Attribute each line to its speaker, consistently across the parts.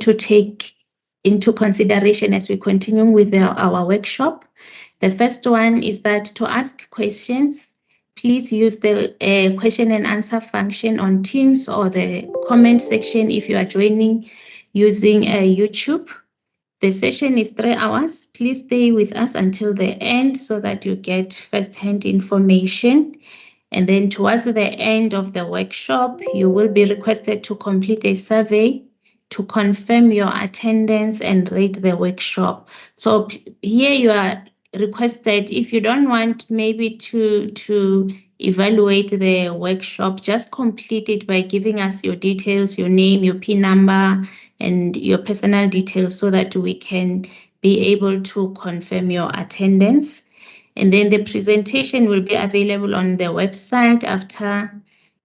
Speaker 1: to take into consideration as we continue with our workshop. The first one is that to ask questions, please use the question and answer function on Teams or the comment section if you are joining using YouTube. The session is 3 hours. Please stay with us until the end so that you get first-hand information. And then towards the end of the workshop, you will be requested to complete a survey to confirm your attendance and rate the workshop. So here you are requested, if you don't want maybe to evaluate the workshop, just complete it by giving us your details, your name, your PIN number, and your personal details so that we can be able to confirm your attendance. And then the presentation will be available on the website after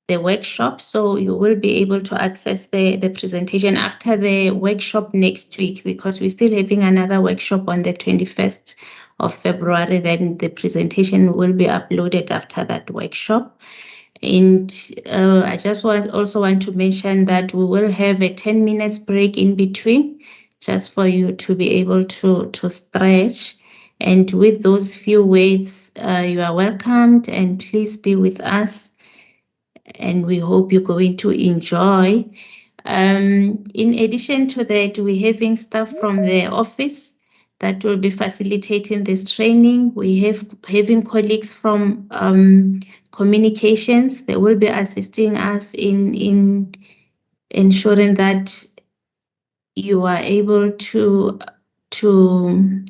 Speaker 1: the workshop. So you will be able to access the presentation after the workshop next week, because we're still having another workshop on the 21st of February. Then the presentation will be uploaded after that workshop. And I just also want to mention that we will have a 10 minutes break in between, just for you to be able to stretch. And with those few words, you are welcomed, and please be with us. And we hope you're going to enjoy. In addition to that, we're having staff from the office that will be facilitating this training. We have having colleagues from communications. They will be assisting us in ensuring that you are able to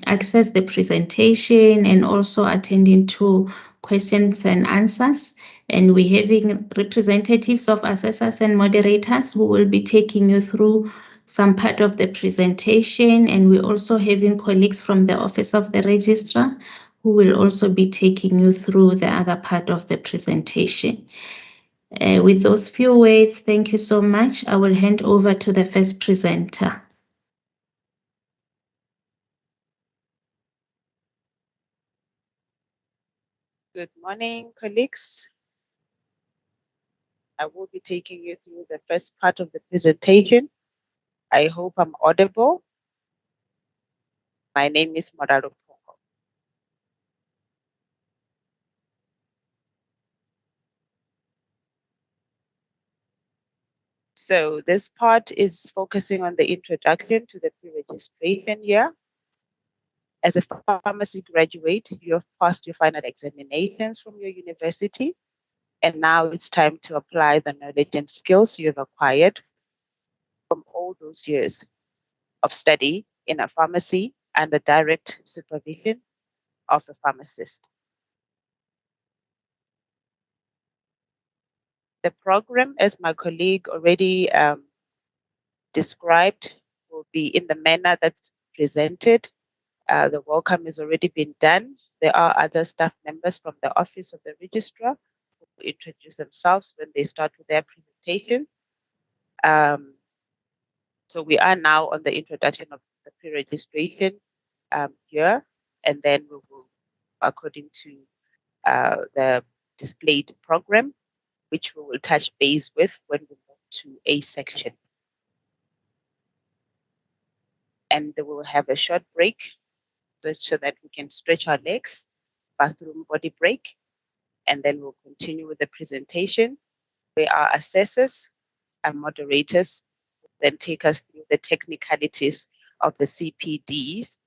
Speaker 1: access the presentation and also attending to questions and answers. And we're having representatives of assessors and moderators who will be taking you through some part of the presentation. And we're also having colleagues from the Office of the Registrar who will also be taking you through the other part of the presentation. With those few words, thank you so much. I will hand over to the first presenter.
Speaker 2: Good morning, colleagues. I will be taking you through the first part of the presentation. I hope I'm audible. My name is Moralo Pongo. So this part is focusing on the introduction to the pre-registration year. As a pharmacy graduate, you have passed your final examinations from your university, and now it's time to apply the knowledge and skills you have acquired from all those years of study in a pharmacy under direct supervision of a pharmacist. The program, as my colleague already described, will be in the manner that's presented. The welcome has already been done. There are other staff members from the Office of the Registrar who will introduce themselves when they start with their presentation. So we are now on the introduction of the pre-registration year, and then we will, according to the displayed program, which we will touch base with when we move to a section. And then we will have a short break so that we can stretch our legs, bathroom body break, and then we'll continue with the presentation, where our assessors and moderators will then take us through the technicalities of the CPD's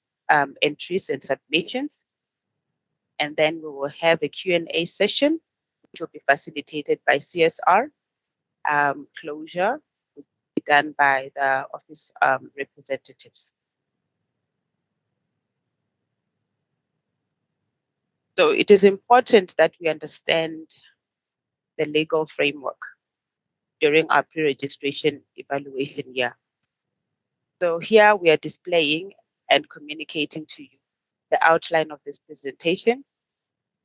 Speaker 2: entries and submissions. And then we will have a Q&A session, which will be facilitated by CSR. Closure will be done by the office representatives. So it is important that we understand the legal framework during our pre-registration evaluation year. So here we are displaying and communicating to you the outline of this presentation,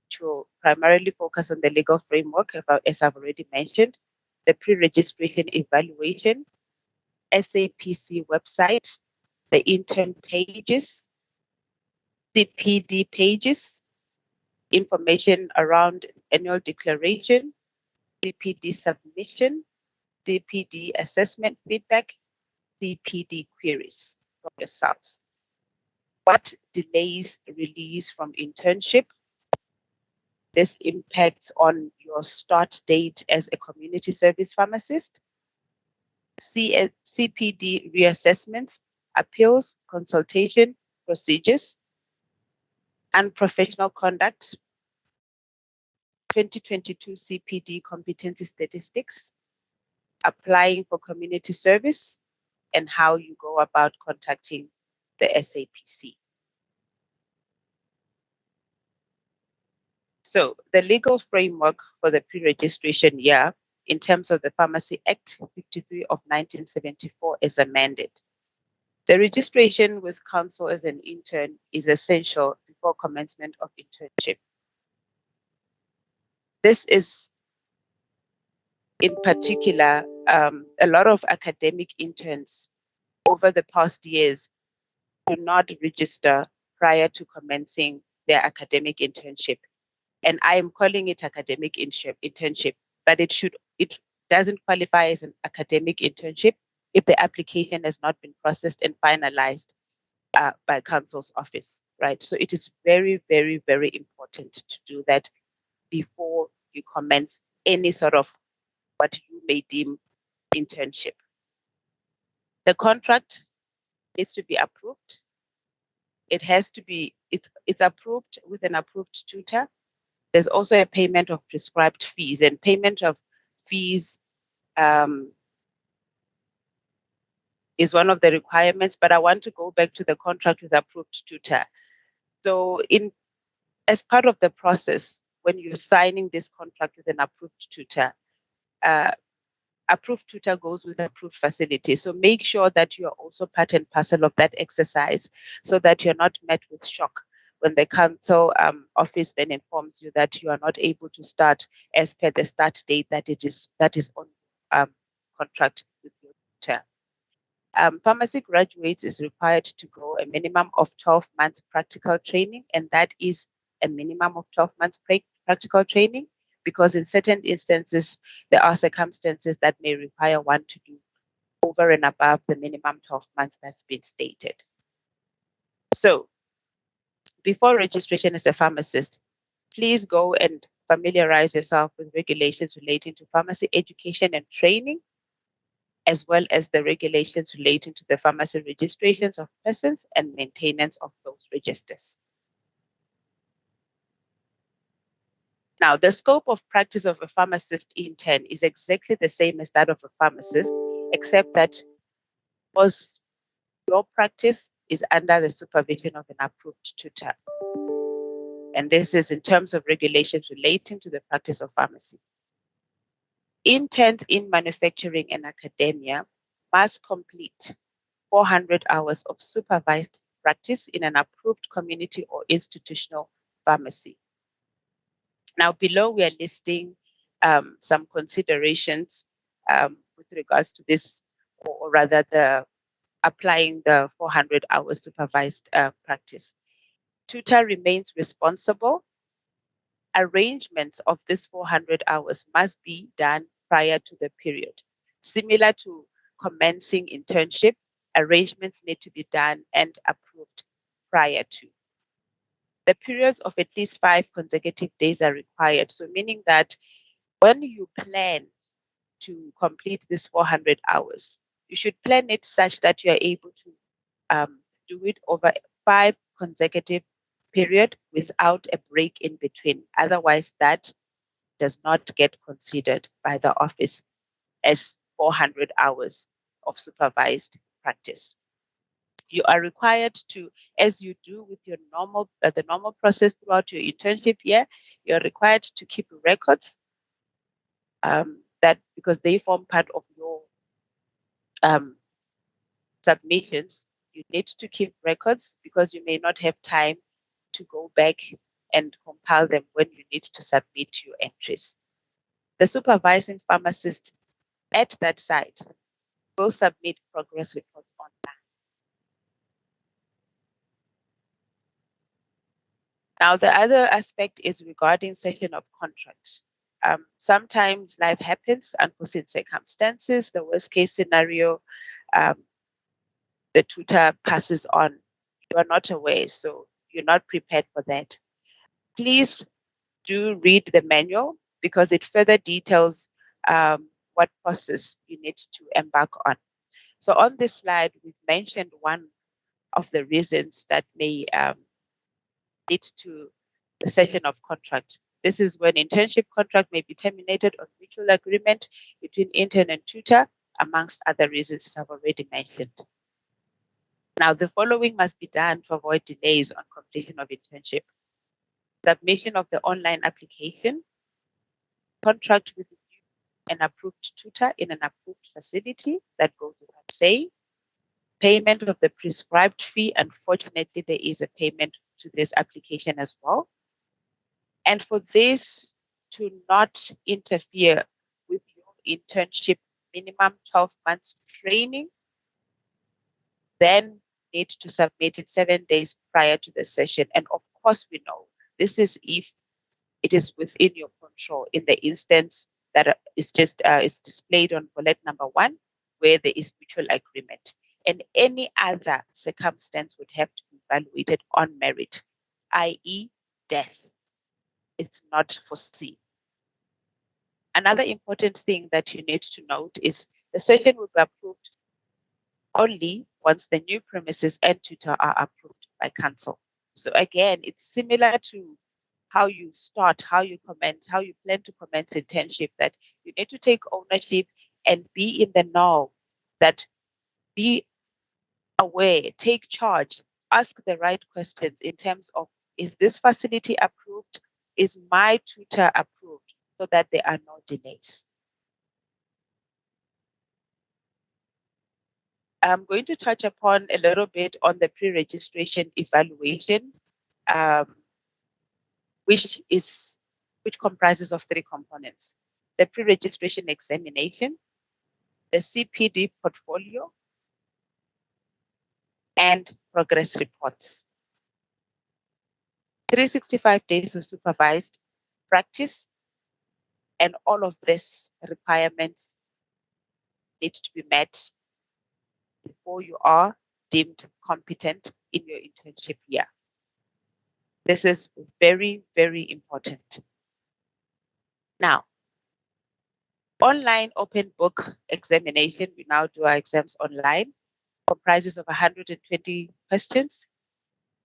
Speaker 2: which will primarily focus on the legal framework, as I've already mentioned, the pre-registration evaluation, SAPC website, the intern pages, CPD pages, information around annual declaration, CPD submission, CPD assessment feedback, CPD queries from yourselves. What delays release from internship? This impacts on your start date as a community service pharmacist. CPD reassessments, appeals, consultation, procedures, unprofessional conduct, 2022 CPD competency statistics, applying for community service, and how you go about contacting the SAPC. So the legal framework for the pre-registration year in terms of the Pharmacy Act 53 of 1974 is amended. The registration with counsel as an intern is essential before commencement of internship. This is, in particular, a lot of academic interns over the past years do not register prior to commencing their academic internship. And I am calling it academic internship, but it doesn't qualify as an academic internship if the application has not been processed and finalized by counsel's office, right? So it is very, very, very important to do that before you commence any sort of what you may deem internship. The contract needs to be approved. It has to be, it's approved with an approved tutor. There's also a payment of prescribed fees, and payment of fees is one of the requirements, but I want to go back to the contract with approved tutor. So as part of the process, when you're signing this contract with an approved tutor goes with approved facility. So make sure that you are also part and parcel of that exercise so that you're not met with shock when the council office then informs you that you are not able to start as per the start date that is on contract with your tutor. Pharmacy graduates is required to go a minimum of 12 months practical training, and that is a minimum of 12 months practical training, because in certain instances, there are circumstances that may require one to do over and above the minimum 12 months that's been stated. So before registration as a pharmacist, please go and familiarize yourself with regulations relating to pharmacy education and training, as well as the regulations relating to the pharmacy registrations of persons and maintenance of those registers. Now, the scope of practice of a pharmacist intern is exactly the same as that of a pharmacist, except that because your practice is under the supervision of an approved tutor. And this is in terms of regulations relating to the practice of pharmacy. Interns in manufacturing and academia must complete 400 hours of supervised practice in an approved community or institutional pharmacy. Now, below we are listing some considerations with regards to this, or rather the applying the 400 hours supervised practice. Tutor remains responsible. Arrangements of this 400 hours must be done prior to the period. Similar to commencing internship, arrangements need to be done and approved prior to. The periods of at least 5 consecutive days are required. So meaning that when you plan to complete this 400 hours, you should plan it such that you are able to do it over 5 consecutive period without a break in between. Otherwise, that does not get considered by the office as 400 hours of supervised practice. You are required to, as you do with your the normal process throughout your internship year, you're required to keep records that because they form part of your submissions. You need to keep records because you may not have time to go back and compile them when you need to submit your entries. The supervising pharmacist at that site will submit progress reports online. Now, the other aspect is regarding cession of contract. Sometimes life happens, unforeseen circumstances, the worst case scenario, the tutor passes on. You are not aware, so you're not prepared for that. Please do read the manual because it further details what process you need to embark on. So on this slide, we've mentioned one of the reasons that may lead to the cessation of contract. This is when internship contract may be terminated on mutual agreement between intern and tutor, amongst other reasons as I've already mentioned. Now, the following must be done to avoid delays on completion of internship. Submission of the online application, contract with an approved tutor in an approved facility, that goes without saying, payment of the prescribed fee. Unfortunately, there is a payment to this application as well. And for this to not interfere with your internship minimum 12 months training, then need to submit it 7 days prior to the session. And of course, we know this is if it is within your control. In the instance that is just is displayed on bullet number 1, where there is mutual agreement, and any other circumstance would have to be evaluated on merit, i.e., death. It's not foreseen. Another important thing that you need to note is the session will be approved only once the new premises and tutor are approved by council. So again, it's similar to how you start, how you commence, how you plan to commence internship, that you need to take ownership and be in the know, that be aware, take charge, ask the right questions in terms of, is this facility approved? Is my tutor approved? So that there are no delays. I'm going to touch upon a little bit on the pre-registration evaluation, which comprises of 3 components: the pre-registration examination, the CPD portfolio, and progress reports. 365 days of supervised practice, and all of these requirements need to be met before you are deemed competent in your internship year. This is very, very important. Now, online open book examination, we now do our exams online, comprises of 120 questions,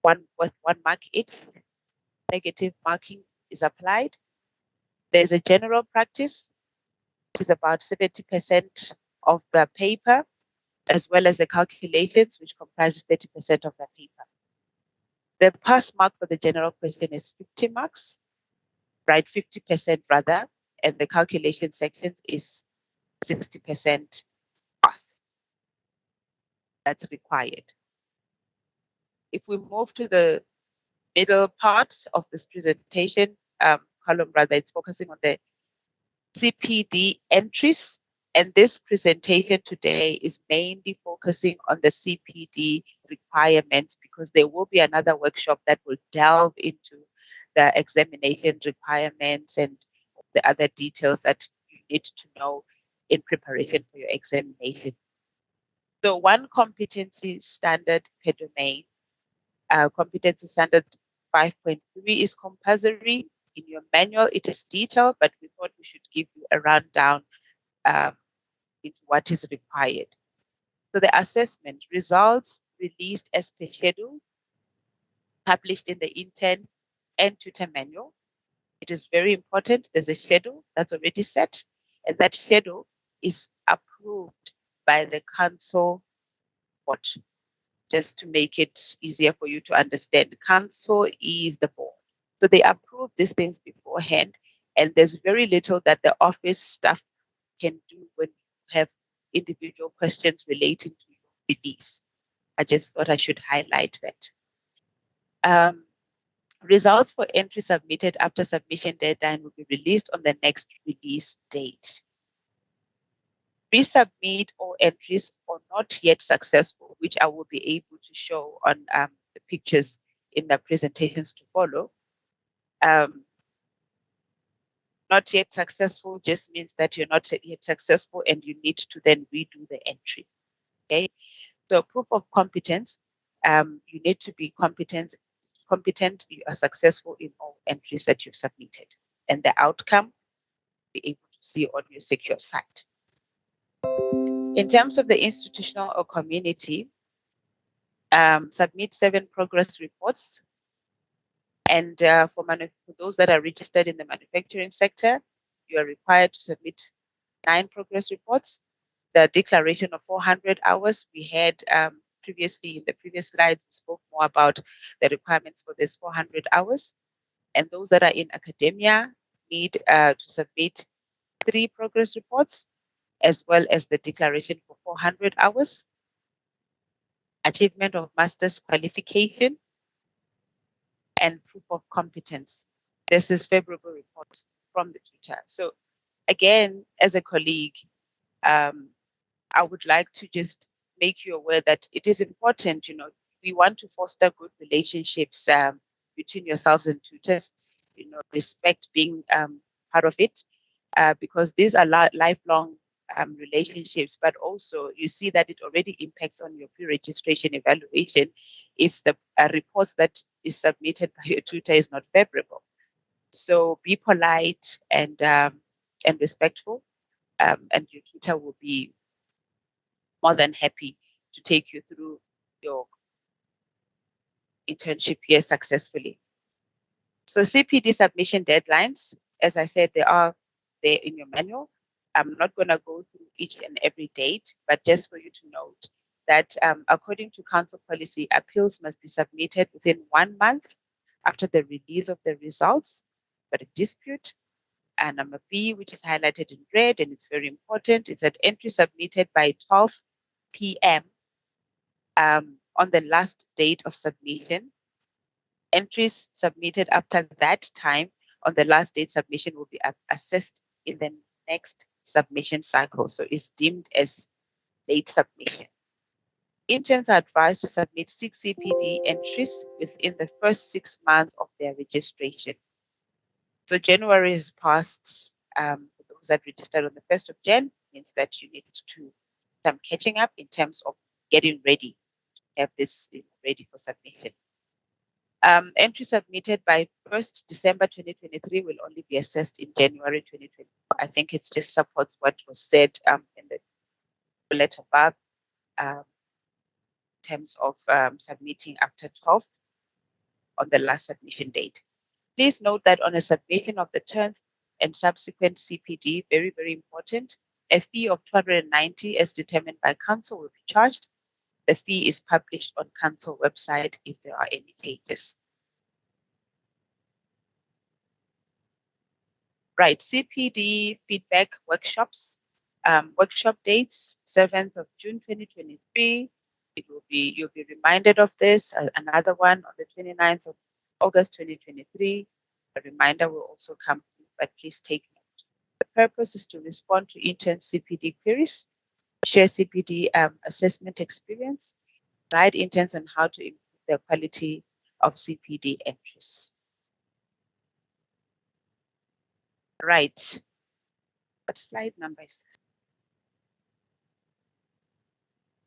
Speaker 2: one with 1 mark each. Negative marking is applied. There's a general practice, which is about 70% of the paper, as well as the calculations, which comprises 30% of the paper. The pass mark for the general question is 50 marks, right? 50% rather, and the calculation sections is 60% pass. That's required. If we move to the middle part of this presentation, column rather, it's focusing on the CPD entries. And this presentation today is mainly focusing on the CPD requirements, because there will be another workshop that will delve into the examination requirements and the other details that you need to know in preparation for your examination. So 1 competency standard per domain. Competency standard 5.3 is compulsory. In your manual, it is detailed, but we thought we should give you a rundown into what is required. So the assessment results released as per schedule, published in the Intern and Tutor manual. It is very important. There's a schedule that's already set, and that schedule is approved by the council board. Just to make it easier for you to understand, the council is the board. So they approve these things beforehand, and there's very little that the office staff can do when you have individual questions relating to your release. I just thought I should highlight that. Results for entry submitted after submission deadline will be released on the next release date. Resubmit all entries or not yet successful, which I will be able to show on the pictures in the presentations to follow. Not yet successful just means that you're not yet successful and you need to then redo the entry. Okay. So proof of competence, you need to be competent, you are successful in all entries that you've submitted. And the outcome, be able to see on your secure site. In terms of the institutional or community, submit 7 progress reports. And for those that are registered in the manufacturing sector, you are required to submit 9 progress reports. The declaration of 400 hours, we had previously in the previous slide, we spoke more about the requirements for this 400 hours. And those that are in academia need to submit 3 progress reports, as well as the declaration for 400 hours, achievement of master's qualification, and proof of competence. This is favorable reports from the tutor. So again, as a colleague, I would like to just make you aware that it is important, we want to foster good relationships between yourselves and tutors, respect being part of it, because these are lifelong relationships, but also you see that it already impacts on your pre-registration evaluation if the reports that is submitted by your tutor is not favorable. So be polite and respectful, and your tutor will be more than happy to take you through your internship year successfully. So CPD submission deadlines, as I said, they are there in your manual. I'm not going to go through each and every date, but just for you to note that according to council policy, appeals must be submitted within 1 month after the release of the results for a dispute. And number B, which is highlighted in red, and it's very important, is that entry submitted by 12 p.m. On the last date of submission. Entries submitted after that time on the last date submission will be assessed in the next submission cycle. So it's deemed as late submission. Interns are advised to submit 6 CPD entries within the first 6 months of their registration. So January is passed. For those that registered on the 1st of Jan, means that you need to do some catching up in terms of getting ready to have this ready for submission. Entry submitted by 1st December 2023 will only be assessed in January 2024. I think it just supports what was said in the bullet above in terms of submitting after 12 on the last submission date. Please note that on a submission of the 10th and subsequent CPD, very, very important, a fee of 290 as determined by council will be charged. The fee is published on council website if there are any changes. Right, CPD feedback workshops. Workshop dates, 7th of June 2023. You'll be reminded of this. Another one on the 29th of August 2023. A reminder will also come through, but please take note. The purpose is to respond to intern CPD queries, share CPD assessment experience, guide interns on how to improve the quality of CPD entries. Right. What slide number is this?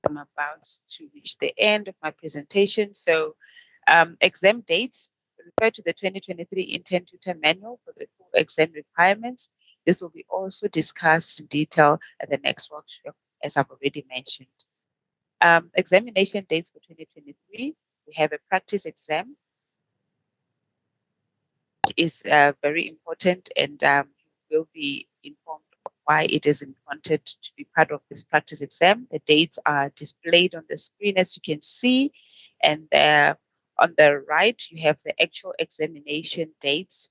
Speaker 2: I'm about to reach the end of my presentation. So exam dates, refer to the 2023 Intern Tutor Manual for the full exam requirements. This will be also discussed in detail at the next workshop, as I've already mentioned. Examination dates for 2023, we have a practice exam. It is very important, and you will be informed of why it is important to be part of this practice exam. The dates are displayed on the screen, as you can see, and on the right, you have the actual examination dates,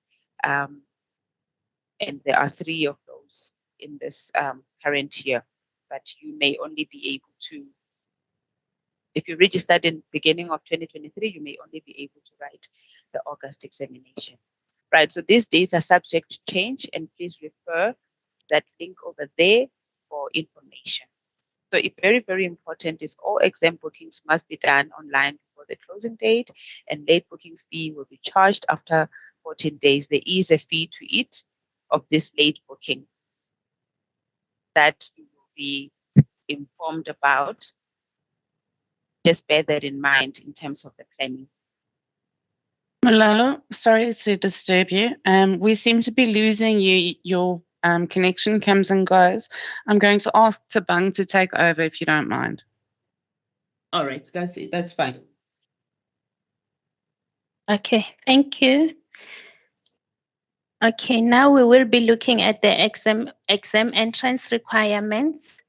Speaker 2: and there are 3 of those in this current year, but you may only be able to, if you registered in the beginning of 2023, you may only be able to write the August examination. Right, so these dates are subject to change, and please refer that link over there for information. So very, very important is all exam bookings must be done online before the closing date, and late booking fee will be charged after 14 days. There is a fee to it of this late booking that you will be informed about Just bear that in mind in terms of the planning.
Speaker 3: Malala, sorry to disturb you. We seem to be losing you. Your connection comes and goes. I'm going to ask Tabang to take over if you don't mind.
Speaker 4: All right, that's fine.
Speaker 1: Okay, thank you. Okay, now we will be looking at the exam entrance requirements.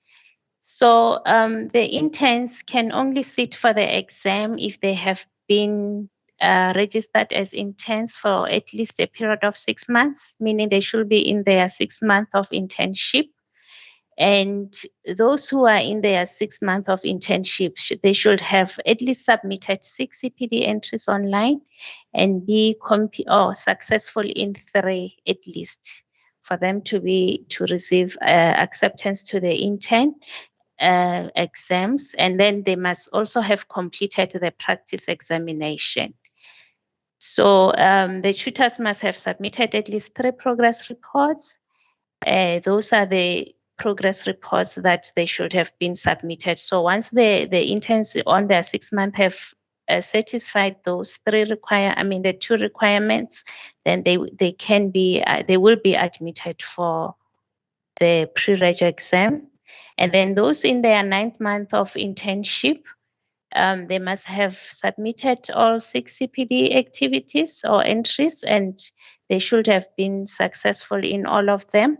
Speaker 1: So the interns can only sit for the exam if they have been registered as interns for at least a period of 6 months, meaning they should be in their 6 month of internship. And those who are in their 6 month of internship, they should have at least submitted 6 CPD entries online and be successful in 3 at least for them to receive acceptance to the intern exams. And then they must also have completed the practice examination. So the tutors must have submitted at least 3 progress reports. Those are the progress reports that they should have been submitted. So once the interns on their 6 month have satisfied those 2 requirements, then they will be admitted for the pre-reg exam. And then those in their 9th month of internship, they must have submitted all 6 CPD activities or entries, and they should have been successful in all of them.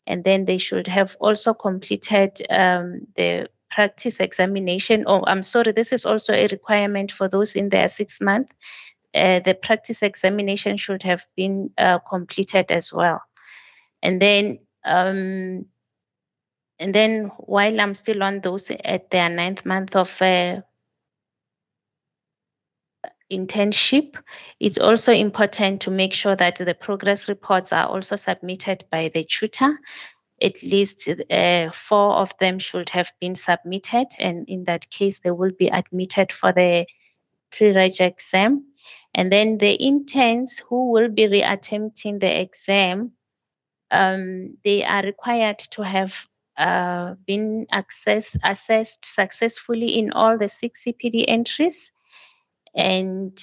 Speaker 1: And then they should have also completed the practice examination. Oh, I'm sorry, this is also a requirement for those in their 6 month. The practice examination should have been completed as well. And then while I'm still on those at their 9th month of internship, it's also important to make sure that the progress reports are also submitted by the tutor. At least 4 of them should have been submitted, and in that case, they will be admitted for the pre-reg exam. And then the interns who will be reattempting the exam, they are required to have been assessed successfully in all the 6 CPD entries, and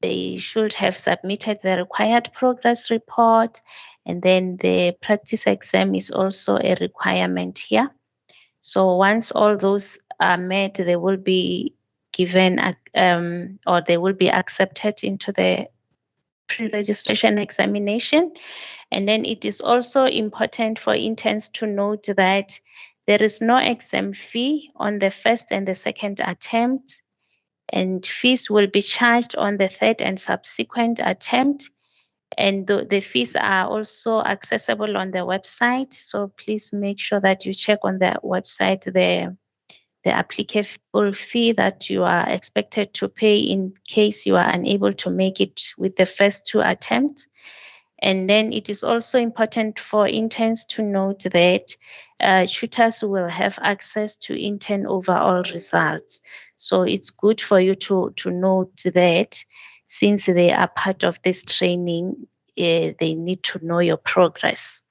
Speaker 1: they should have submitted the required progress report. And then the practice exam is also a requirement here. So once all those are met, they will be given or they will be accepted into the pre-registration examination. And then it is also important for interns to note that there is no exam fee on the first and the second attempt, and fees will be charged on the 3rd and subsequent attempt. And the fees are also accessible on the website. So please make sure that you check on the website the applicable fee that you are expected to pay in case you are unable to make it with the first 2 attempts. And then it is also important for interns to note that tutors will have access to intern overall results. So it's good for you to note that since they are part of this training, they need to know your progress.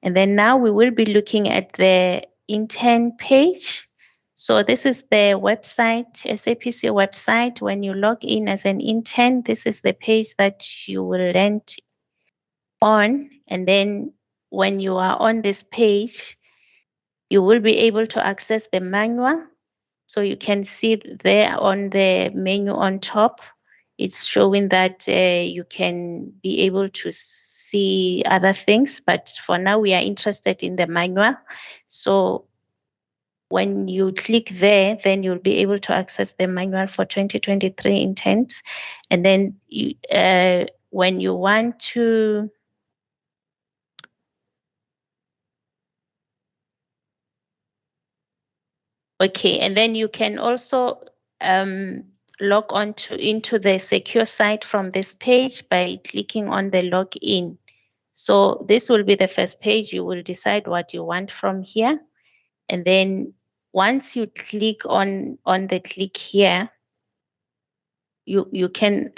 Speaker 1: And then now we will be looking at the intern page. So this is the website, SAPC website. When you log in as an intern, this is the page that you will land on. And then when you are on this page, you will be able to access the manual. So you can see there on the menu on top, it's showing that you can be able to see other things, but for now we are interested in the manual. So when you click there, then you'll be able to access the manual for 2023 interns. And then when you want to okay, and then you can also log on into the secure site from this page by clicking on the login. So this will be the first page. You will decide what you want from here. And then once you click on the click here, you can,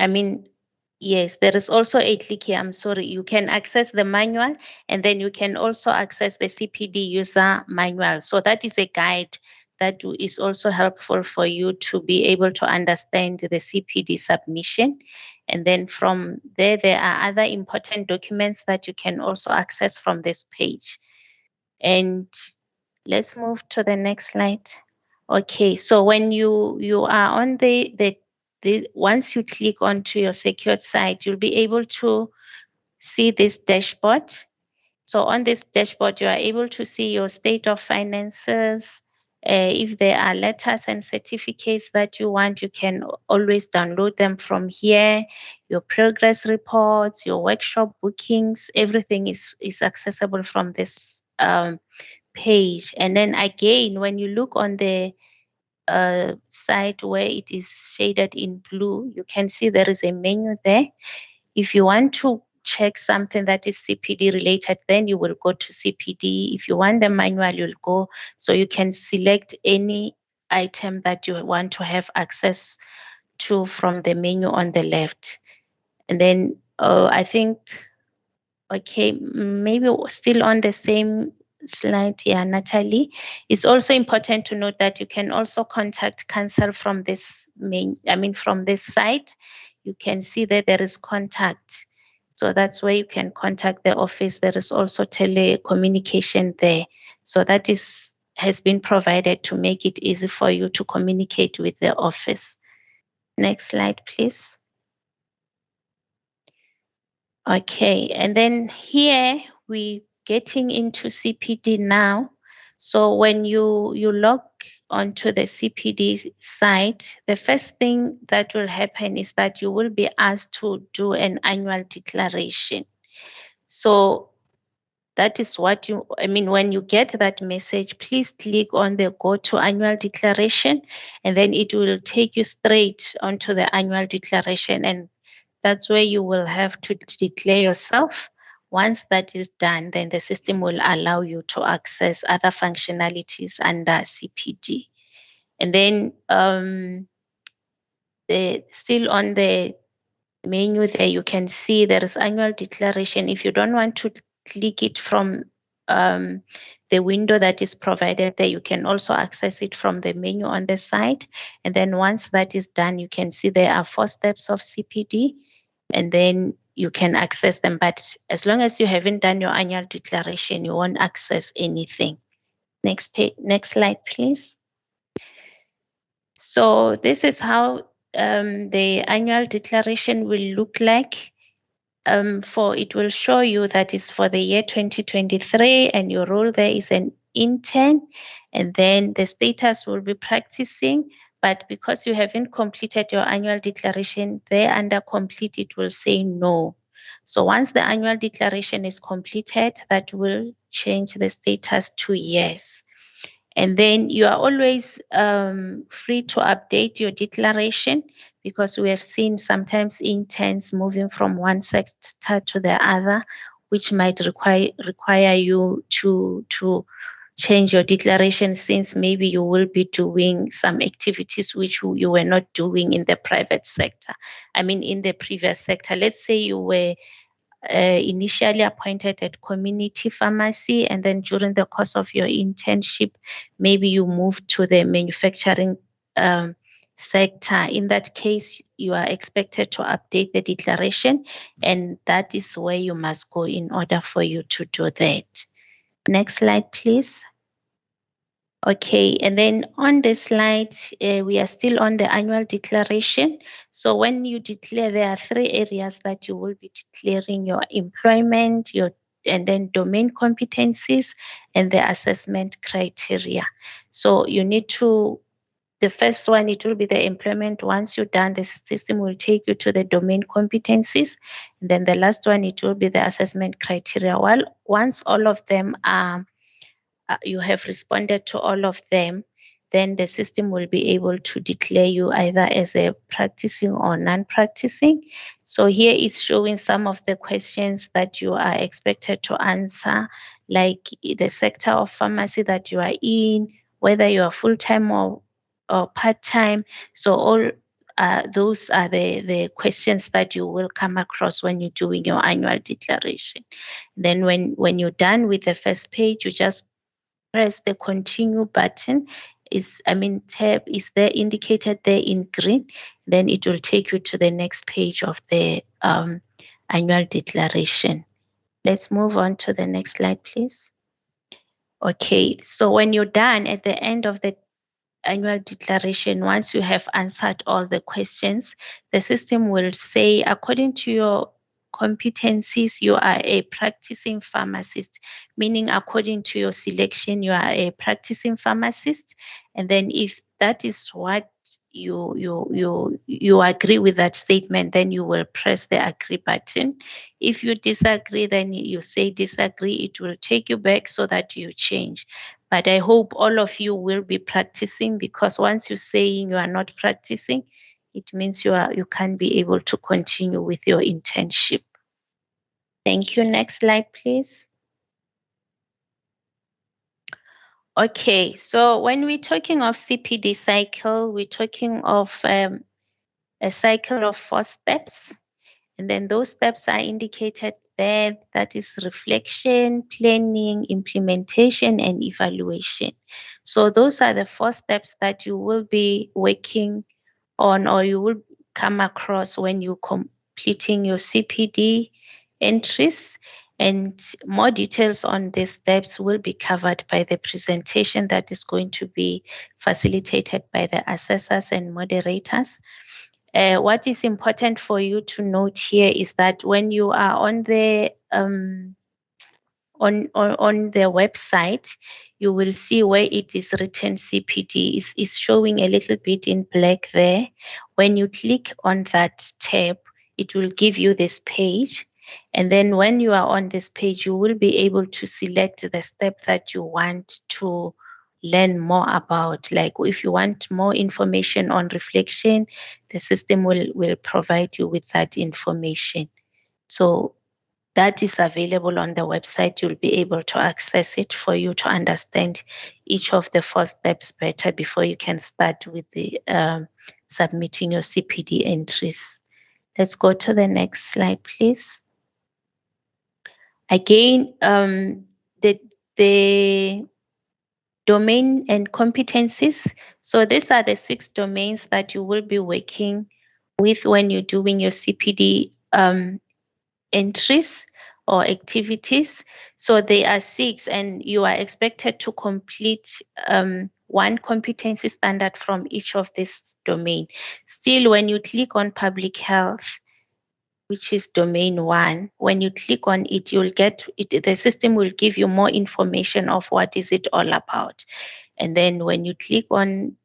Speaker 1: yes, there is also a click here. I'm sorry. You can access the manual, and then you can also access the CPD user manual. So that is a guide that is also helpful for you to be able to understand the CPD submission. And then from there, there are other important documents that you can also access from this page. And let's move to the next slide. Okay, so when you are on the once you click onto your secured site, you'll be able to see this dashboard. So on this dashboard, you are able to see your state of finances. If there are letters and certificates that you want, you can always download them from here. Your progress reports, your workshop bookings, everything is accessible from this page. And then again, when you look on the site where it is shaded in blue, you can see there is a menu there. If you want to check something that is CPD related, then you will go to CPD. If you want the manual, you'll go. So you can select any item that you want to have access to from the menu on the left. And then I think, okay, maybe still on the same slide here, Natalie. It's also important to note that you can also contact council from this from this site. You can see that there is contact. So that's where you can contact the office. There is also telecommunication there. So that has been provided to make it easy for you to communicate with the office. Next slide, please. Okay, and then here we getting into CPD now. So when you log onto the CPD site, the first thing that will happen is that you will be asked to do an annual declaration. So that is what when you get that message, please click on the go to annual declaration, and then it will take you straight onto the annual declaration, and that's where you will have to declare yourself. Once that is done, then the system will allow you to access other functionalities under CPD. And then still on the menu there, you can see there is annual declaration. If you don't want to click it from the window that is provided there, you can also access it from the menu on the side. And then once that is done, you can see there are 4 steps of CPD, and then you can access them. But as long as you haven't done your annual declaration, you won't access anything. Next slide, please. So this is how the annual declaration will look like. It will show you that is for the year 2023, and your role there is an intern, and then the status will be practicing. But because you haven't completed your annual declaration, there under complete, it will say no. So once the annual declaration is completed, that will change the status to yes. And then you are always free to update your declaration, because we have seen sometimes interns moving from one sector to the other, which might require you to change your declaration, since maybe you will be doing some activities which you were not doing in the private sector. In the previous sector. Let's say you were initially appointed at community pharmacy, and then during the course of your internship, maybe you moved to the manufacturing sector. In that case, you are expected to update the declaration, and that is where you must go in order for you to do that. Next slide, please. Okay, and then on this slide, we are still on the annual declaration. So when you declare, there are 3 areas that you will be declaring: your employment, and then domain competencies, and the assessment criteria. So you need to, the first one, it will be the employment. Once you're done, the system will take you to the domain competencies. And then the last one, it will be the assessment criteria. Once all of them are you have responded to all of them, then the system will be able to declare you either as a practicing or non-practicing. So here is showing some of the questions that you are expected to answer, like the sector of pharmacy that you are in, whether you are full-time or part-time. So all those are the questions that you will come across when you're doing your annual declaration. Then when you're done with the first page, you just press the continue button, tab is there indicated there in green, then it will take you to the next page of the annual declaration. Let's move on to the next slide, please. Okay, so when you're done at the end of the annual declaration, once you have answered all the questions, the system will say, according to your competencies, you are a practicing pharmacist, meaning according to your selection, you are a practicing pharmacist. And then if that is what you agree with that statement, then you will press the agree button. If you disagree, then you say disagree. It will take you back so that you change. But I hope all of you will be practicing, because once you're saying you are not practicing, it means you can't be able to continue with your internship. Thank you. Next slide, please. Okay, so when we're talking of CPD cycle, we're talking of a cycle of 4 steps. And then those steps are indicated there. That is reflection, planning, implementation, and evaluation. So those are the 4 steps that you will be working on, or you will come across when you're completing your CPD entries. And more details on these steps will be covered by the presentation that is going to be facilitated by the assessors and moderators. What is important for you to note here is that when you are on the on the website, you will see where it is written CPD is showing a little bit in black there. When you click on that tab, it will give you this page. And then when you are on this page, you will be able to select the step that you want to learn more about. Like if you want more information on reflection, the system will provide you with that information. So that is available on the website. You'll be able to access it for you to understand each of the 4 steps better before you can start with the submitting your CPD entries. Let's go to the next slide, please. Again, the domain and competencies. So these are the 6 domains that you will be working with when you're doing your CPD entries or activities. So there are 6, and you are expected to complete 1 competency standard from each of this domain. Still, when you click on public health, which is domain 1, when you click on it, you'll get it, the system will give you more information of what is it all about. And then when you click on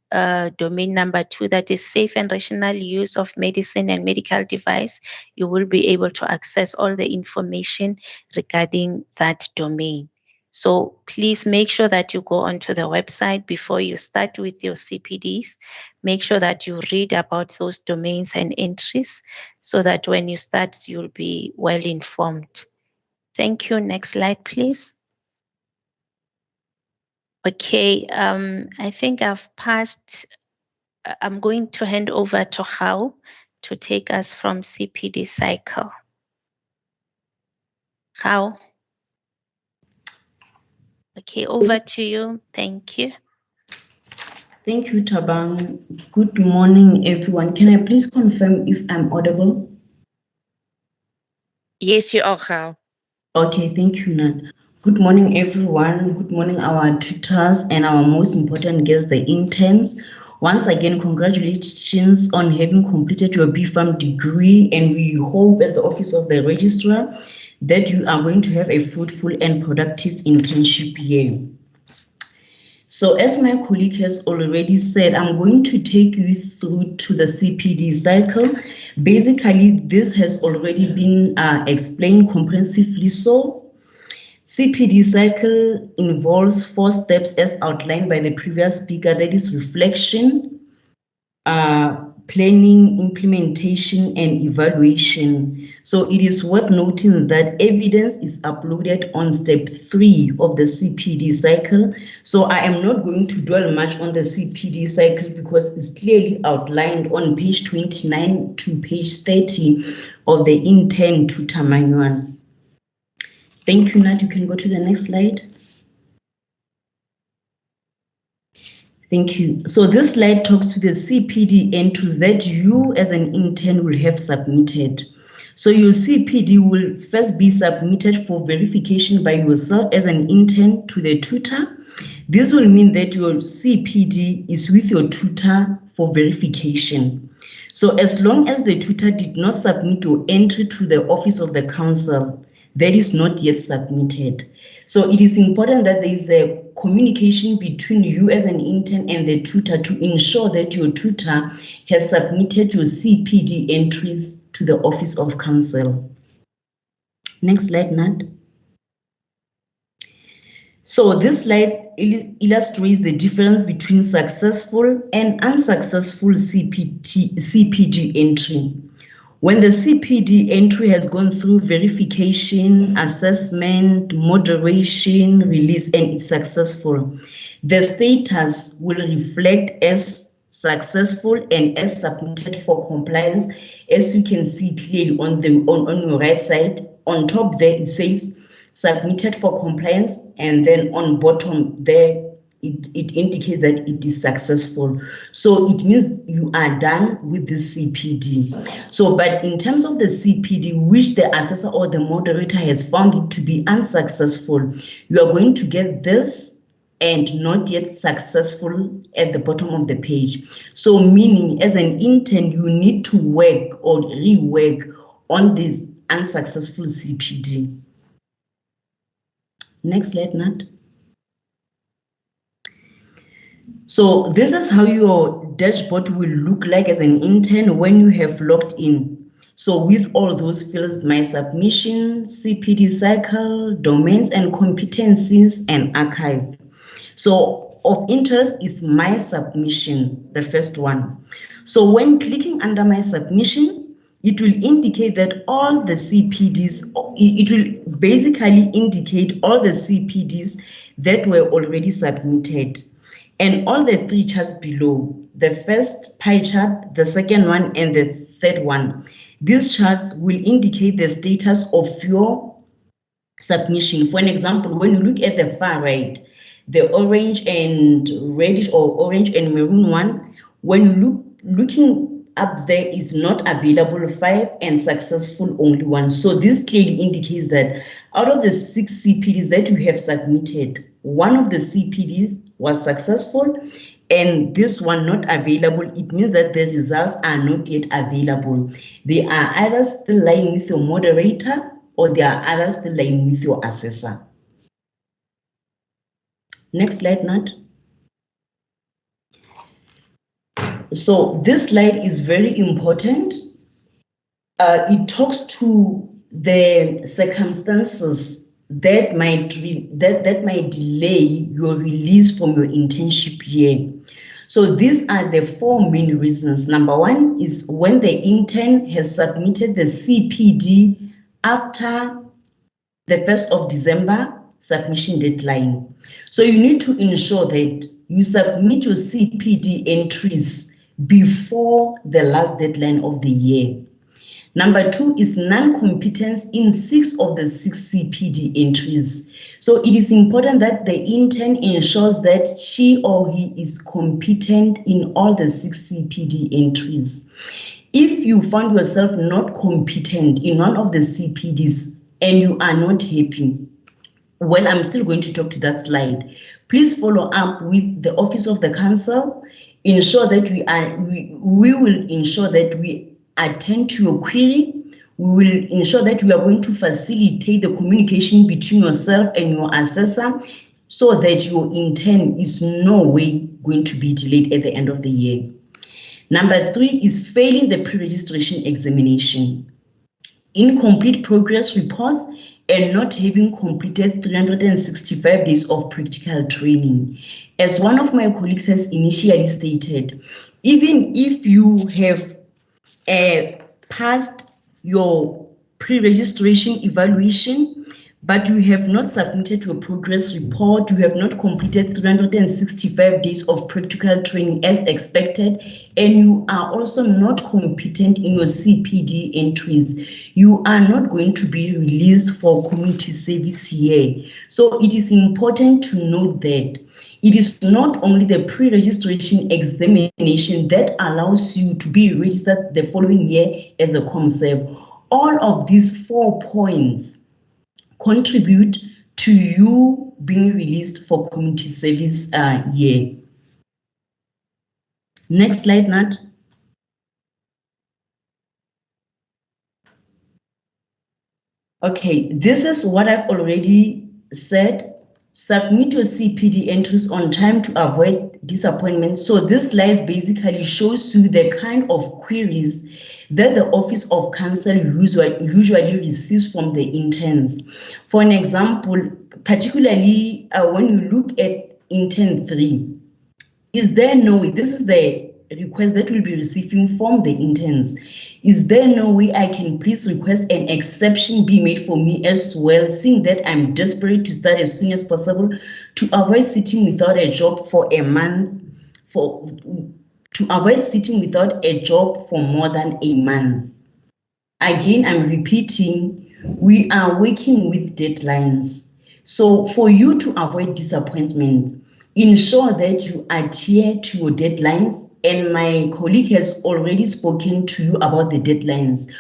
Speaker 1: domain number 2, that is safe and rational use of medicine and medical device, you will be able to access all the information regarding that domain. So please make sure that you go onto the website before you start with your CPDs. Make sure that you read about those domains and entries so that when you start, you'll be well informed. Thank you. Next slide, please. Okay, I think I've passed. I'm going to hand over to Hao to take us from CPD cycle. Hao. Okay, over to you. Thank you.
Speaker 5: Thank you, Tabang. Good morning, everyone. Can I please confirm if I'm audible?
Speaker 3: Yes, you are, Hao.
Speaker 5: Okay, thank you, Nat. Good morning, everyone. Good morning, our tutors and our most important guests, the interns. Once again, congratulations on having completed your BPharm degree, and we hope as the Office of the Registrar that you are going to have a fruitful and productive internship year. So as my colleague has already said, I'm going to take you through to the CPD cycle. Basically, this has already been explained comprehensively. So CPD cycle involves 4 steps as outlined by the previous speaker, that is reflection, planning, implementation, and evaluation. So it is worth noting that evidence is uploaded on step 3 of the CPD cycle. So I am not going to dwell much on the CPD cycle because it's clearly outlined on page 29 to page 30 of the Intern Tutor manual. Thank you, Nat. You can go to the next slide. Thank you. So this slide talks to the CPD entries that you as an intern will have submitted. So your CPD will first be submitted for verification by yourself as an intern to the tutor. This will mean that your CPD is with your tutor for verification. So as long as the tutor did not submit your entry to the office of the council, that is not yet submitted. So it is important that there is a communication between you as an intern and the tutor to ensure that your tutor has submitted your CPD entries to the office of council. Next slide, Nat. So this slide illustrates the difference between successful and unsuccessful CPD entry. When the CPD entry has gone through verification, assessment, moderation, release, and it's successful, the status will reflect as successful and as submitted for compliance. As you can see clearly on your right side, on top there it says submitted for compliance, and then on bottom there it indicates that it is successful. So it means you are done with the CPD. So, but in terms of the CPD, which the assessor or the moderator has found it to be unsuccessful, you are going to get this and not yet successful at the bottom of the page. So meaning as an intern, you need to work or rework on this unsuccessful CPD. Next slide, Nat. So this is how your dashboard will look like as an intern when you have logged in. So with all those fields, my submission, CPD cycle, domains and competencies, and archive. So of interest is my submission, the first one. So when clicking under my submission, it will indicate that all the CPDs, it will basically indicate all the CPDs that were already submitted. And all the three charts below, the first pie chart, the second one, and the third one. These charts will indicate the status of your submission. For an example, when you look at the far right, the orange and reddish or orange and maroon one, when looking up there is not available 5 and successful only 1. So this clearly indicates that out of the 6 CPDs that you have submitted, one of the CPDs was successful and this one not available. It means that the results are not yet available. They are either still lying with your moderator or they are either still lying with your assessor. Next slide, Nat. So this slide is very important. It talks to the circumstances that might delay your release from your internship year. So these are the 4 main reasons. Number 1 is when the intern has submitted the CPD after the 1st of December submission deadline. So you need to ensure that you submit your CPD entries before the last deadline of the year. Number 2 is non-competence in 6 of the 6 CPD entries. So it is important that the intern ensures that she or he is competent in all the 6 CPD entries. If you find yourself not competent in one of the CPDs and you are not happy, well, I'm still going to talk to that slide. Please follow up with the Office of the Council. Ensure that we will ensure that we attend to your query. We will ensure that we are going to facilitate the communication between yourself and your assessor so that your intern is no way going to be delayed at the end of the year. Number 3 is failing the pre-registration examination, incomplete progress reports, and not having completed 365 days of practical training. As one of my colleagues has initially stated, even if you have passed your pre-registration evaluation, but you have not submitted your progress report, you have not completed 365 days of practical training as expected, and you are also not competent in your CPD entries, you are not going to be released for community service year. So it is important to note that it is not only the pre-registration examination that allows you to be registered the following year as a ComServe. All of these 4 points contribute to you being released for community service year. Next slide, Nat. Okay, this is what I've already said. Submit your CPD entries on time to avoid disappointment. So this slide basically shows you the kind of queries that the Office of Counsel usually receives from the interns. For an example, particularly when you look at Intern 3, is there no way, this is the request that we'll be receiving from the interns. Is there no way I can please request an exception be made for me as well, seeing that I'm desperate to start as soon as possible to avoid sitting without a job for a month, to avoid sitting without a job for more than a month. Again, I'm repeating, we are working with deadlines. So for you to avoid disappointment, ensure that you adhere to your deadlines, and my colleague has already spoken to you about the deadlines.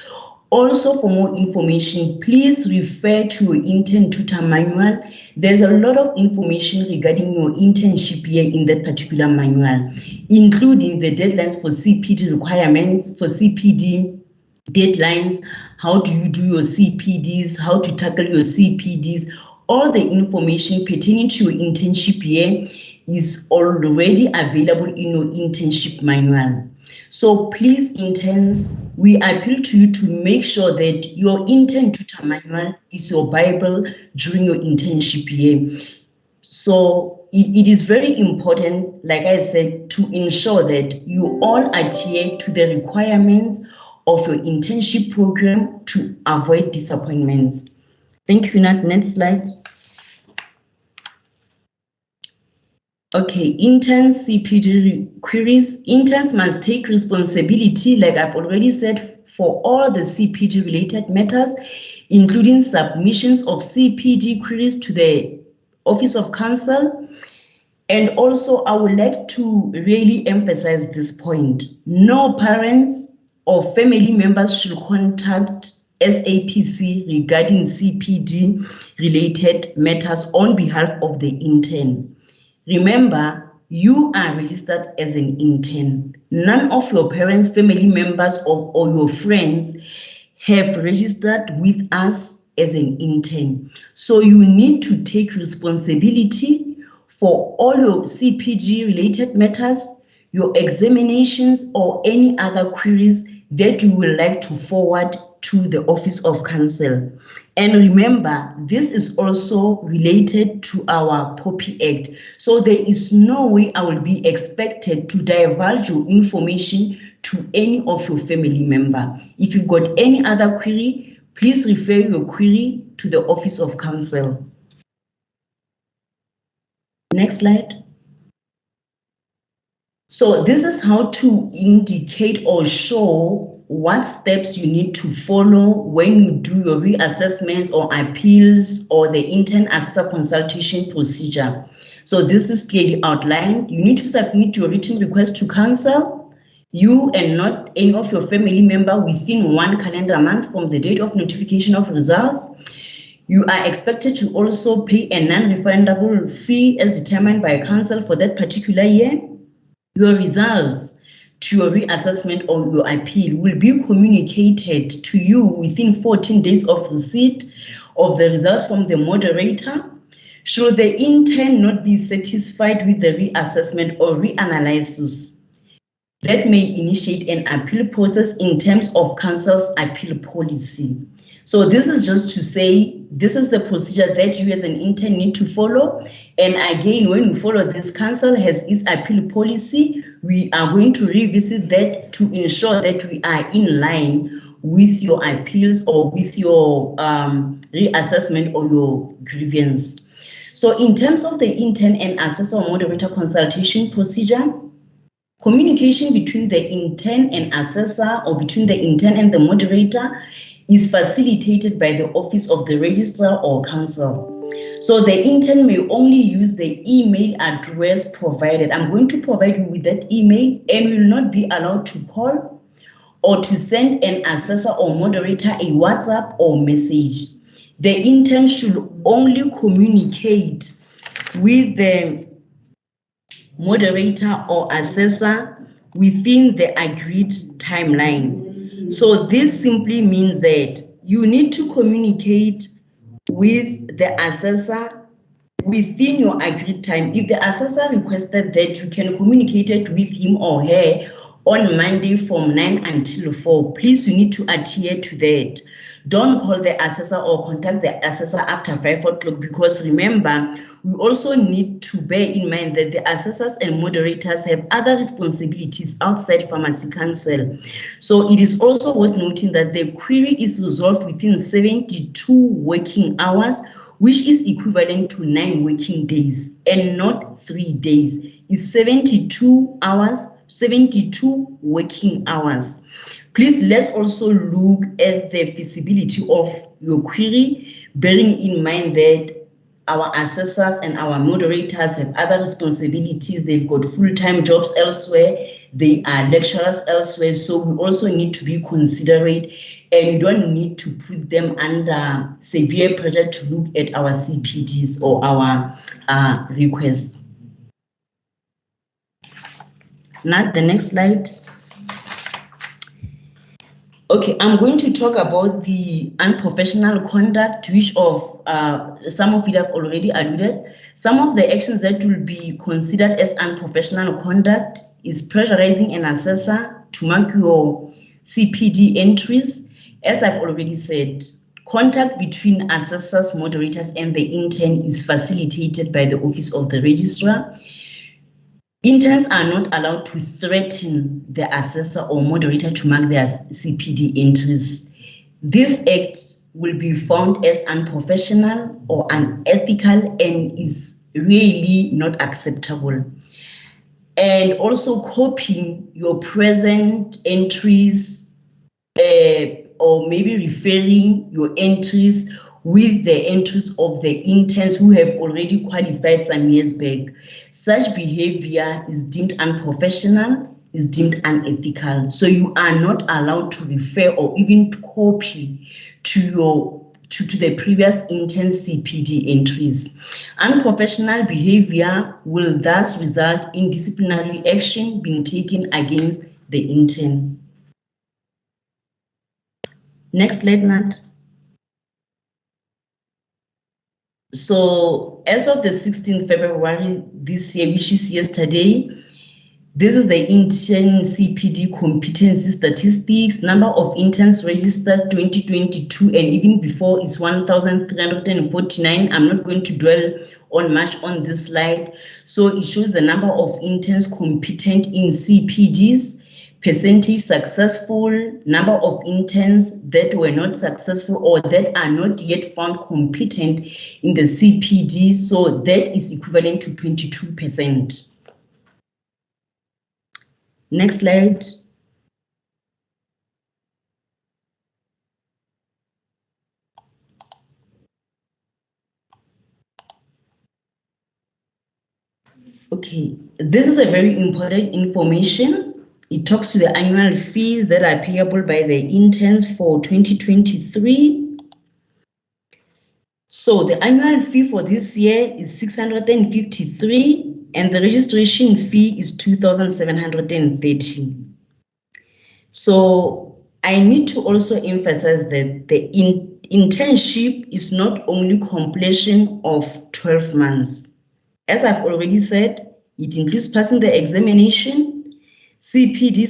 Speaker 5: Also, for more information, please refer to your intern tutor manual. There's a lot of information regarding your internship year in that particular manual, including the deadlines for CPD requirements, for CPD deadlines, how do you do your CPDs, how to tackle your CPDs. All the information pertaining to your internship year is already available in your internship manual. So please, interns, we appeal to you to make sure that your intern tutor manual is your Bible during your internship year. So it is very important, like I said, to ensure that you all adhere to the requirements of your internship program to avoid disappointments. Thank you, Nat. Next slide. Okay, interns CPD queries. Interns must take responsibility, like I've already said, for all the CPD related matters, including submissions of CPD queries to the Office of Counsel. And also, I would like to really emphasize this point. No parents or family members should contact SAPC regarding CPD related matters on behalf of the intern. Remember, you are registered as an intern. None of your parents, family members, or your friends have registered with us as an intern. So you need to take responsibility for all your CPG related matters, your examinations, or any other queries that you would like to forward to the Office of Counsel. And remember, this is also related to our POPI Act. So there is no way I will be expected to divulge your information to any of your family member. If you've got any other query, please refer your query to the Office of Counsel. Next slide. So this is how to indicate or show what steps you need to follow when you do your reassessments or appeals or the intern assessor consultation procedure. So this is clearly outlined. You need to submit your written request to counsel, you and not any of your family member, within 1 calendar month from the date of notification of results. You are expected to also pay a non-refundable fee as determined by counsel for that particular year. Your results to your reassessment or your appeal will be communicated to you within 14 days of receipt of the results from the moderator. Should the intern not be satisfied with the reassessment or reanalysis, that may initiate an appeal process in terms of counsel's appeal policy. So this is just to say, this is the procedure that you as an intern need to follow. And again, when you follow this, counsel has its appeal policy. We are going to revisit that to ensure that we are in line with your appeals or with your reassessment or your grievance. So in terms of the intern and assessor or moderator consultation procedure, communication between the intern and assessor or between the intern and the moderator is facilitated by the office of the registrar or counsel. So the intern may only use the email address provided. I'm going to provide you with that email and will not be allowed to call or to send an assessor or moderator a WhatsApp or message. The intern should only communicate with the moderator or assessor within the agreed timeline. So this simply means that you need to communicate with the assessor within your agreed time. If the assessor requested that, you can communicate it with him or her on Monday from 9 until 4. Please, you need to adhere to that. Don't call the assessor or contact the assessor after 5 o'clock, because remember, we also need to bear in mind that the assessors and moderators have other responsibilities outside pharmacy council. So it is also worth noting that the query is resolved within 72 working hours, which is equivalent to 9 working days and not 3 days. It's 72 hours, 72 working hours. Please, let's also look at the feasibility of your query, bearing in mind that our assessors and our moderators have other responsibilities. They've got full-time jobs elsewhere. They are lecturers elsewhere. So we also need to be considerate, and we don't need to put them under severe pressure to look at our CPDs or our requests. Now, the next slide. Okay, I'm going to talk about the unprofessional conduct, which some of it have already alluded. Some of the actions that will be considered as unprofessional conduct is pressurizing an assessor to mark your CPD entries. As I've already said, contact between assessors, moderators, and the intern is facilitated by the office of the registrar. Interns are not allowed to threaten the assessor or moderator to mark their CPD entries. This act will be found as unprofessional or unethical and is really not acceptable. And also copying your present entries or maybe referring your entries with the entries of the interns who have already qualified some years back. Such behavior is deemed unprofessional, is deemed unethical. So you are not allowed to refer or even to copy to the previous intern CPD entries. Unprofessional behavior will thus result in disciplinary action being taken against the intern. Next slide, Nat. So as of the 16th February this year, which is yesterday, this is the intern CPD competency statistics. Number of interns registered 2022 and even before is 1,349. I'm not going to dwell on much on this slide. So it shows the number of interns competent in CPDs, percentage successful, number of interns that were not successful or that are not yet found competent in the CPD. So that is equivalent to 22%. Next slide. Okay, this is a very important information. It talks to the annual fees that are payable by the interns for 2023. So the annual fee for this year is 653 and the registration fee is 2,730. So I need to also emphasize that the internship is not only completion of 12 months. As I've already said, it includes passing the examination, CPD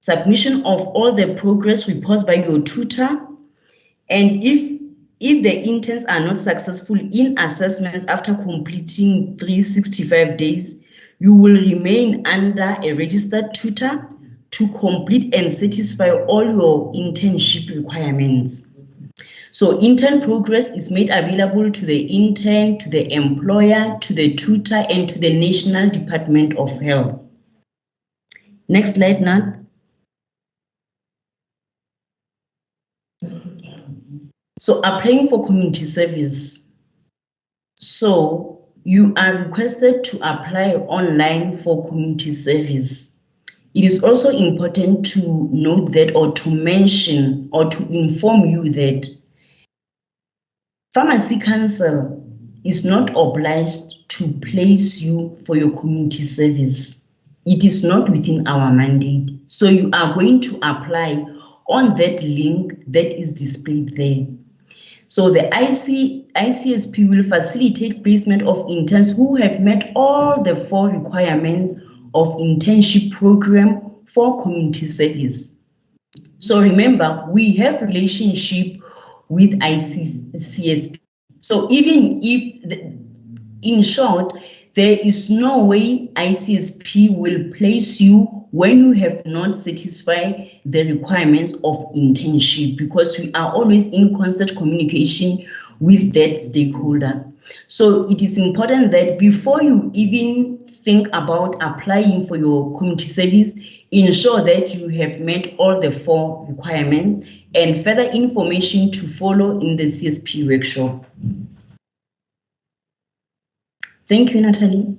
Speaker 5: submission of all the progress reports by your tutor, and if the interns are not successful in assessments after completing 365 days, you will remain under a registered tutor to complete and satisfy all your internship requirements. So intern progress is made available to the intern, to the employer, to the tutor, and to the National Department of Health. Next slide, Nat. So applying for community service. So you are requested to apply online for community service. It is also important to note that, or to mention, or to inform you that Pharmacy Council is not obliged to place you for your community service. It is not within our mandate. So you are going to apply on that link that is displayed there. So the ICSP will facilitate placement of interns who have met all the 4 requirements of internship program for community service. So remember, we have relationship with ICSP. So even if, in short, there is no way ICSP will place you when you have not satisfied the requirements of internship, because we are always in constant communication with that stakeholder. So it is important that before you even think about applying for your community service, ensure that you have met all the 4 requirements, and further information to follow in the CSP workshop. Thank you, Natalie.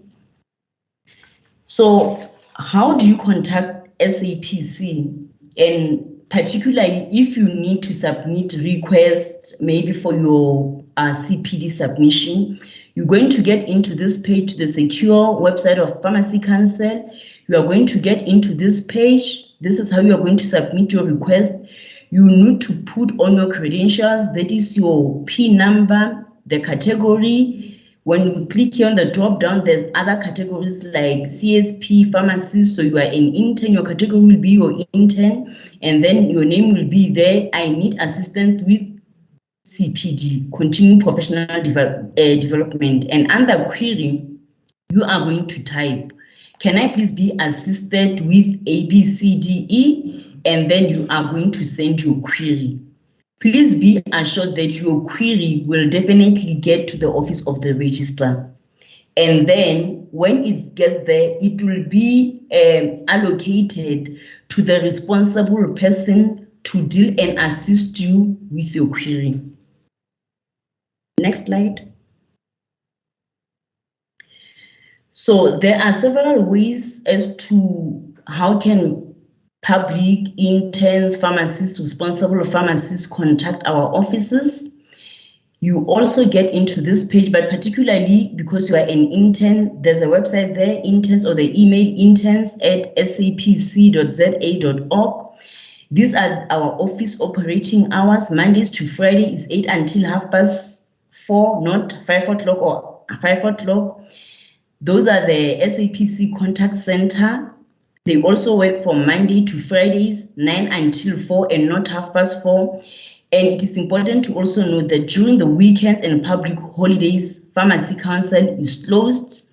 Speaker 5: So how do you contact SAPC? And particularly if you need to submit requests, maybe for your CPD submission, you're going to get into this page, the secure website of Pharmacy Council. You are going to get into this page. This is how you are going to submit your request. You need to put on your credentials, that is your PIN number, the category. When you click here on the drop down, there's other categories like CSP, pharmacist. So you are an intern, your category will be your intern, and then your name will be there. I need assistance with CPD, continuing professional development. And under query, you are going to type, can I please be assisted with ABCDE? And then you are going to send your query. Please be assured that your query will definitely get to the office of the registrar. And then when it gets there, it will be allocated to the responsible person to deal and assist you with your query. Next slide. So there are several ways as to how can public, interns, pharmacists, responsible pharmacists contact our offices. You also get into this page, but particularly because you are an intern, there's a website there, interns, or the email interns@sapc.za.org. These are our office operating hours. Mondays to Friday is 8 until 4:30, not 5 o'clock or 5 o'clock. Those are the SAPC contact center. They also work from Monday to Fridays, 9 until 4 and not 4:30. And it is important to also note that during the weekends and public holidays, Pharmacy Council is closed.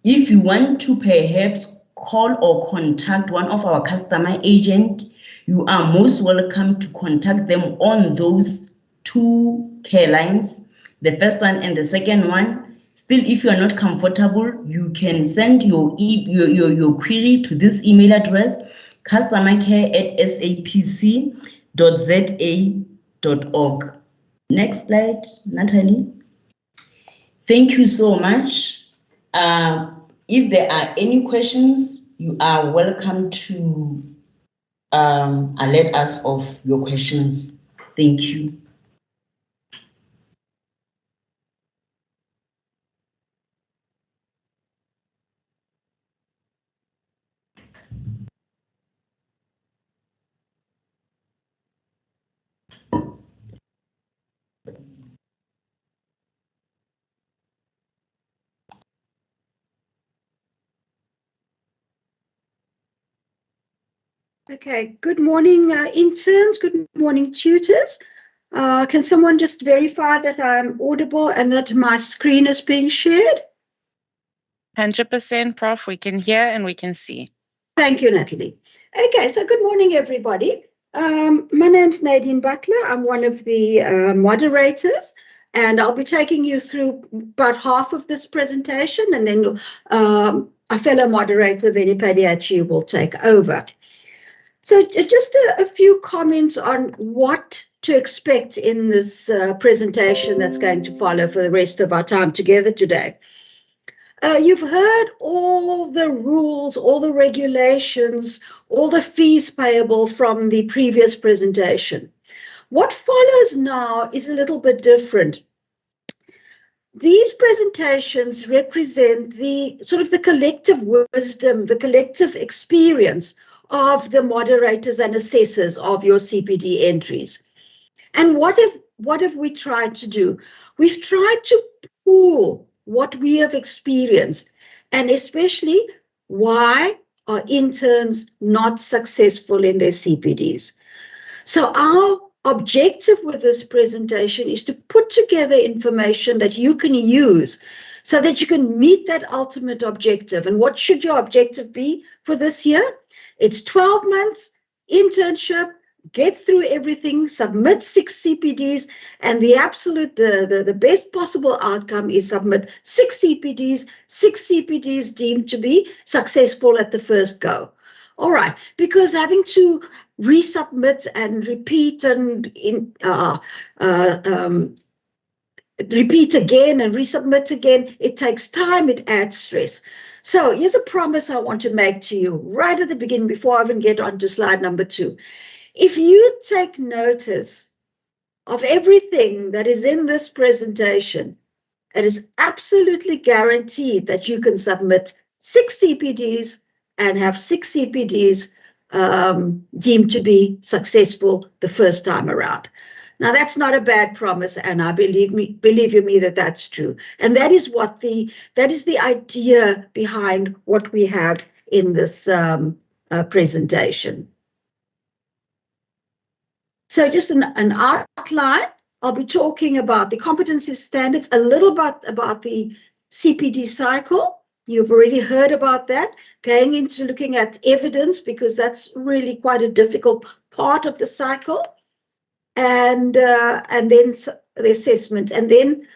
Speaker 5: If you want to perhaps call or contact one of our customer agents, you are most welcome to contact them on those 2 care lines, the first one and the second one. Still, if you are not comfortable, you can send your query to this email address, customercare@sapc.za.org. Next slide, Natalie. Thank you so much. If there are any questions, you are welcome to alert us of your questions. Thank you.
Speaker 6: Okay, good morning, interns. Good morning, tutors. Can someone just verify that I'm audible and that my screen is being shared?
Speaker 3: 100%, Prof. We can hear and we can see.
Speaker 6: Thank you, Natalie. Okay, so good morning, everybody. My name's Nadine Butler. I'm one of the moderators, and I'll be taking you through about half of this presentation, and then a fellow moderator, Veni Padiachi, will take over. So just a few comments on what to expect in this presentation that's going to follow for the rest of our time together today. You've heard all the rules, all the regulations, all the fees payable from the previous presentation. What follows now is a little bit different. These presentations represent the sort of the collective wisdom, the collective experience of the moderators and assessors of your CPD entries. And what have we tried to do? We've tried to pool what we have experienced, and especially why are interns not successful in their CPDs. So our objective with this presentation is to put together information that you can use so that you can meet that ultimate objective. And what should your objective be for this year? It's 12 months internship, get through everything, submit 6 CPDs, and the absolute, the best possible outcome is submit 6 CPDs deemed to be successful at the first go. All right, because having to resubmit and repeat and repeat again and resubmit again, it takes time, it adds stress. So here's a promise I want to make to you right at the beginning before I even get on to slide number 2. If you take notice of everything that is in this presentation, it is absolutely guaranteed that you can submit 6 CPDs and have 6 CPDs deemed to be successful the first time around. Now, that's not a bad promise, and I believe you me that that's true. And that is the idea behind what we have in this presentation. So just an outline, I'll be talking about the competency standards, a little bit about the CPD cycle. You've already heard about that, going into looking at evidence, because that's really quite a difficult part of the cycle. And then the assessment. And then,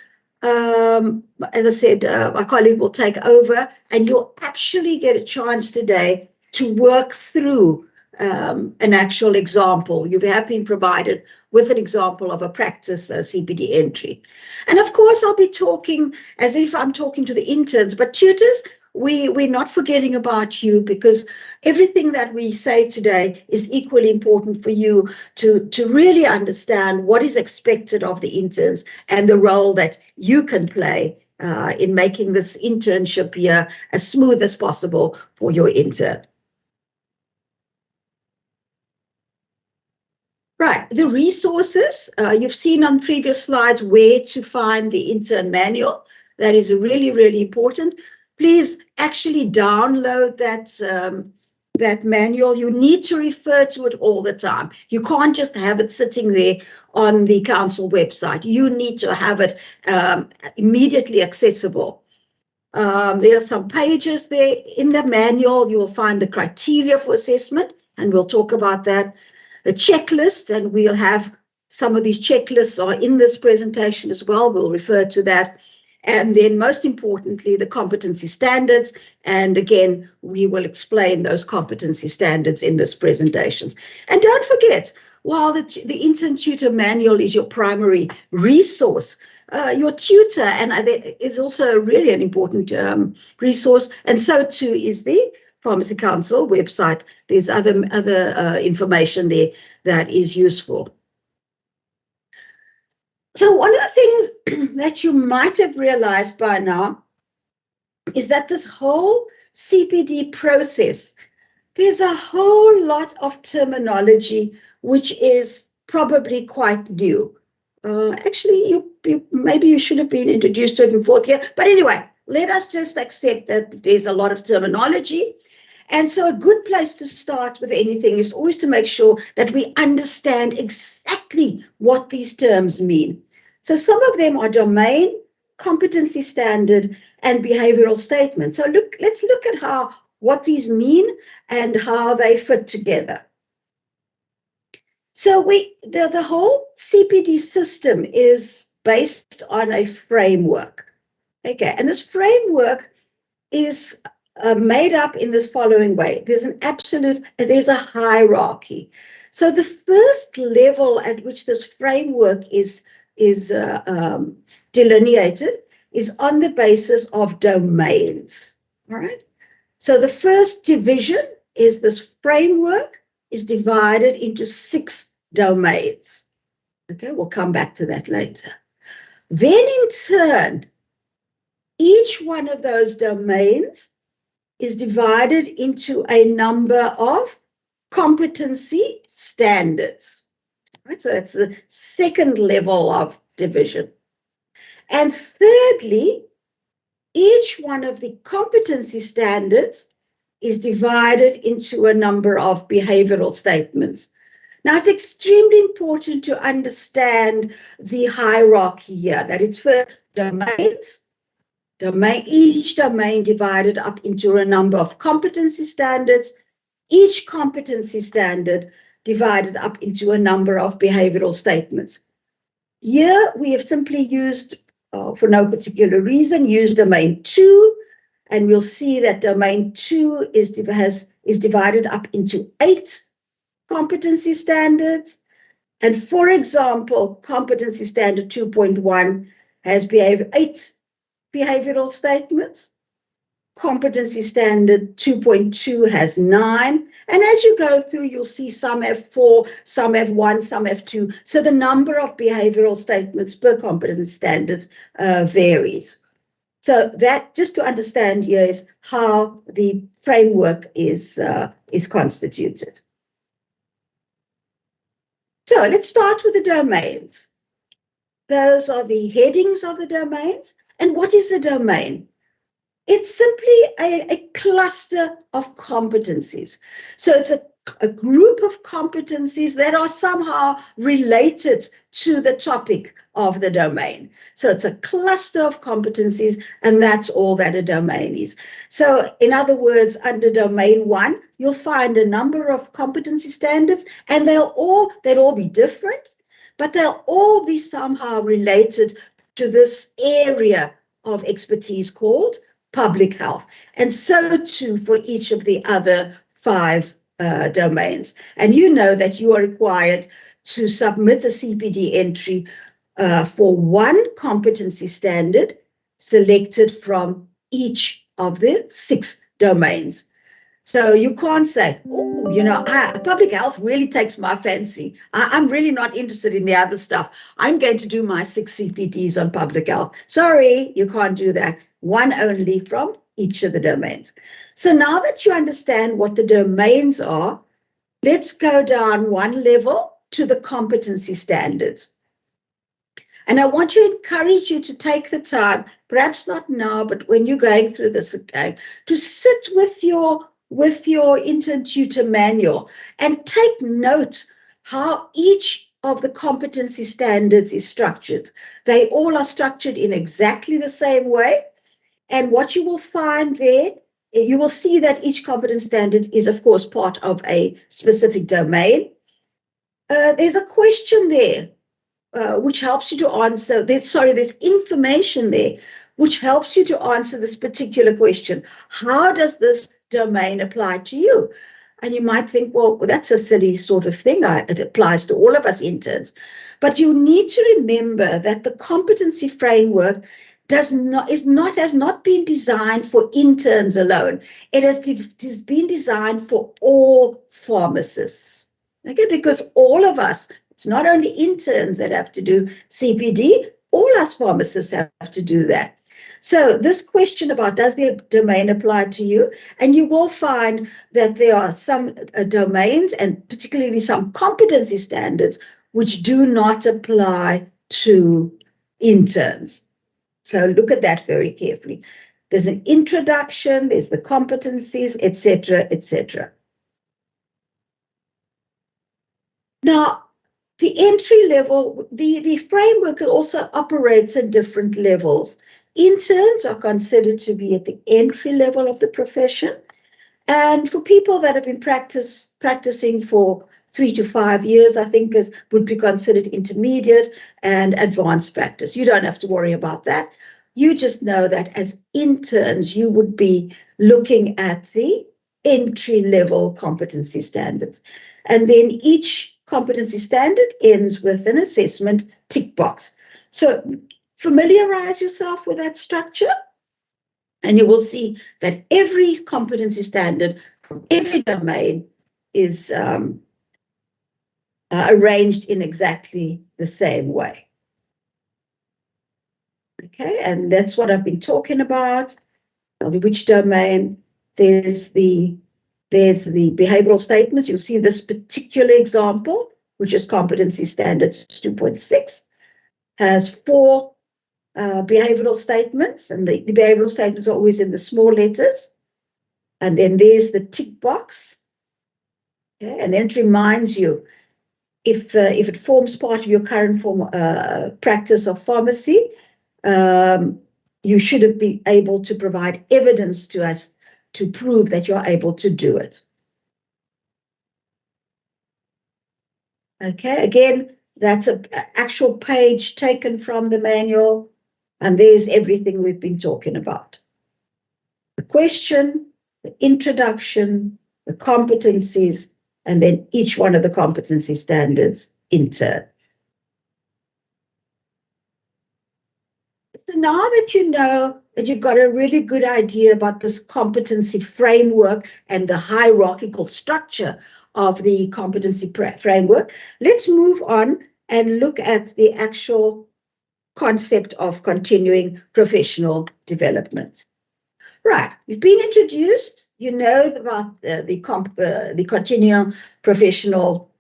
Speaker 6: as I said, my colleague will take over, and you'll actually get a chance today to work through an actual example. You have been provided with an example of a practice CPD entry. And of course, I'll be talking as if I'm talking to the interns, but tutors, we're not forgetting about you, because everything that we say today is equally important for you to really understand what is expected of the interns and the role that you can play in making this internship year as smooth as possible for your intern. Right, the resources, you've seen on previous slides where to find the intern manual. That is really, really important. Please actually download that manual. You need to refer to it all the time. You can't just have it sitting there on the council website. You need to have it immediately accessible. There are some pages there in the manual. You will find the criteria for assessment, and we'll talk about that. The checklist, and we'll have some of these checklists are in this presentation as well. We'll refer to that. And then most importantly, the competency standards. And again, we will explain those competency standards in this presentation. And don't forget, while the intern tutor manual is your primary resource, your tutor and is also really an important resource. And so too is the Pharmacy Council website. There's other information there that is useful. So one of the things that you might have realized by now is that this whole CPD process, there's a whole lot of terminology which is probably quite new. Actually, maybe you should have been introduced to it in 4th year. But anyway, let us just accept that there's a lot of terminology. And so a good place to start with anything is always to make sure that we understand exactly what these terms mean. So some of them are domain, competency standard, and behavioral statement. So let's look at what these mean and how they fit together. So the whole CPD system is based on a framework. Okay, and this framework is made up in this following way. There's a hierarchy. So the first level at which this framework is delineated is on the basis of domains. All right. So the first division is this framework is divided into 6 domains. Okay, we'll come back to that later. Then in turn, each one of those domains is divided into a number of competency standards. Right, so that's the second level of division. And thirdly, each one of the competency standards is divided into a number of behavioral statements. Now, it's extremely important to understand the hierarchy here, that it's for domains, each domain divided up into a number of competency standards, each competency standard divided up into a number of behavioral statements. Here, we have simply used, for no particular reason, used domain 2, and we'll see that domain 2 is divided up into 8 competency standards. And for example, competency standard 2.1 has 8 behavioral statements. Competency standard 2.2 has 9. And as you go through, you'll see some have 4, some have 1, some have 2. So the number of behavioral statements per competency standards varies. So that, just to understand here, is how the framework is constituted. So let's start with the domains. Those are the headings of the domains. And what is a domain? It's simply a cluster of competencies. So it's a group of competencies that are somehow related to the topic of the domain. So it's a cluster of competencies, and that's all that a domain is. So in other words, under domain 1, you'll find a number of competency standards, and they'll all be different, but they'll all be somehow related to this area of expertise called public health. And so too for each of the other 5 domains. And you know that you are required to submit a CPD entry for one competency standard selected from each of the 6 domains. So you can't say, oh, you know, public health really takes my fancy. I'm really not interested in the other stuff. I'm going to do my 6 CPDs on public health. Sorry, you can't do that. One only from each of the domains. So now that you understand what the domains are, let's go down one level to the competency standards. And I want to encourage you to take the time, perhaps not now, but when you're going through this again, to sit with your intern tutor manual and take note how each of the competency standards is structured. They all are structured in exactly the same way. And what you will find there, you will see that each competence standard is, of course, part of a specific domain. There's a question there which helps you to answer. There's information there which helps you to answer this particular question. How does this domain apply to you? And you might think, well, that's a silly sort of thing. It applies to all of us interns. But you need to remember that the competency framework has not been designed for interns alone. It has been designed for all pharmacists. Okay, because all of us, it's not only interns that have to do CPD, all us pharmacists have to do that. So this question about does the domain apply to you? And you will find that there are some domains and particularly some competency standards which do not apply to interns. So look at that very carefully. There's an introduction, there's the competencies, etc., etc. Now, the entry level, the framework also operates at different levels. Interns are considered to be at the entry level of the profession, And for people that have been practicing for 3 to 5 years, I think would be considered intermediate and advanced practice. You don't have to worry about that. You just know that as interns, you would be looking at the entry-level competency standards. And then each competency standard ends with an assessment tick box. So familiarize yourself with that structure, and you will see that every competency standard from every domain is arranged in exactly the same way. Okay, and that's what I've been talking about. Which domain? There's the behavioral statements. You'll see this particular example, which is competency standards 2.6, has 4 behavioral statements, and the behavioral statements are always in the small letters. And then there's the tick box. Okay, and then it reminds you, if it forms part of your current practice of pharmacy, you should be able to provide evidence to us to prove that you're able to do it. Okay, again, that's an actual page taken from the manual, and there's everything we've been talking about. The question, the introduction, the competencies, and then each one of the competency standards in turn. So now that you know that you've got a really good idea about this competency framework and the hierarchical structure of the competency framework, let's move on and look at the actual concept of continuing professional development. Right, you've been introduced, you know about the continuing professional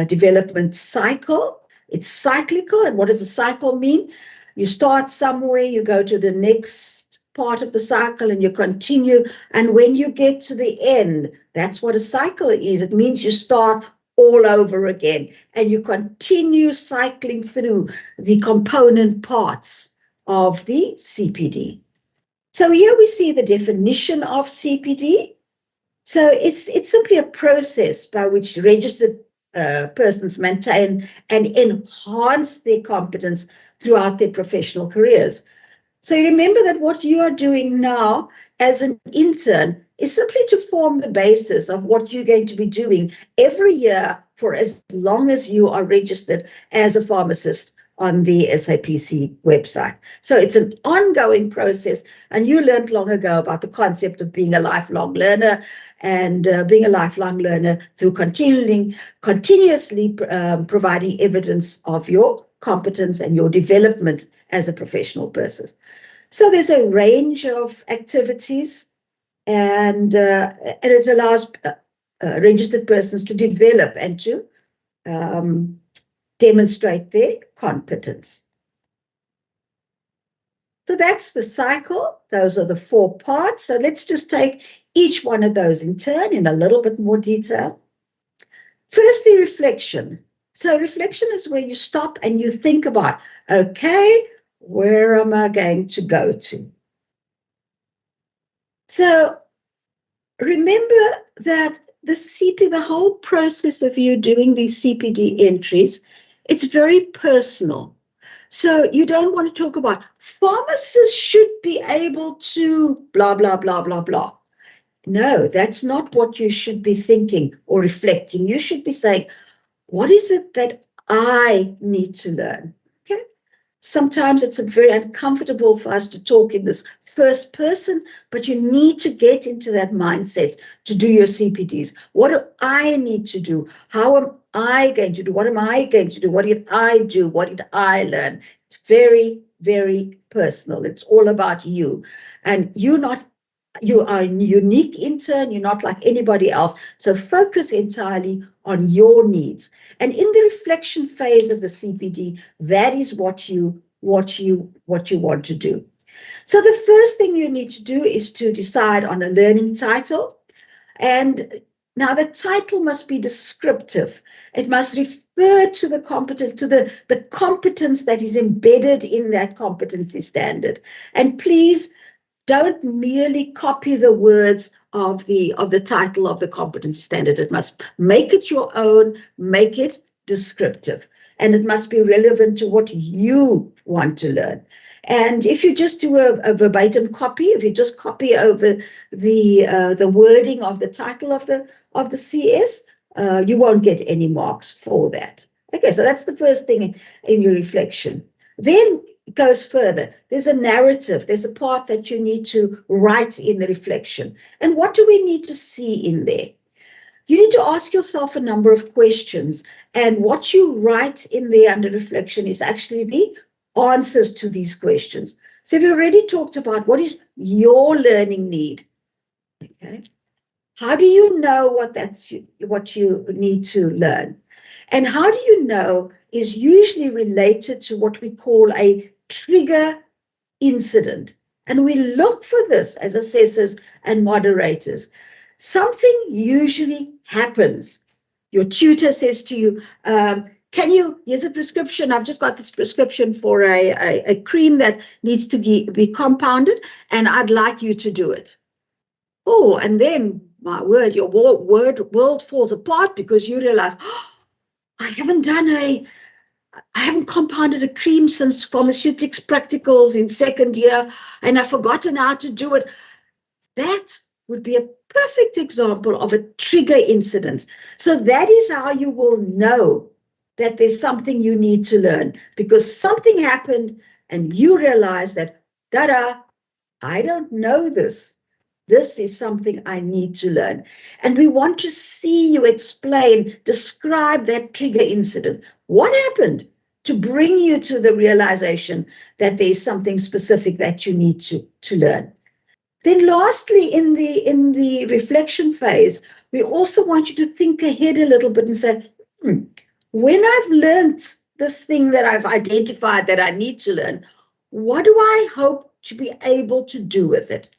Speaker 6: development cycle. It's cyclical, and what does a cycle mean? You start somewhere, you go to the next part of the cycle, and you continue. And when you get to the end, that's what a cycle is. It means you start all over again, and you continue cycling through the component parts of the CPD. So here we see the definition of CPD. So it's simply a process by which registered persons maintain and enhance their competence throughout their professional careers. So you remember that what you are doing now as an intern is simply to form the basis of what you're going to be doing every year for as long as you are registered as a pharmacist on the SAPC website. So it's an ongoing process, and you learned long ago about the concept of being a lifelong learner, and being a lifelong learner through continuously providing evidence of your competence and your development as a professional person. So there's a range of activities, and it allows registered persons to develop and to demonstrate their competence. So that's the cycle. Those are the 4 parts. So let's just take each one of those in turn in a little bit more detail. Firstly, reflection. So reflection is where you stop and you think about, okay, where am I going to go to? So remember that the whole process of you doing these CPD entries, it's very personal. So you don't want to talk about pharmacists should be able to blah, blah, blah, blah, blah. No, that's not what you should be thinking or reflecting. You should be saying, what is it that I need to learn? Okay. Sometimes it's very uncomfortable for us to talk in this first person, but you need to get into that mindset to do your CPDs. What do I need to do? How am I going to do? What am I going to do? What did I do? What did I learn? It's very, very personal. It's all about you. And you are a unique intern. You're not like anybody else. So focus entirely on your needs. And in the reflection phase of the CPD, that is what you want to do. So the first thing you need to do is to decide on a learning title. And now the title must be descriptive. It must refer to the competence, to the competence that is embedded in that competency standard. And please don't merely copy the words of the title of the competency standard. It must make it your own, make it descriptive, and it must be relevant to what you want to learn. And if you just do a verbatim copy, if you just copy over the wording of the title of the CS, you won't get any marks for that. Okay, so that's the first thing in your reflection. Then it goes further. There's a narrative. There's a part that you need to write in the reflection. And what do we need to see in there? You need to ask yourself a number of questions. And what you write in there under reflection is actually the answers to these questions. So we've already talked about what is your learning need. Okay. How do you know what you need to learn? And how do you know is usually related to what we call a trigger incident. And we look for this as assessors and moderators. Something usually happens. Your tutor says to you, here's a prescription. I've just got this prescription for a cream that needs to be compounded, and I'd like you to do it. Oh, and then, my word, your world falls apart because you realize, oh, I haven't compounded a cream since pharmaceutics practicals in second year, and I've forgotten how to do it. That would be a perfect example of a trigger incident. So that is how you will know that there's something you need to learn, because something happened and you realize that, I don't know this. This is something I need to learn. And we want to see you explain, describe that trigger incident. What happened to bring you to the realization that there's something specific that you need to learn? Then lastly, in the reflection phase, we also want you to think ahead a little bit and say, when I've learned this thing that I've identified that I need to learn, what do I hope to be able to do with it?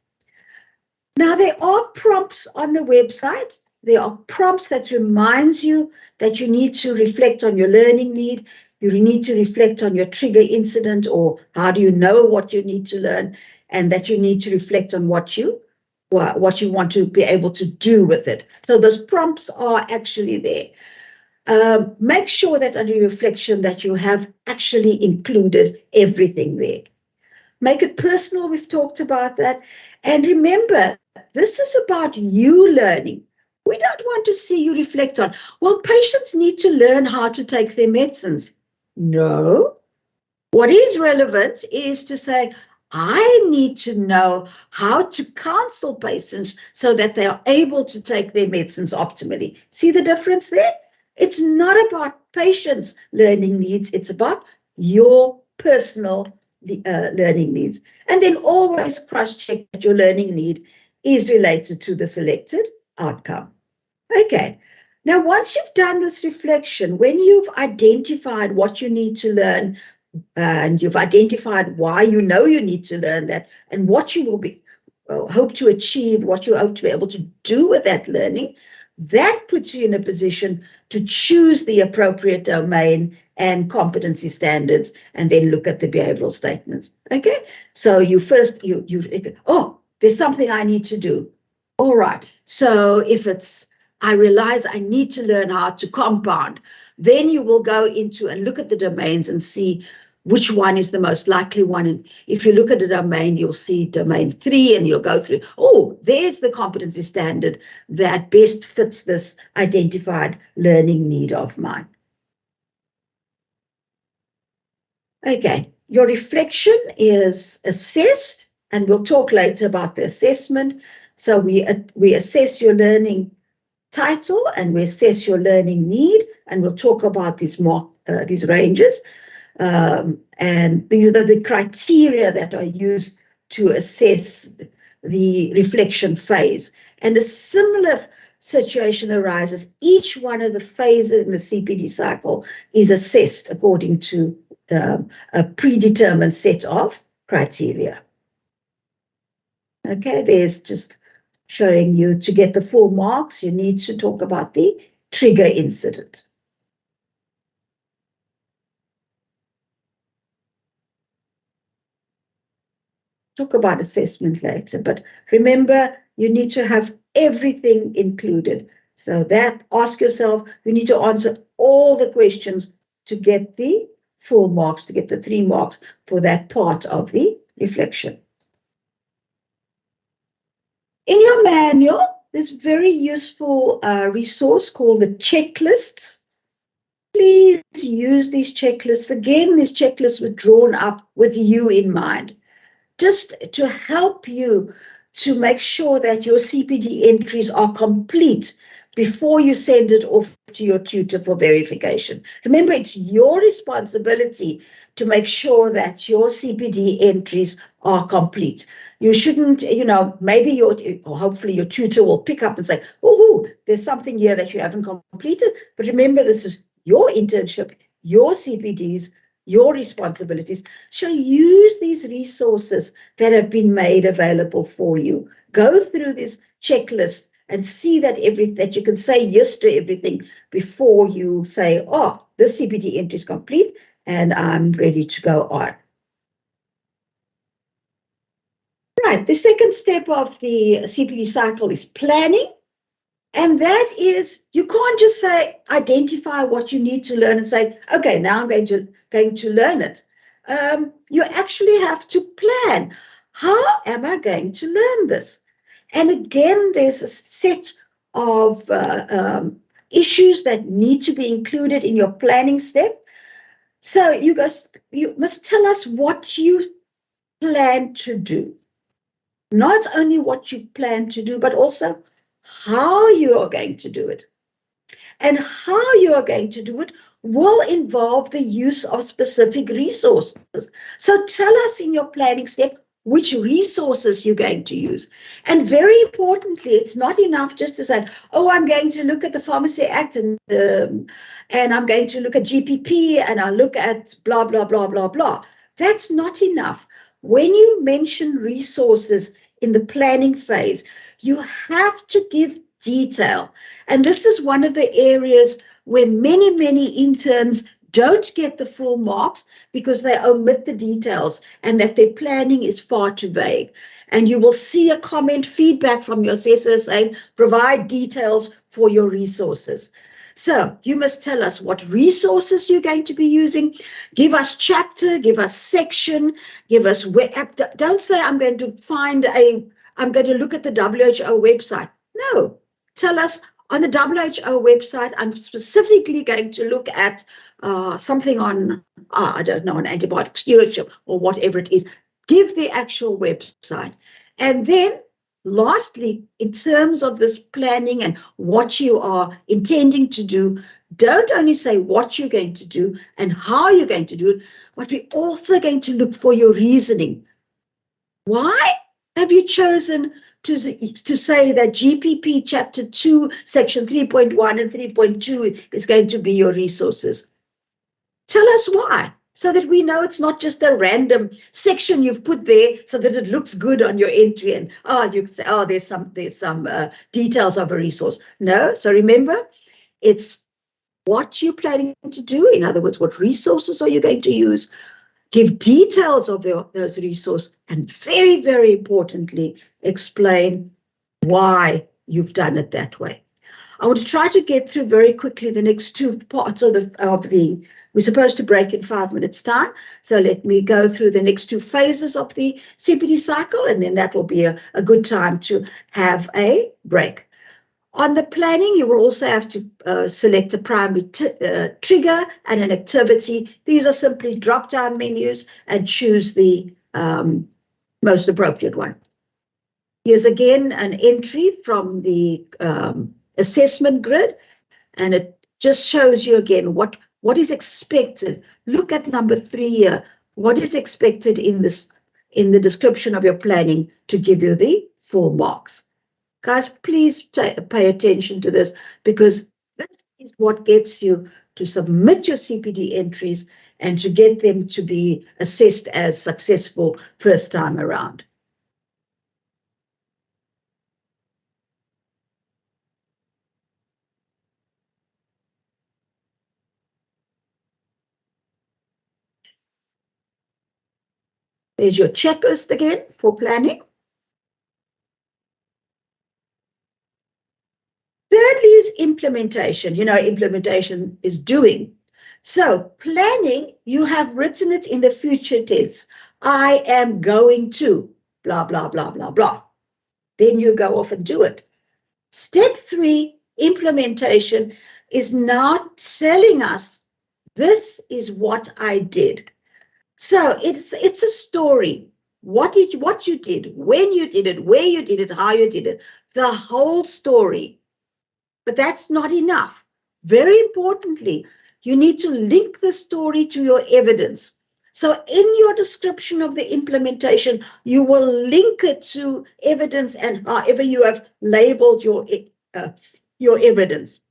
Speaker 6: Now, there are prompts on the website. There are prompts that reminds you that you need to reflect on your learning need. You need to reflect on your trigger incident, or how do you know what you need to learn, and that you need to reflect on what you want to be able to do with it. So those prompts are actually there. Make sure that under reflection that you have actually included everything there. Make it personal. We've talked about that. And remember, this is about you learning. We don't want to see you reflect on, well, patients need to learn how to take their medicines. No. What is relevant is to say, I need to know how to counsel patients so that they are able to take their medicines optimally. See the difference there? It's not about patients' learning needs. It's about your personal learning needs. And then always cross-check that your learning need is related to the selected outcome. Okay. Now, once you've done this reflection, when you've identified what you need to learn, and you've identified why you know you need to learn that, and what you will be hope to achieve, what you hope to be able to do with that learning, that puts you in a position to choose the appropriate domain and competency standards, and then look at the behavioral statements. Okay, so you first, oh, there's something I need to do. All right, so if it's, I realize I need to learn how to compound, then you will go into and look at the domains and see which one is the most likely one. And if you look at a domain, you'll see domain 3, and you'll go through, oh, there's the competency standard that best fits this identified learning need of mine. Okay, your reflection is assessed, and we'll talk later about the assessment. So we assess your learning title, and we assess your learning need, and we'll talk about these ranges. And these are the criteria that are used to assess the reflection phase. And a similar situation arises. Each one of the phases in the CPD cycle is assessed according to a predetermined set of criteria. Okay, there's just showing you, to get the full marks, you need to talk about the trigger incident. Talk about assessment later, but remember, you need to have everything included. So that, ask yourself, you need to answer all the questions to get the full marks, to get the 3 marks for that part of the reflection. In your manual, there's very useful resource called the checklists. Please use these checklists. Again, these checklists were drawn up with you in mind, just to help you to make sure that your CPD entries are complete before you send it off to your tutor for verification. Remember, it's your responsibility to make sure that your CPD entries are complete. You shouldn't, maybe hopefully your tutor will pick up and say, oh, there's something here that you haven't completed. But remember, this is your internship, your CPDs, your responsibilities. So use these resources that have been made available for you. Go through this checklist and see that that you can say yes to everything before you say, oh, this CPD entry is complete and I'm ready to go on. Right, the second step of the CPD cycle is planning. And that is, you can't just say, identify what you need to learn and say, okay, now I'm going to learn it. You actually have to plan. How am I going to learn this? And again, there's a set of issues that need to be included in your planning step. So you must tell us what you plan to do. Not only what you plan to do, but also how you are going to do it. And how you are going to do it will involve the use of specific resources. So tell us in your planning step which resources you're going to use. And very importantly, it's not enough just to say, oh, I'm going to look at the Pharmacy Act and I'm going to look at GPP and I'll look at blah, blah, blah, blah, blah. That's not enough. When you mention resources in the planning phase, you have to give detail. And this is one of the areas where many interns don't get the full marks because they omit the details and that their planning is far too vague. And you will see a comment feedback from your assessor saying, provide details for your resources. So you must tell us what resources you're going to be using. Give us chapter, give us section, give us where. Don't say I'm going to look at the WHO website. No, tell us on the WHO website, I'm specifically going to look at something on, I don't know, on antibiotic stewardship or whatever it is. Give the actual website. And then lastly, in terms of this planning and what you are intending to do, don't only say what you're going to do and how you're going to do it, but we're also going to look for your reasoning. Why have you chosen to say that GPP Chapter 2, Section 3.1 and 3.2 is going to be your resources? Tell us why, so that we know it's not just a random section you've put there so that it looks good on your entry and you can say, oh, there's some details of a resource. No, so remember, it's what you're planning to do. In other words, what resources are you going to use? Give details of those resources, and very, very importantly, explain why you've done it that way. I want to try to get through very quickly the next two parts of the we're supposed to break in 5 minutes time. So let me go through the next two phases of the CPD cycle, and then that will be a good time to have a break. On the planning, you will also have to select a primary trigger and an activity. These are simply drop-down menus and choose the most appropriate one. Here's again an entry from the assessment grid, and it just shows you again what is expected. Look at number 3 here. What is expected in the description of your planning to give you the full marks? Guys, please pay attention to this, because this is what gets you to submit your CPD entries and to get them to be assessed as successful first time around. There's your checklist again for planning. implementation. You know, implementation is doing. So planning, you have written it in the future tense. I am going to, blah, blah, blah, blah, blah. Then you go off and do it. Step 3, implementation, is now telling us, this is what I did. So it's a story. What you did, when you did it, where you did it, how you did it, the whole story. But that's not enough. Very importantly, you need to link the story to your evidence. So in your description of the implementation, you will link it to evidence and however you have labeled your evidence.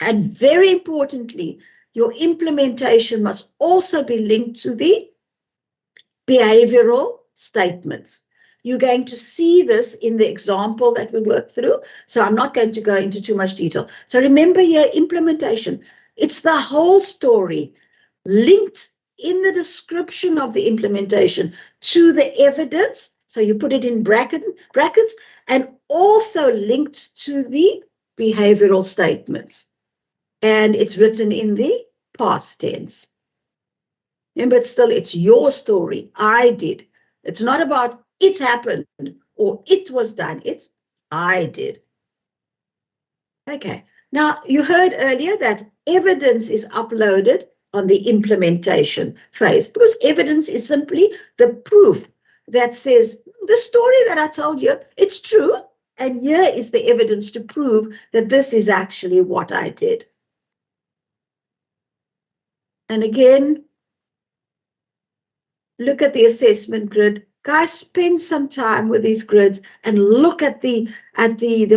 Speaker 6: And very importantly, your implementation must also be linked to the behavioral statements. You're going to see this in the example that we worked through. So I'm not going to go into too much detail. So remember here, implementation, it's the whole story linked in the description of the implementation to the evidence. So you put it in brackets and also linked to the behavioral statements. And it's written in the past tense. But still, it's your story. I did. It's not about it happened or it was done. It's I did. Okay. Now, you heard earlier that evidence is uploaded on the implementation phase because evidence is simply the proof that says the story that I told you, it's true. And here is the evidence to prove that this is actually what I did. And again, look at the assessment grid. Guys, spend some time with these grids and look at the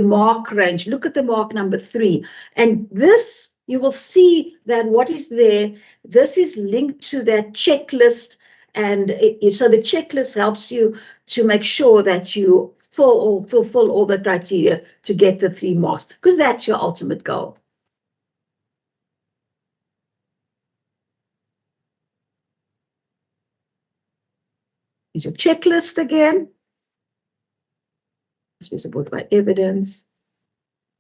Speaker 6: mark range. Look at the mark number 3. And this, you will see that what is there, this is linked to that checklist. And so the checklist helps you to make sure that you fulfill all the criteria to get the 3 marks, because that's your ultimate goal. Is your checklist again. Must be supported by evidence.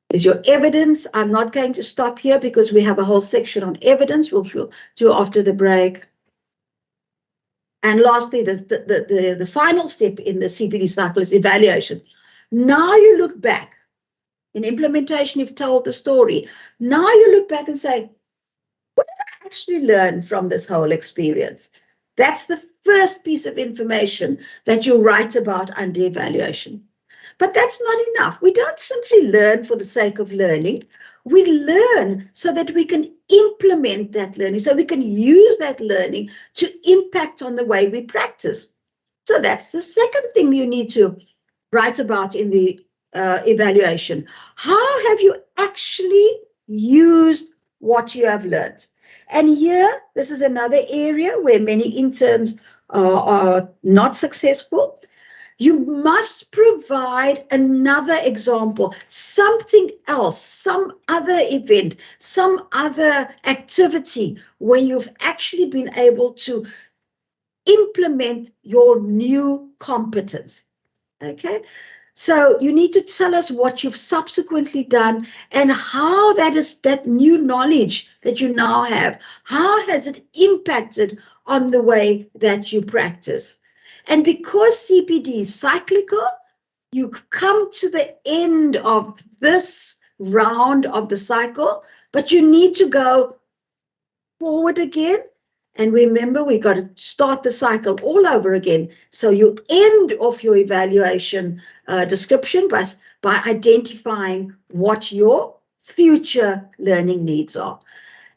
Speaker 6: Is your evidence. I'm not going to stop here because we have a whole section on evidence, which we'll do after the break. And lastly, the final step in the CPD cycle is evaluation. Now you look back. In implementation, you've told the story. Now you look back and say, what did I actually learn from this whole experience? That's the first piece of information that you write about under evaluation. But that's not enough. We don't simply learn for the sake of learning. We learn so that we can implement that learning, so we can use that learning to impact on the way we practice. So that's the second thing you need to write about in the evaluation. How have you actually used what you have learned? And here, this is another area where many interns are not successful. You must provide another example, something else, some other event, some other activity where you've actually been able to implement your new competence. Okay? So you need to tell us what you've subsequently done and how that new knowledge that you now have, how has it impacted on the way that you practice? And because CPD is cyclical, you come to the end of this round of the cycle, but you need to go forward again. And remember, we got to start the cycle all over again. So you end off your evaluation description by identifying what your future learning needs are.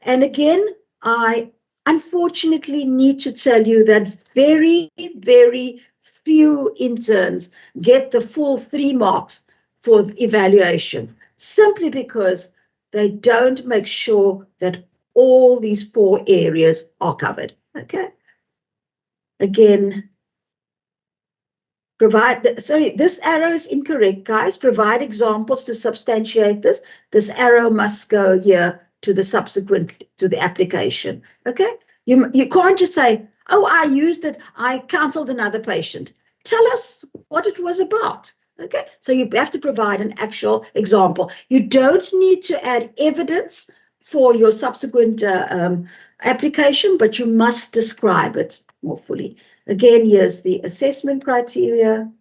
Speaker 6: And again, I unfortunately need to tell you that very, very few interns get the full 3 marks for evaluation, simply because they don't make sure that all these 4 areas are covered. Okay. Again, this arrow is incorrect, guys. Provide examples to substantiate this. This arrow must go here to the subsequent, to the application. Okay. You can't just say, oh, I used it, I counseled another patient. Tell us what it was about. Okay, so you have to provide an actual example. You don't need to add evidence for your subsequent application, but you must describe it more fully. Again, here's the assessment criteria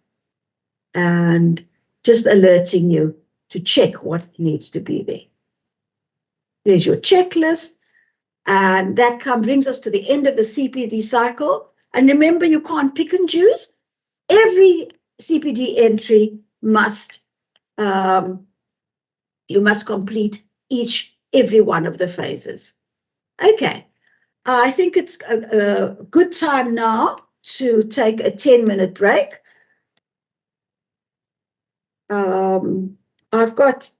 Speaker 6: and just alerting you to check what needs to be there. There's your checklist, and that brings us to the end of the CPD cycle. And remember, you can't pick and choose. Every CPD entry must, you must complete every one of the phases. Okay, I think it's a good time now to take a 10-minute break. I've got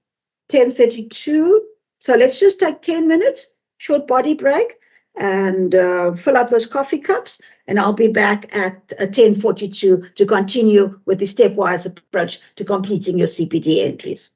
Speaker 6: 10:32, so let's just take 10 minutes, short body break, and fill up those coffee cups, and I'll be back at 10:42 to continue with the stepwise approach to completing your CPD entries.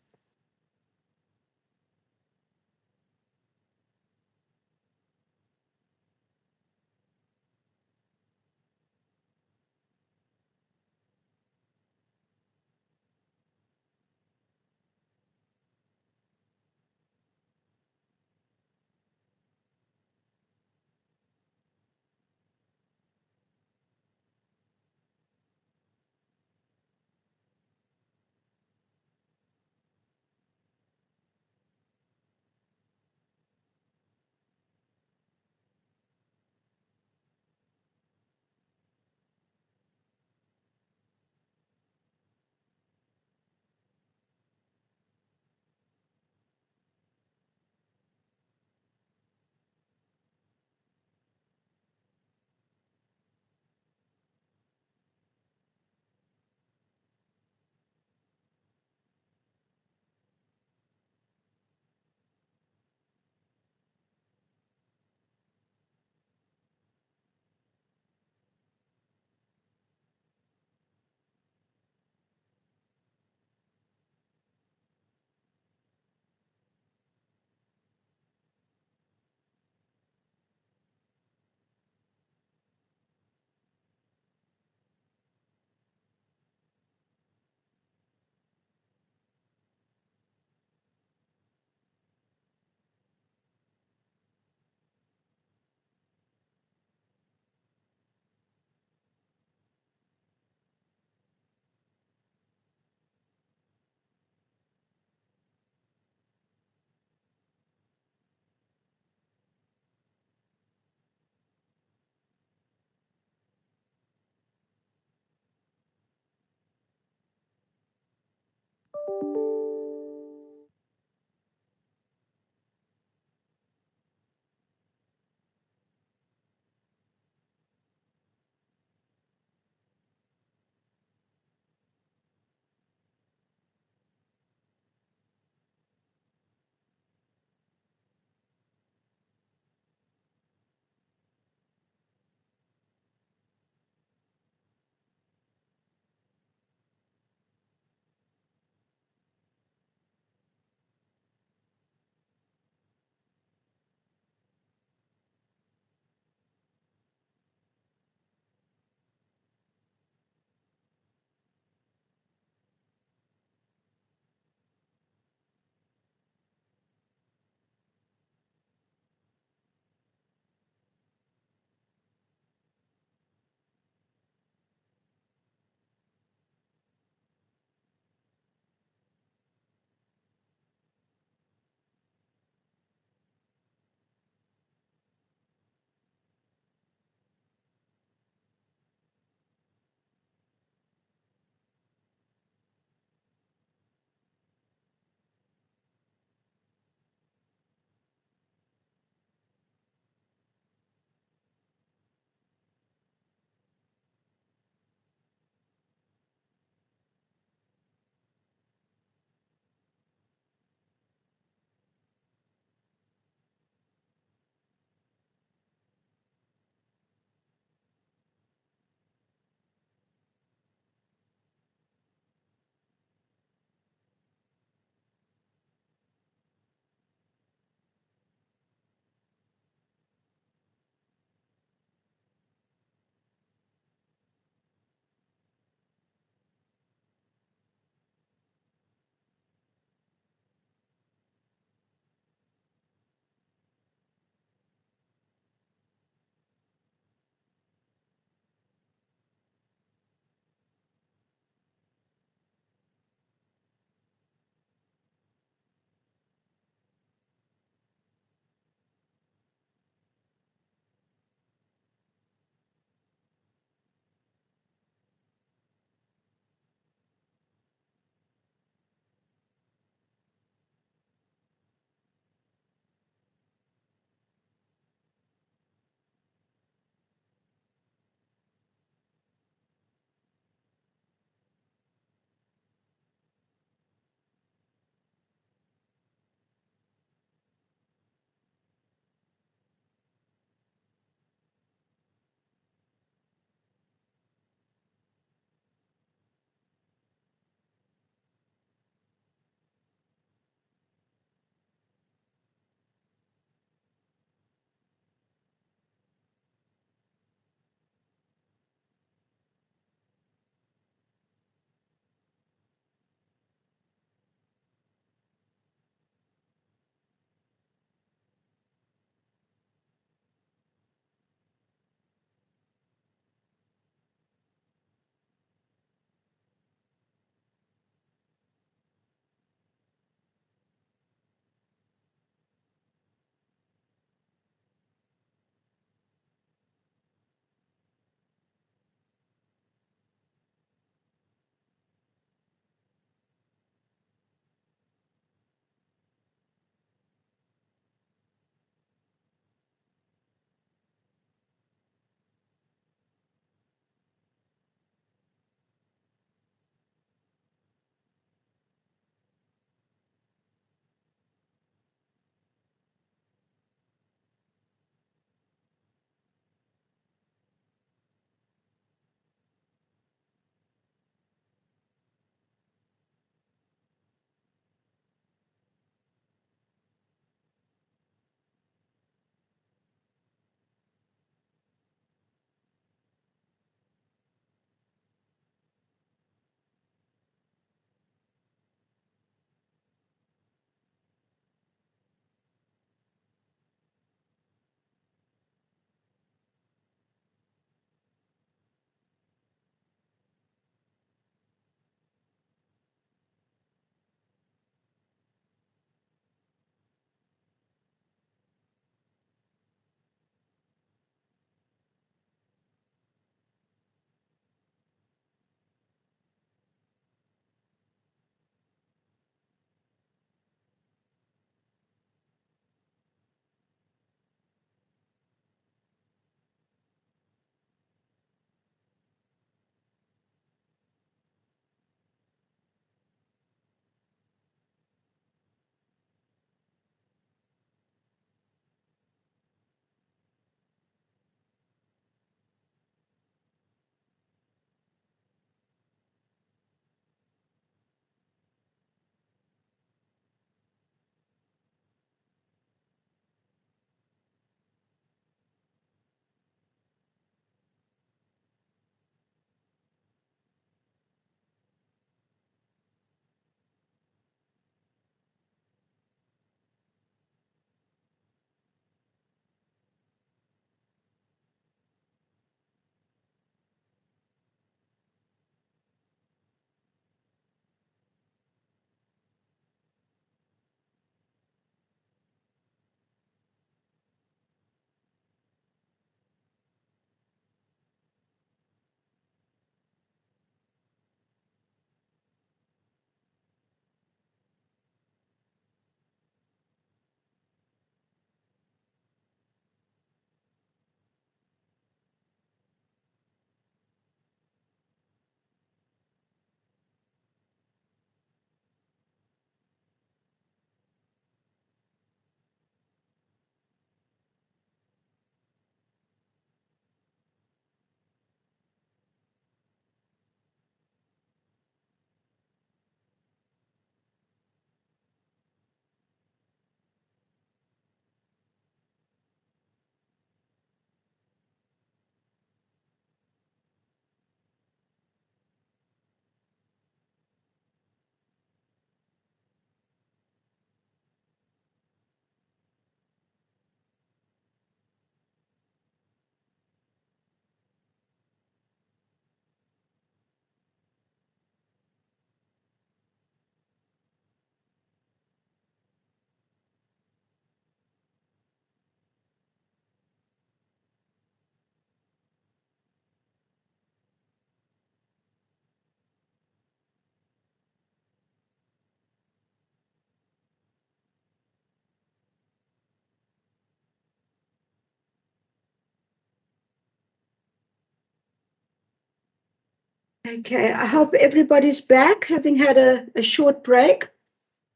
Speaker 6: Okay, I hope everybody's back, having had a short break.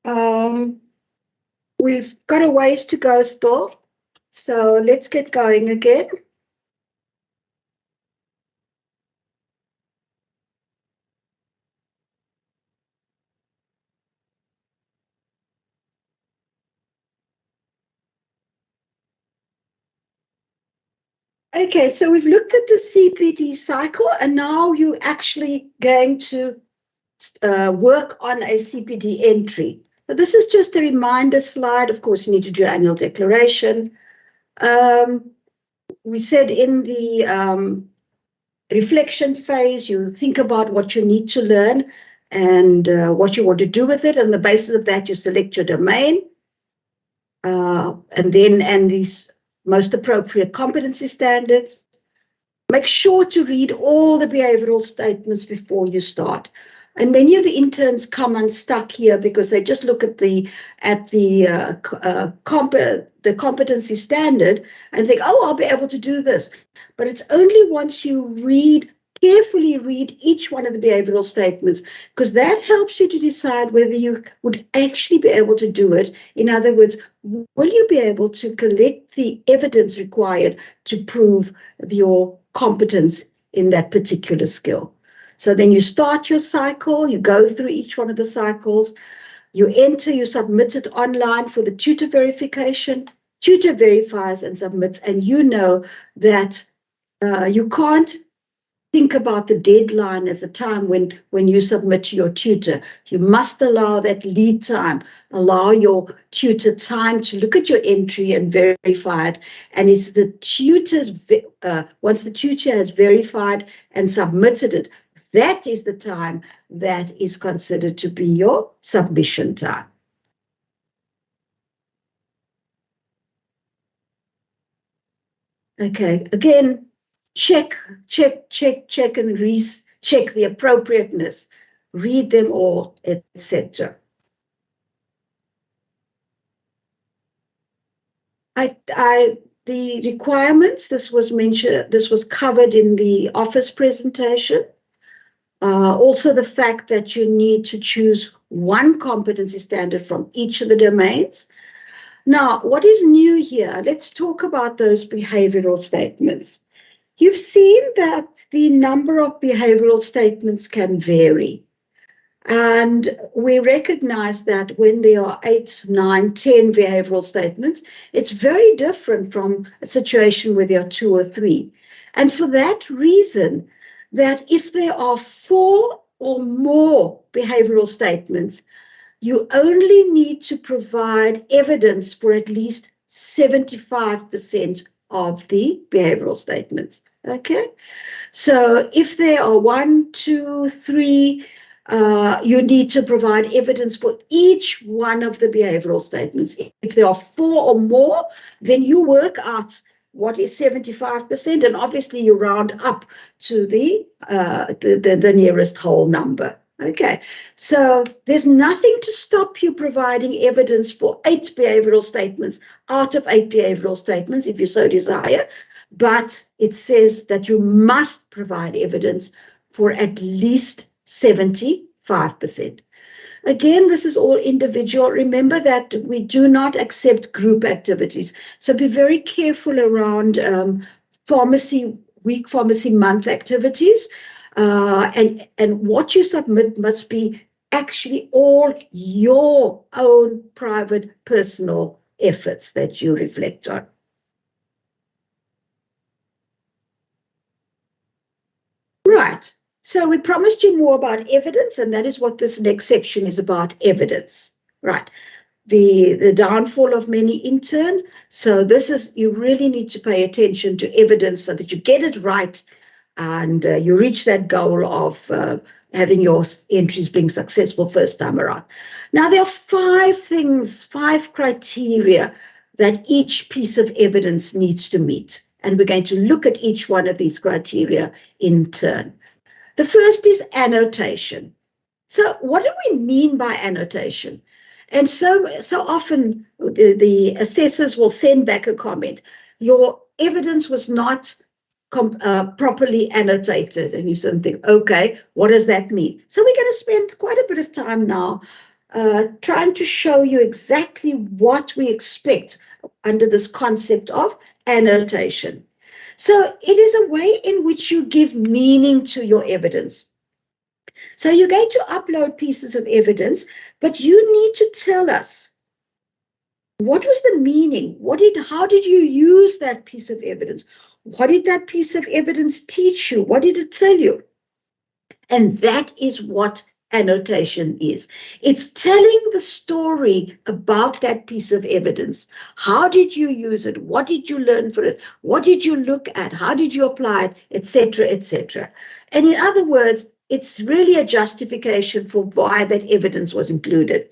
Speaker 6: We've got a ways to go still, so let's get going again. Okay, so we've looked at the CPD cycle, and now you're actually going to work on a CPD entry. But this is just a reminder slide. Of course, you need to do your annual declaration. We said in the reflection phase, you think about what you need to learn and what you want to do with it. On the basis of that, you select your domain and these most appropriate competency standards. Make sure to read all the behavioral statements before you start. And many of the interns come unstuck here because they just look at the competency standard and think, oh, I'll be able to do this. But it's only once you carefully read each one of the behavioral statements, because that helps you to decide whether you would actually be able to do it. In other words, will you be able to collect the evidence required to prove your competence in that particular skill? So then you start your cycle, you go through each one of the cycles, you enter, you submit it online for the tutor verification, tutor verifies and submits, and you know that you can't think about the deadline as a time when you submit to your tutor. You must allow that lead time, allow your tutor time to look at your entry and verify it. And it's the tutor's, once the tutor has verified and submitted it, that is the time that is considered to be your submission time. Okay, again, check, and check the appropriateness, read them all, etc. The requirements, this was mentioned, this was covered in the office presentation. Also the fact that you need to choose one competency standard from each of the domains. Now, what is new here? Let's talk about those behavioral statements. You've seen that the number of behavioral statements can vary. And we recognize that when there are 8, 9, 10 behavioral statements, it's very different from a situation where there are 2 or 3. And for that reason, that if there are 4 or more behavioral statements, you only need to provide evidence for at least 75% of the behavioral statements. Okay, so if there are 1, 2, 3, you need to provide evidence for each one of the behavioral statements. If there are 4 or more, then you work out what is 75%, and obviously you round up to the nearest whole number. Okay, so there's nothing to stop you providing evidence for 8 behavioral statements out of 8 behavioral statements if you so desire, but it says that you must provide evidence for at least 75%. Again, this is all individual. Remember that we do not accept group activities. So be very careful around week pharmacy month activities. And what you submit must be actually all your own private personal efforts that you reflect on. Right. So we promised you more about evidence, and that is what this next section is about, evidence. Right. The downfall of many interns. So this is, you really need to pay attention to evidence so that you get it right and you reach that goal of having your entries being successful first time around. Now, there are 5 criteria that each piece of evidence needs to meet. And we're going to look at each one of these criteria in turn. The first is annotation. So what do we mean by annotation? And so often the assessors will send back a comment. Your evidence was not properly annotated. And you sort of think, okay, what does that mean? So we're going to spend quite a bit of time now trying to show you exactly what we expect under this concept of annotation. So it is a way in which you give meaning to your evidence. So you're going to upload pieces of evidence, but you need to tell us, what was the meaning? How did you use that piece of evidence? What did that piece of evidence teach you? What did it tell you? And that is what annotation is. It's telling the story about that piece of evidence. How did you use it? What did you learn from it? What did you look at? How did you apply it? Etc., etc. And in other words, it's really a justification for why that evidence was included.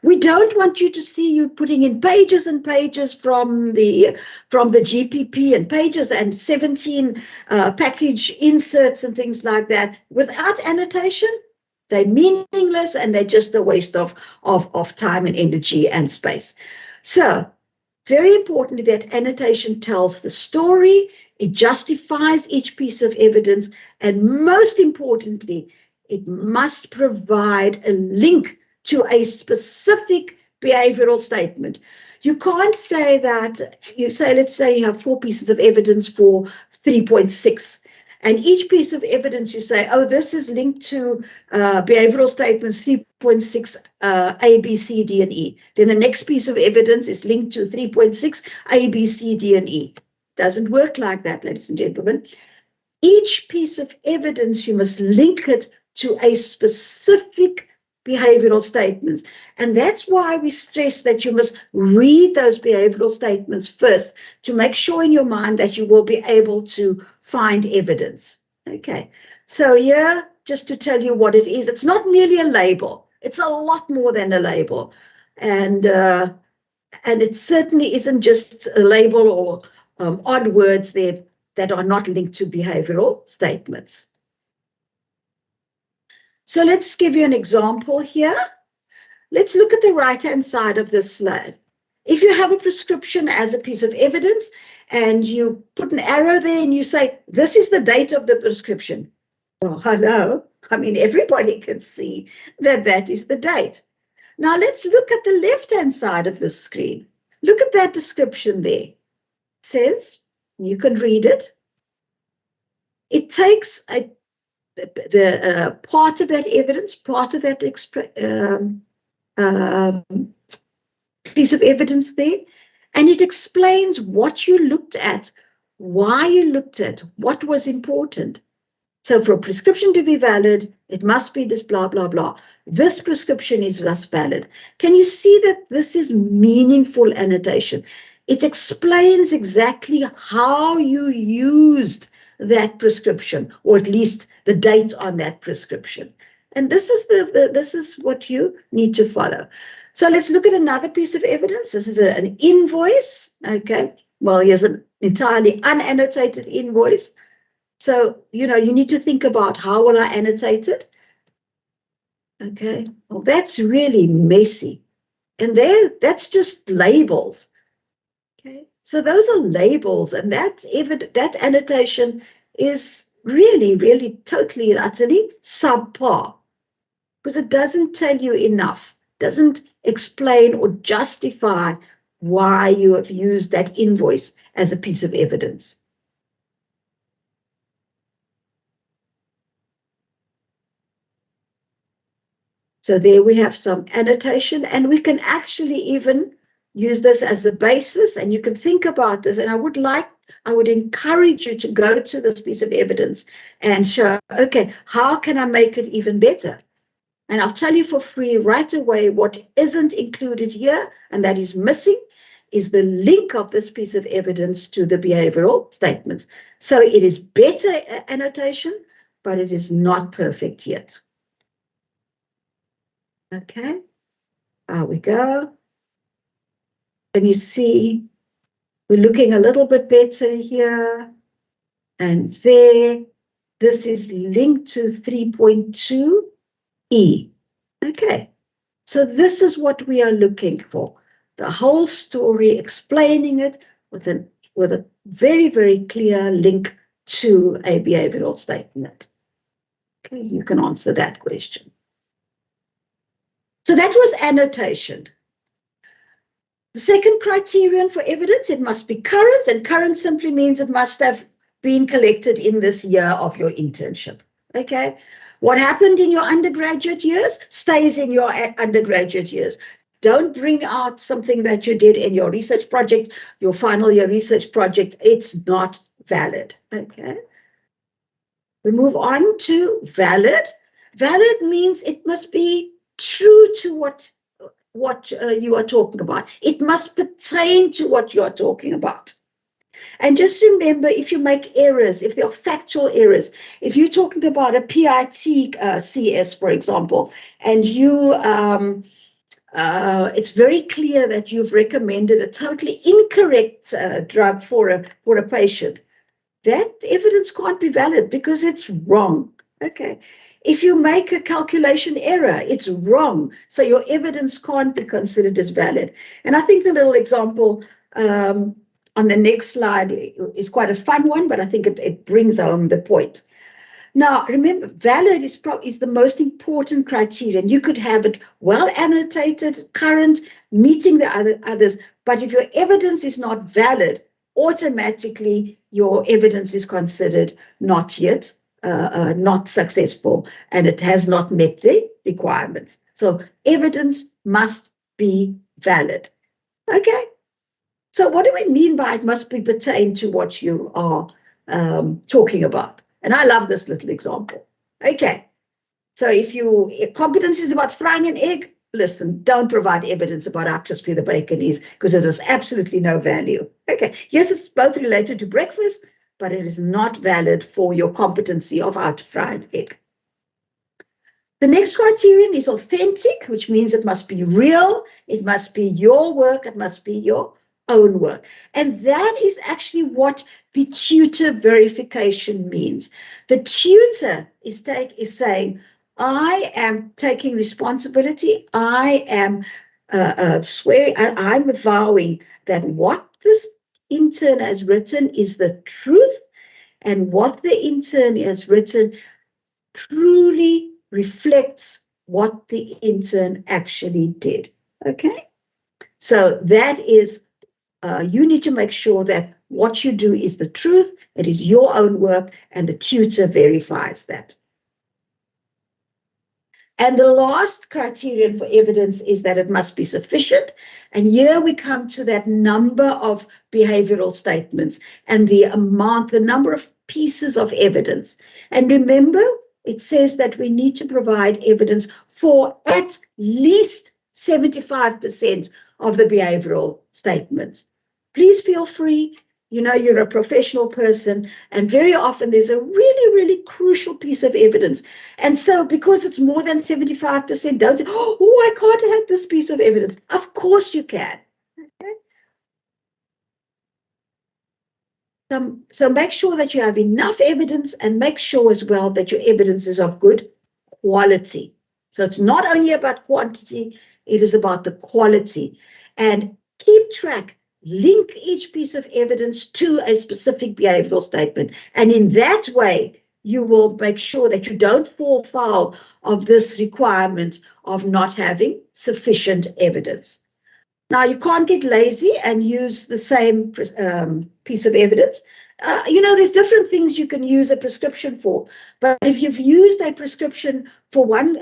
Speaker 6: We don't want you to see you putting in pages and pages from the GPP and pages and 17 package inserts and things like that without annotation. They're meaningless and they're just a waste of time and energy and space. So very importantly, that annotation tells the story, it justifies each piece of evidence, and most importantly, it must provide a link to a specific behavioral statement. You can't say that, let's say you have 4 pieces of evidence for 3.6, and each piece of evidence you say, oh, this is linked to behavioral statements 3.6 A, B, C, D, and E. Then the next piece of evidence is linked to 3.6 A, B, C, D, and E. Doesn't work like that, ladies and gentlemen. Each piece of evidence, you must link it to a specific behavioral statements. And that's why we stress that you must read those behavioral statements first to make sure in your mind that you will be able to find evidence. Okay, so here, just to tell you what it is, it's not merely a label. It's a lot more than a label. And it certainly isn't just a label or odd words there that are not linked to behavioral statements. So let's give you an example here. Let's look at the right-hand side of this slide. If you have a prescription as a piece of evidence and you put an arrow there and you say, this is the date of the prescription. Well, hello. I mean, everybody can see that that is the date. Now let's look at the left-hand side of the screen. Look at that description there. It says, you can read it. It takes the part of that evidence, part of that piece of evidence there, and it explains what you looked at, why you looked at, what was important. So for a prescription to be valid, it must be this blah, blah, blah. This prescription is thus valid. Can you see that this is meaningful annotation? It explains exactly how you used that prescription, or at least the date on that prescription. And this is this is what you need to follow. So let's look at another piece of evidence. This is an invoice. Okay, well, here's an entirely unannotated invoice. So, you need to think about, how will I annotate it? Okay, well, that's really messy. And that's just labels. Okay, so those are labels, and that annotation is really, really totally and utterly subpar, because it doesn't tell you enough, doesn't explain or justify why you have used that invoice as a piece of evidence. So there we have some annotation, and we can actually even use this as a basis, and you can think about this. And I would encourage you to go to this piece of evidence and show, okay, how can I make it even better? And I'll tell you for free right away what isn't included here, and that is missing, is the link of this piece of evidence to the behavioral statements. So it is better annotation, but it is not perfect yet. Okay, there we go. And you see, we're looking a little bit better here and there. This is linked to 3.2E. Okay, so this is what we are looking for. The whole story, explaining it with a very, very clear link to a behavioral statement? Okay, you can answer that question. So that was annotation. The second criterion for evidence, it must be current, and current simply means it must have been collected in this year of your internship. Okay, what happened in your undergraduate years stays in your undergraduate years. Don't bring out something that you did in your research project, your final year research project. It's not valid. Okay. We move on to valid. Valid means it must be true to what you are talking about. It must pertain to what you are talking about. And just remember, if you make errors, if there are factual errors, if you're talking about a PIT CS, for example, and you it's very clear that you've recommended a totally incorrect drug for a patient, that evidence can't be valid because it's wrong. Okay. If you make a calculation error, it's wrong. So your evidence can't be considered as valid. And I think the little example on the next slide is quite a fun one, but I think it brings home the point. Now, remember, valid is the most important criterion. You could have it well annotated, current, meeting the others, but if your evidence is not valid, automatically your evidence is considered not yet, not successful, and it has not met the requirements. So evidence must be valid. Okay. So what do we mean by it must be pertain to what you are talking about? And I love this little example. Okay. So if your competence is about frying an egg, listen, don't provide evidence about how crispy the bacon is because it has absolutely no value. Okay. Yes, it's both related to breakfast, but it is not valid for your competency of how to fry an egg. The next criterion is authentic, which means it must be real. It must be your work. It must be your own work. And that is actually what the tutor verification means. The tutor is saying, I am taking responsibility. I am swearing, and I'm vowing that what this intern has written is the truth, and what the intern has written truly reflects what the intern actually did. Okay? So that is, you need to make sure that what you do is the truth, it is your own work, and the tutor verifies that. And the last criterion for evidence is that it must be sufficient. And here we come to that number of behavioral statements and the amount, the number of pieces of evidence. And remember, it says that we need to provide evidence for at least 75% of the behavioral statements. Please feel free. You know, you're a professional person, and very often there's a really, really crucial piece of evidence. And so because it's more than 75%, don't say, oh, I can't have this piece of evidence. Of course you can. Okay? So make sure that you have enough evidence, and make sure as well that your evidence is of good quality. So it's not only about quantity, it is about the quality. And keep track. Link each piece of evidence to a specific behavioral statement. And in that way, you will make sure that you don't fall foul of this requirement of not having sufficient evidence. Now, you can't get lazy and use the same piece of evidence. You know, there's different things you can use a prescription for. But if you've used a prescription for one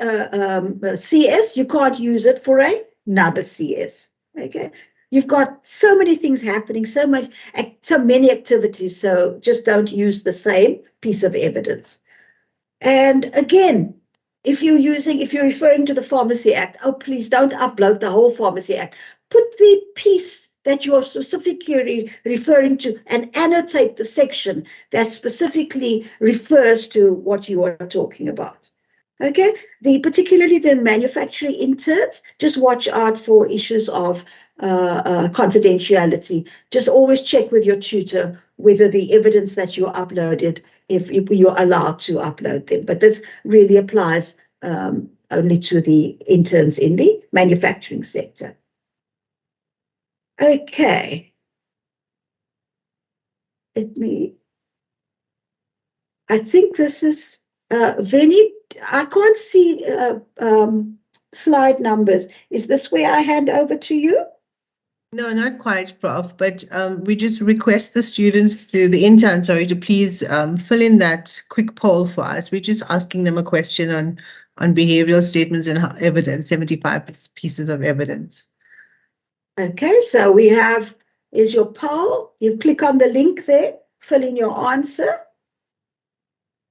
Speaker 6: CS, you can't use it for another CS. Okay. You've got so many things happening, so many activities, so just don't use the same piece of evidence. And again, if you're referring to the Pharmacy Act, oh, please don't upload the whole Pharmacy Act. Put the piece that you're specifically referring to and annotate the section that specifically refers to what you are talking about. Okay, particularly the manufacturing interns, just watch out for issues of confidentiality. Just always check with your tutor whether the evidence that you uploaded, if you're allowed to upload them. But this really applies only to the interns in the manufacturing sector. Okay. Let me I think this is Veni. I can't see slide numbers. Is this where I hand over to you?
Speaker 4: No, not quite, Prof. But we just request the students the intern, to please fill in that quick poll for us. We're just asking them a question on behavioral statements and evidence, 75 pieces of evidence.
Speaker 6: Okay, so we have, is your poll. You click on the link there, fill in your answer.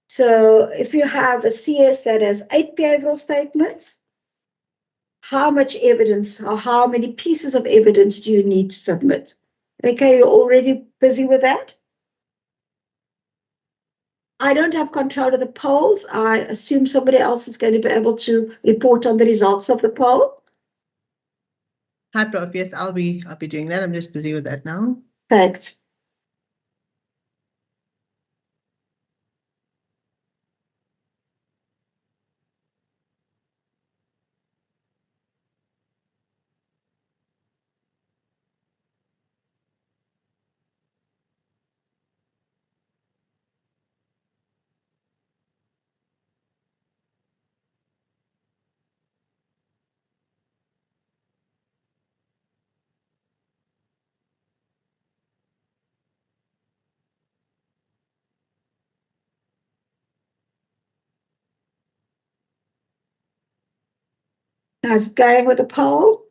Speaker 6: So if you have a CS that has 8 behavioral statements, how much evidence or how many pieces of evidence do you need to submit? Okay, you're already busy with that? I don't have control of the polls. I assume somebody else is going to be able to report on the results of the poll.
Speaker 4: Hi, Prof. Yes, I'll be doing that. I'm just busy with that now.
Speaker 6: Thanks. How's it going with the poll?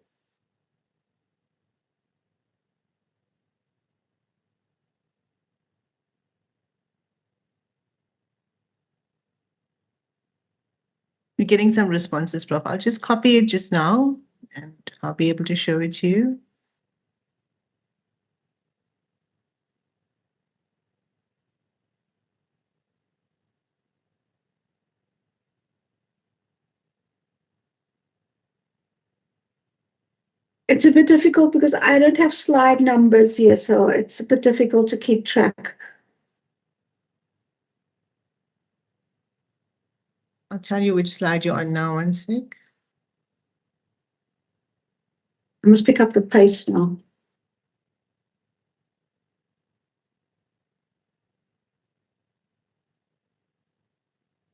Speaker 4: We're getting some responses, Prof. I'll just copy it just now and I'll be able to show it to you.
Speaker 6: It's a bit difficult because I don't have slide numbers here, so it's a bit difficult to keep track.
Speaker 4: I'll tell you which slide you're on now, one sec.
Speaker 6: I must pick up the pace now.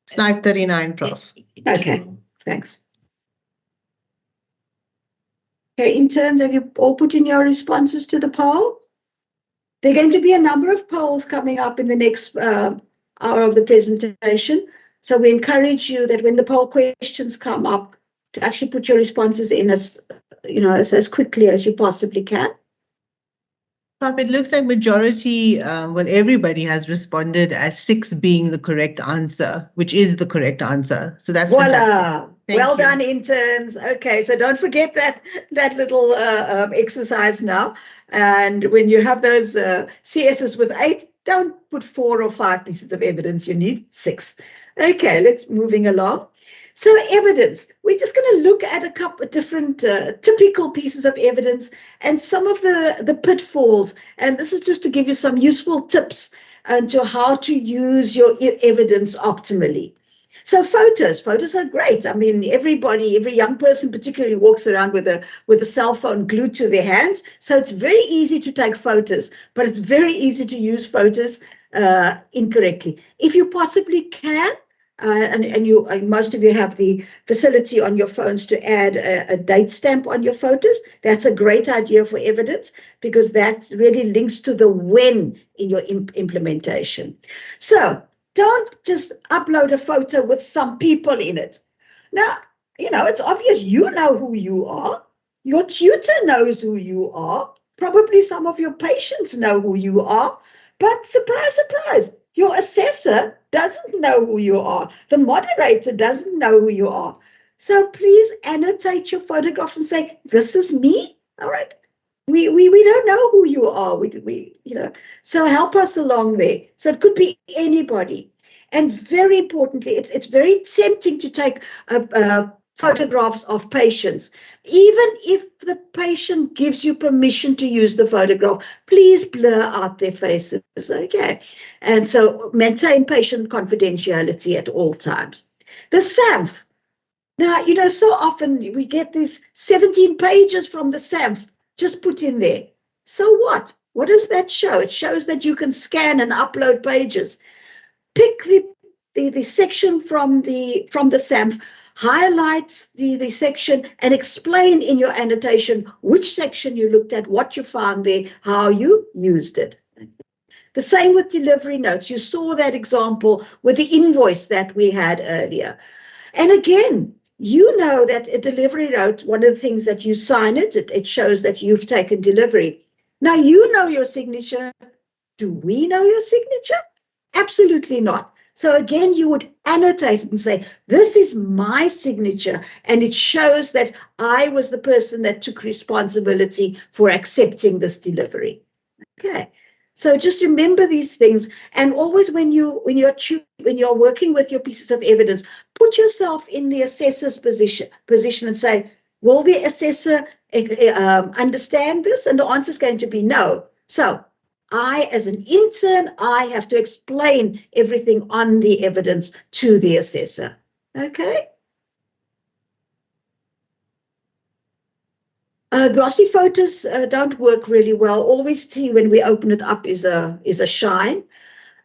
Speaker 4: Slide 39, Prof.
Speaker 6: Okay, thanks. Okay, interns, have you all put in your responses to the poll? There are going to be a number of polls coming up in the next hour of the presentation. So we encourage you that when the poll questions come up, to actually put your responses in as quickly as you possibly can.
Speaker 4: Prof, it looks like majority, everybody has responded as 6 being the correct answer, which is the correct answer. So that's fantastic.
Speaker 6: Well done, interns. Okay, so don't forget that little exercise now. And when you have those CSs with 8, don't put 4 or 5 pieces of evidence. You need 6. Okay, let's moving along. So evidence, we're just going to look at a couple of different typical pieces of evidence and some of the pitfalls. And this is just to give you some useful tips to how to use your evidence optimally. So photos are great. I mean, every young person particularly walks around with a cell phone glued to their hands. So it's very easy to take photos, but it's very easy to use photos incorrectly. If you possibly can, and most of you have the facility on your phones to add a date stamp on your photos. That's a great idea for evidence because that really links to the when in your implementation. So don't just upload a photo with some people in it. Now, it's obvious you know who you are. Your tutor knows who you are. Probably some of your patients know who you are. But surprise, surprise, your assessor doesn't know who you are. The moderator doesn't know who you are. So please annotate your photograph and say, this is me. All right. We don't know who you are. So help us along there. So it could be anybody. And very importantly, it's very tempting to take photographs of patients. Even if the patient gives you permission to use the photograph, please blur out their faces, okay? And so maintain patient confidentiality at all times. The SAMF. Now, so often we get these 17 pages from the SAMF just put in there. So what? What does that show? It shows that you can scan and upload pages. pick the section from the SAMF, highlight the section and explain in your annotation which section you looked at, what you found there, how you used it. The same with delivery notes. You saw that example with the invoice that we had earlier. And again, you know that a delivery note, one of the things that you sign it shows that you've taken delivery. Now you know your signature. Do we know your signature? Absolutely not. So again, you would annotate and say, this is my signature, and it shows that I was the person that took responsibility for accepting this delivery. Okay. So just remember these things, and always when you're working with your pieces of evidence, put yourself in the assessor's position and say, will the assessor understand this? And the answer is going to be no. So I, as an intern, I have to explain everything on the evidence to the assessor. Okay. Glossy photos don't work really well. All we see when we open it up is a shine.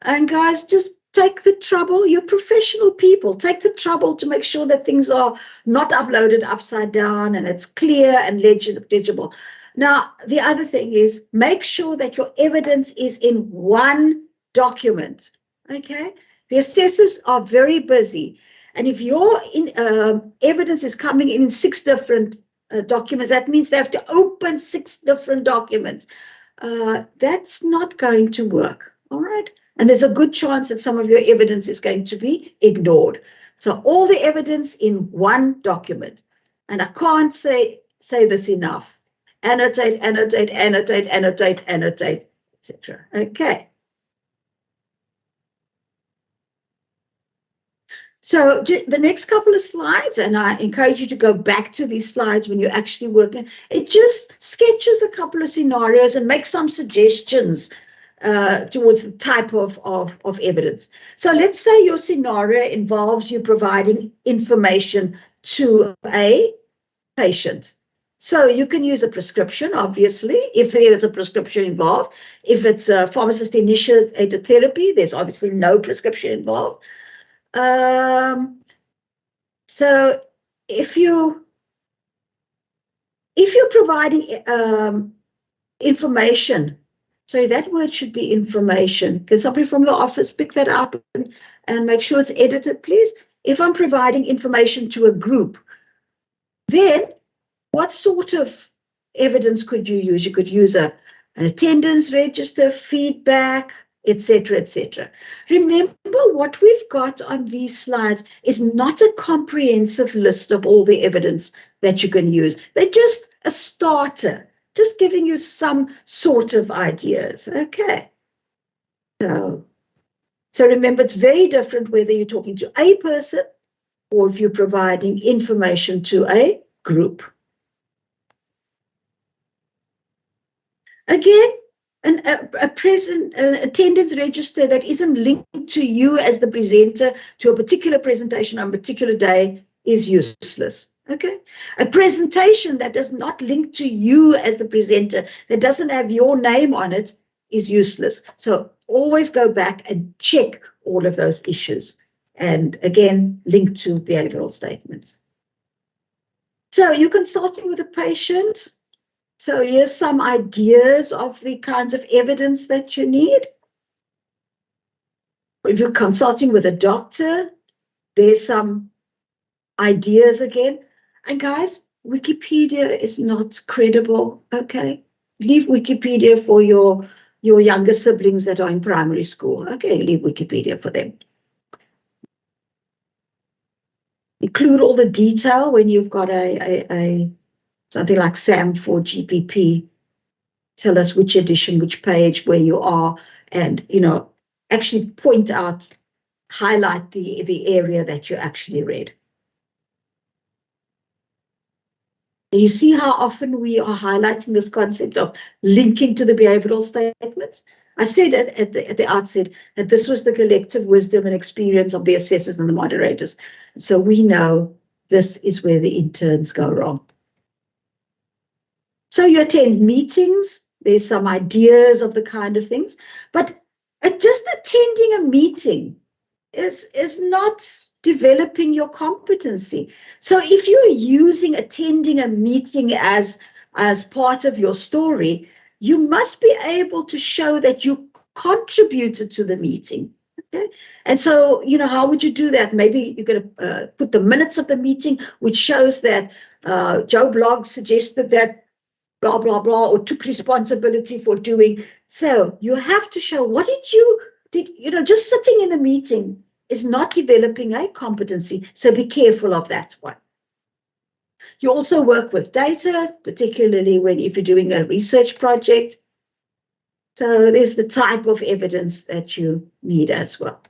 Speaker 6: And guys, just take the trouble. You're professional people. Take the trouble to make sure that things are not uploaded upside down and it's clear and legible. Now, the other thing is make sure that your evidence is in one document. Okay? The assessors are very busy. And if your evidence is coming in 6 different documents, that means they have to open 6 different documents. That's not going to work, all right? And there's a good chance that some of your evidence is going to be ignored. So all the evidence in one document. And I can't say this enough. Annotate, annotate, annotate, annotate, annotate, etc. Okay. So the next couple of slides, and I encourage you to go back to these slides when you're actually working, it just sketches a couple of scenarios and makes some suggestions towards the type of evidence. So let's say your scenario involves you providing information to a patient. So you can use a prescription, obviously, if there is a prescription involved. If it's a pharmacist-initiated therapy, there's obviously no prescription involved. So if you're providing information, sorry, that word should be information. Can somebody from the office pick that up and make sure it's edited, please? If I'm providing information to a group, then what sort of evidence could you use? You could use an attendance register, feedback, etc., etc. Remember, what we've got on these slides is not a comprehensive list of all the evidence that you can use. They're just a starter, just giving you some sort of ideas. Okay. So remember, it's very different whether you're talking to a person or if you're providing information to a group. Again, an attendance register that isn't linked to you as the presenter to a particular presentation on a particular day is useless. Okay, a presentation that does not link to you as the presenter, that doesn't have your name on it, is useless. So always go back and check all of those issues. And again, link to behavioral statements. So you're consulting with a patient. So here's some ideas of the kinds of evidence that you need. If you're consulting with a doctor, there's some ideas again. And guys, Wikipedia is not credible, okay? Leave Wikipedia for your younger siblings that are in primary school. Okay, leave Wikipedia for them. Include all the detail when you've got something like SAM for GPP. Tell us which edition, which page, where you are, and, actually point out, highlight the area that you actually read. And you see how often we are highlighting this concept of linking to the behavioral statements? I said at the outset that this was the collective wisdom and experience of the assessors and the moderators. So we know this is where the interns go wrong. So you attend meetings, there's some ideas of the kind of things, but just attending a meeting is not developing your competency. So if you're using attending a meeting as part of your story, you must be able to show that you contributed to the meeting. Okay? And so, how would you do that? Maybe you're going to put the minutes of the meeting, which shows that Joe Blogg suggested that blah, blah, blah, or took responsibility for doing. So you have to show what just sitting in a meeting is not developing a competency. So be careful of that one. You also work with data, particularly if you're doing a research project. So there's the type of evidence that you need as well.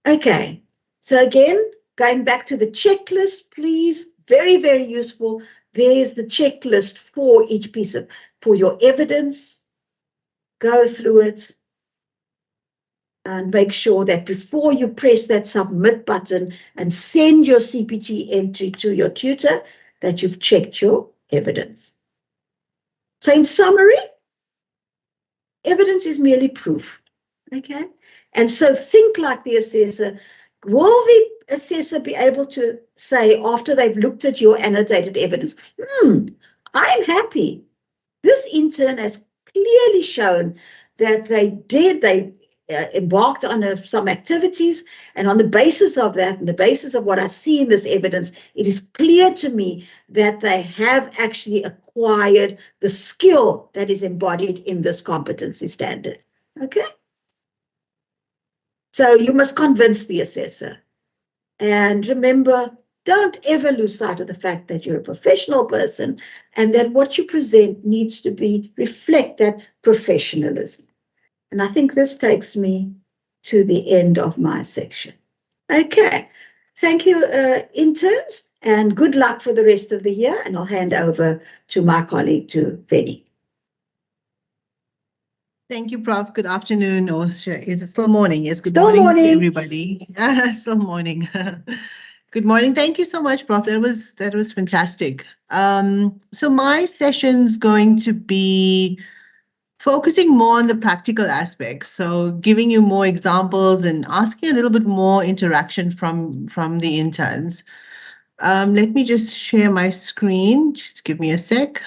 Speaker 6: Okay, so again, going back to the checklist, please, very, very useful. There's the checklist for each piece for your evidence. Go through it and make sure that before you press that submit button and send your CPT entry to your tutor, that you've checked your evidence. So in summary, evidence is merely proof, okay? And so think like the assessor. Will the assessor be able to say, after they've looked at your annotated evidence, I'm happy. This intern has clearly shown that they embarked on some activities, and on the basis of that, and the basis of what I see in this evidence, it is clear to me that they have actually acquired the skill that is embodied in this competency standard. Okay? So you must convince the assessor. And remember, don't ever lose sight of the fact that you're a professional person and that what you present needs to reflect that professionalism. And I think this takes me to the end of my section. Okay, thank you, interns, and good luck for the rest of the year. And I'll hand over to my colleague, to Venny.
Speaker 4: Thank you, Prof. Good afternoon, or is it still morning? Yes, good
Speaker 6: Still
Speaker 4: morning to
Speaker 6: morning.
Speaker 4: everybody. Still morning. Good morning. Thank you so much, Prof. That was fantastic. So my session's going to be focusing more on the practical aspects. So giving you more examples and asking a little bit more interaction from the interns. Let me just share my screen. Just give me a sec.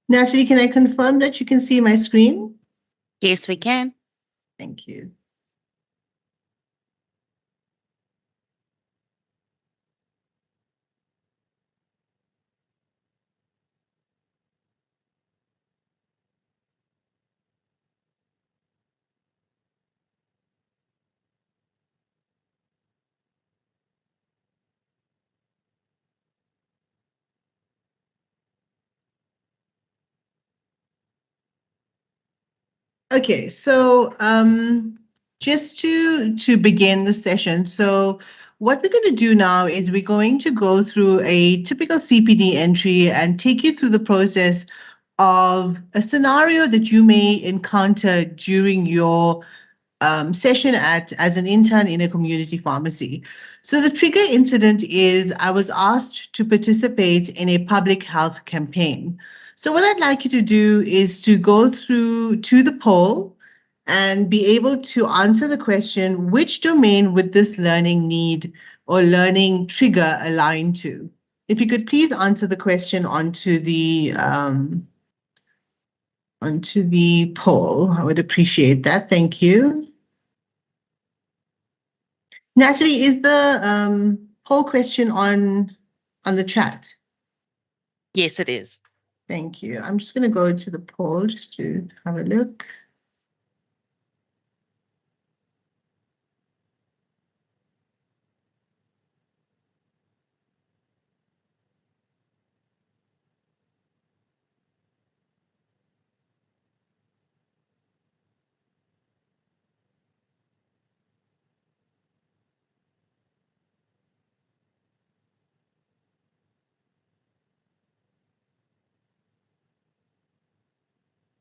Speaker 4: Natalie, can I confirm that you can see my screen?
Speaker 3: Yes, we can.
Speaker 4: Thank you. Okay, so just to begin the session, so what we're going to do now is we're going to go through a typical CPD entry and take you through the process of a scenario that you may encounter during your session as an intern in a community pharmacy. So the trigger incident is I was asked to participate in a public health campaign. So what I'd like you to do is to go through to the poll and be able to answer the question, which domain would this learning need or learning trigger align to? If you could please answer the question onto the poll, I would appreciate that. Thank you. Natalie, is the poll question on the chat?
Speaker 3: Yes, it is.
Speaker 4: Thank you. I'm just going to go to the poll just to have a look.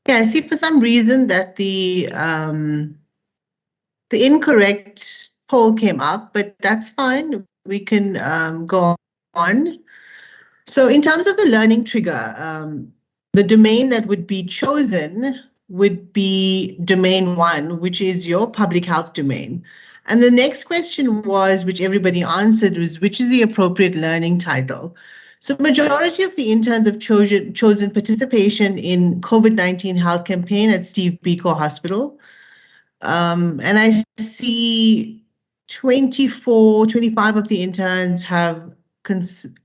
Speaker 4: Yeah, I see for some reason that the incorrect poll came up, but that's fine. We can go on. So in terms of the learning trigger, the domain that would be chosen would be domain 1, which is your public health domain. And the next question was, which everybody answered, was which is the appropriate learning title? So majority of the interns have chosen participation in COVID-19 health campaign at Steve Biko Hospital. And I see 25 of the interns have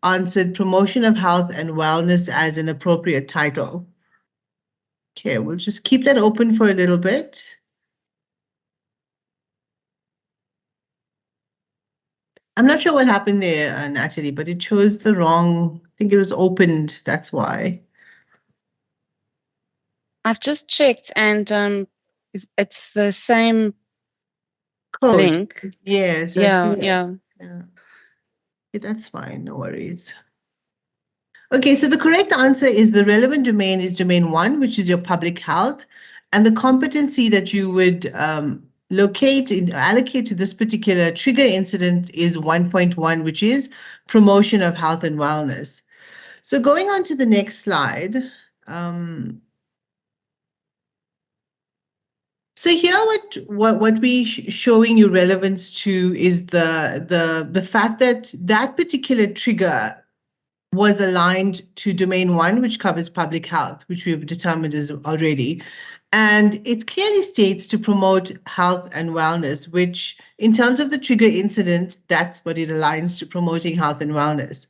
Speaker 4: answered promotion of health and wellness as an appropriate title. Okay, we'll just keep that open for a little bit. I'm not sure what happened there, Natalie, but it chose the wrong, I think it was opened, that's why.
Speaker 3: I've just checked and it's the same
Speaker 4: Code.
Speaker 3: link.
Speaker 4: Yes.
Speaker 3: Yeah.
Speaker 4: Yeah, that's fine, no worries. Okay, so the correct answer is the relevant domain is domain 1, which is your public health, and the competency that you would allocate to this particular trigger incident is 1.1, which is promotion of health and wellness. So going on to the next slide. So here, what we showing you relevance to is the fact that that particular trigger was aligned to domain 1, which covers public health, which we've determined is already. And it clearly states to promote health and wellness, which in terms of the trigger incident, that's what it aligns to, promoting health and wellness.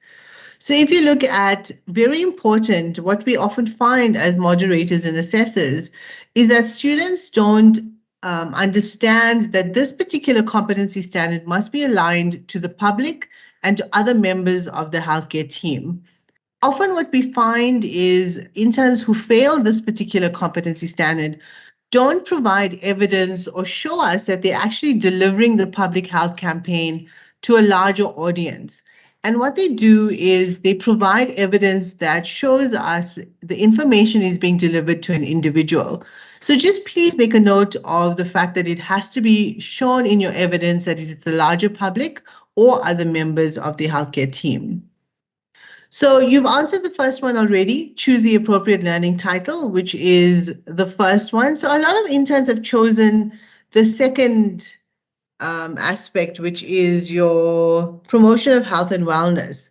Speaker 4: So if you look at, very important, what we often find as moderators and assessors is that students don't understand that this particular competency standard must be aligned to the public and to other members of the healthcare team. Often what we find is interns who fail this particular competency standard don't provide evidence or show us that they're actually delivering the public health campaign to a larger audience. And what they do is they provide evidence that shows us the information is being delivered to an individual. So just please make a note of the fact that it has to be shown in your evidence that it is the larger public or other members of the healthcare team. So you've answered the first one already, choose the appropriate learning title, which is the first one. So a lot of interns have chosen the second aspect, which is your promotion of health and wellness.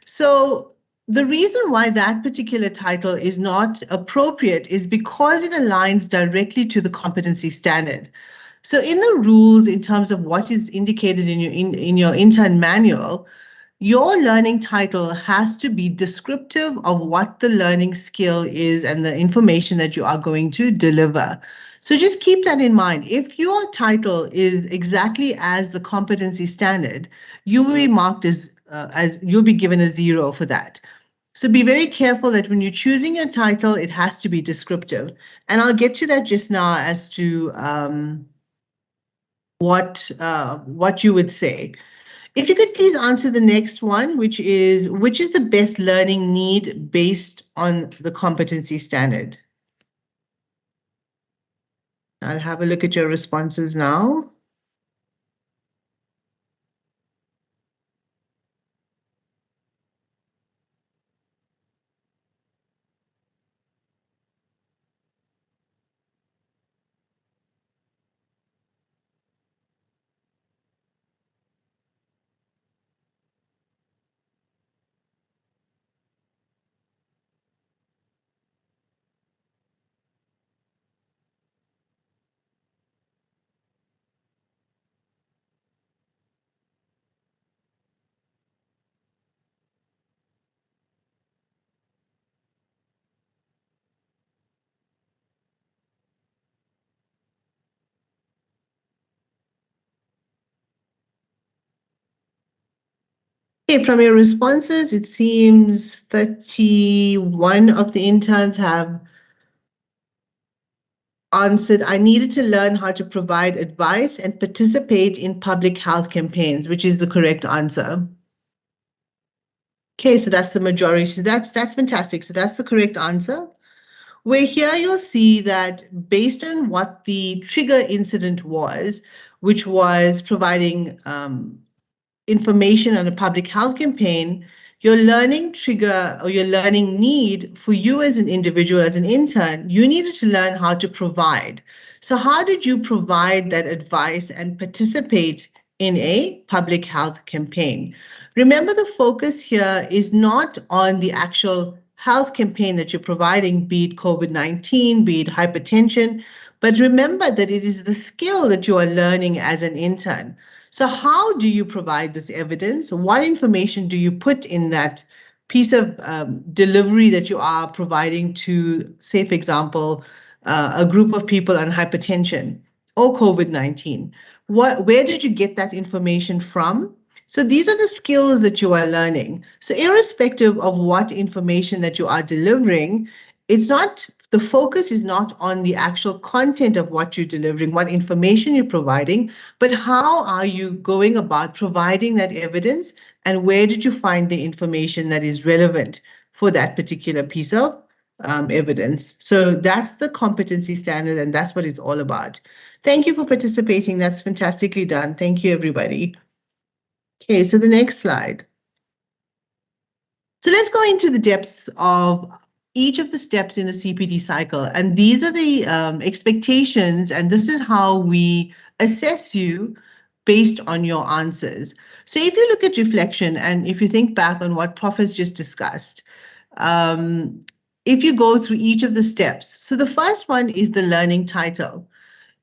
Speaker 4: So the reason why that particular title is not appropriate is because it aligns directly to the competency standard. So in the rules, in terms of what is indicated in your intern manual, your learning title has to be descriptive of what the learning skill is and the information that you are going to deliver. So just keep that in mind. If your title is exactly as the competency standard, you will be marked as you'll be given a 0 for that. So be very careful that when you're choosing your title, it has to be descriptive. And I'll get to that just now as to what you would say. If you could please answer the next one, which is the best learning need based on the competency standard? I'll have a look at your responses now. Okay, from your responses, it seems 31 of the interns have answered, I needed to learn how to provide advice and participate in public health campaigns, which is the correct answer. Okay, so that's the majority. So that's fantastic. So that's the correct answer. where here you'll see that based on what the trigger incident was, which was providing information on a public health campaign, your learning trigger or your learning need for you as an individual, as an intern, you needed to learn how to provide. So how did you provide that advice and participate in a public health campaign? Remember, the focus here is not on the actual health campaign that you're providing, be it COVID-19, be it hypertension, but remember that it is the skill that you are learning as an intern. So how do you provide this evidence? What information do you put in that piece of delivery that you are providing to, say, for example, a group of people on hypertension or COVID-19? Where did you get that information from? So these are the skills that you are learning. So irrespective of what information that you are delivering, the focus is not on the actual content of what you're delivering, what information you're providing, but how are you going about providing that evidence, and where did you find the information that is relevant for that particular piece of evidence? So that's the competency standard, and that's what it's all about. Thank you for participating. That's fantastically done. Thank you, everybody. Okay, so the next slide. So let's go into the depths of each of the steps in the CPD cycle. And these are the expectations, and this is how we assess you based on your answers. So if you look at reflection, and if you think back on what Prof has just discussed, if you go through each of the steps, so the first one is the learning title.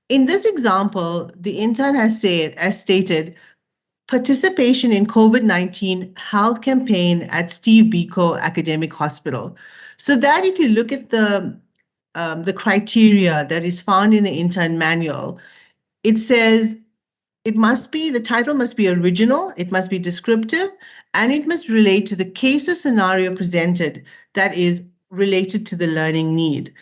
Speaker 4: In this example, the intern has stated, participation in COVID-19 health campaign at Steve Biko Academic Hospital. So that if you look at the criteria that is found in the intern manual, it says the title must be original, it must be descriptive, and it must relate to the case or scenario presented that is related to the learning need.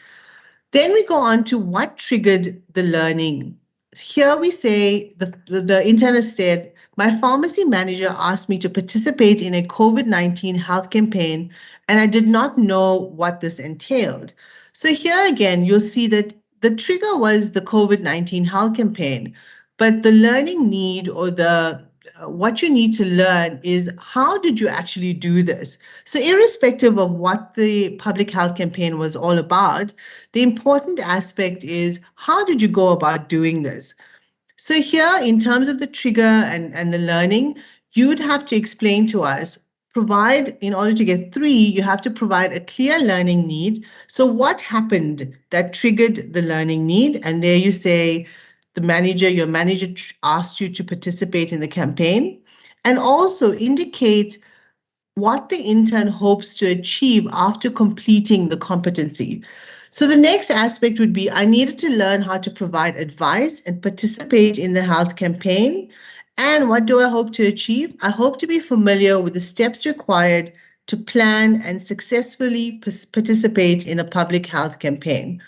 Speaker 4: Then we go on to what triggered the learning. Here we say the intern has said, my pharmacy manager asked me to participate in a COVID-19 health campaign, and I did not know what this entailed. So here again, you'll see that the trigger was the COVID-19 health campaign, but the learning need or what you need to learn is how did you actually do this? So irrespective of what the public health campaign was all about, the important aspect is how did you go about doing this? So here, in terms of the trigger and the learning, you would have to explain to us, in order to get 3, you have to provide a clear learning need. So what happened that triggered the learning need? And there you say, your manager asked you to participate in the campaign, and also indicate what the intern hopes to achieve after completing the competency. So the next aspect would be, I needed to learn how to provide advice and participate in the health campaign. And what do I hope to achieve? I hope to be familiar with the steps required to plan and successfully participate in a public health campaign.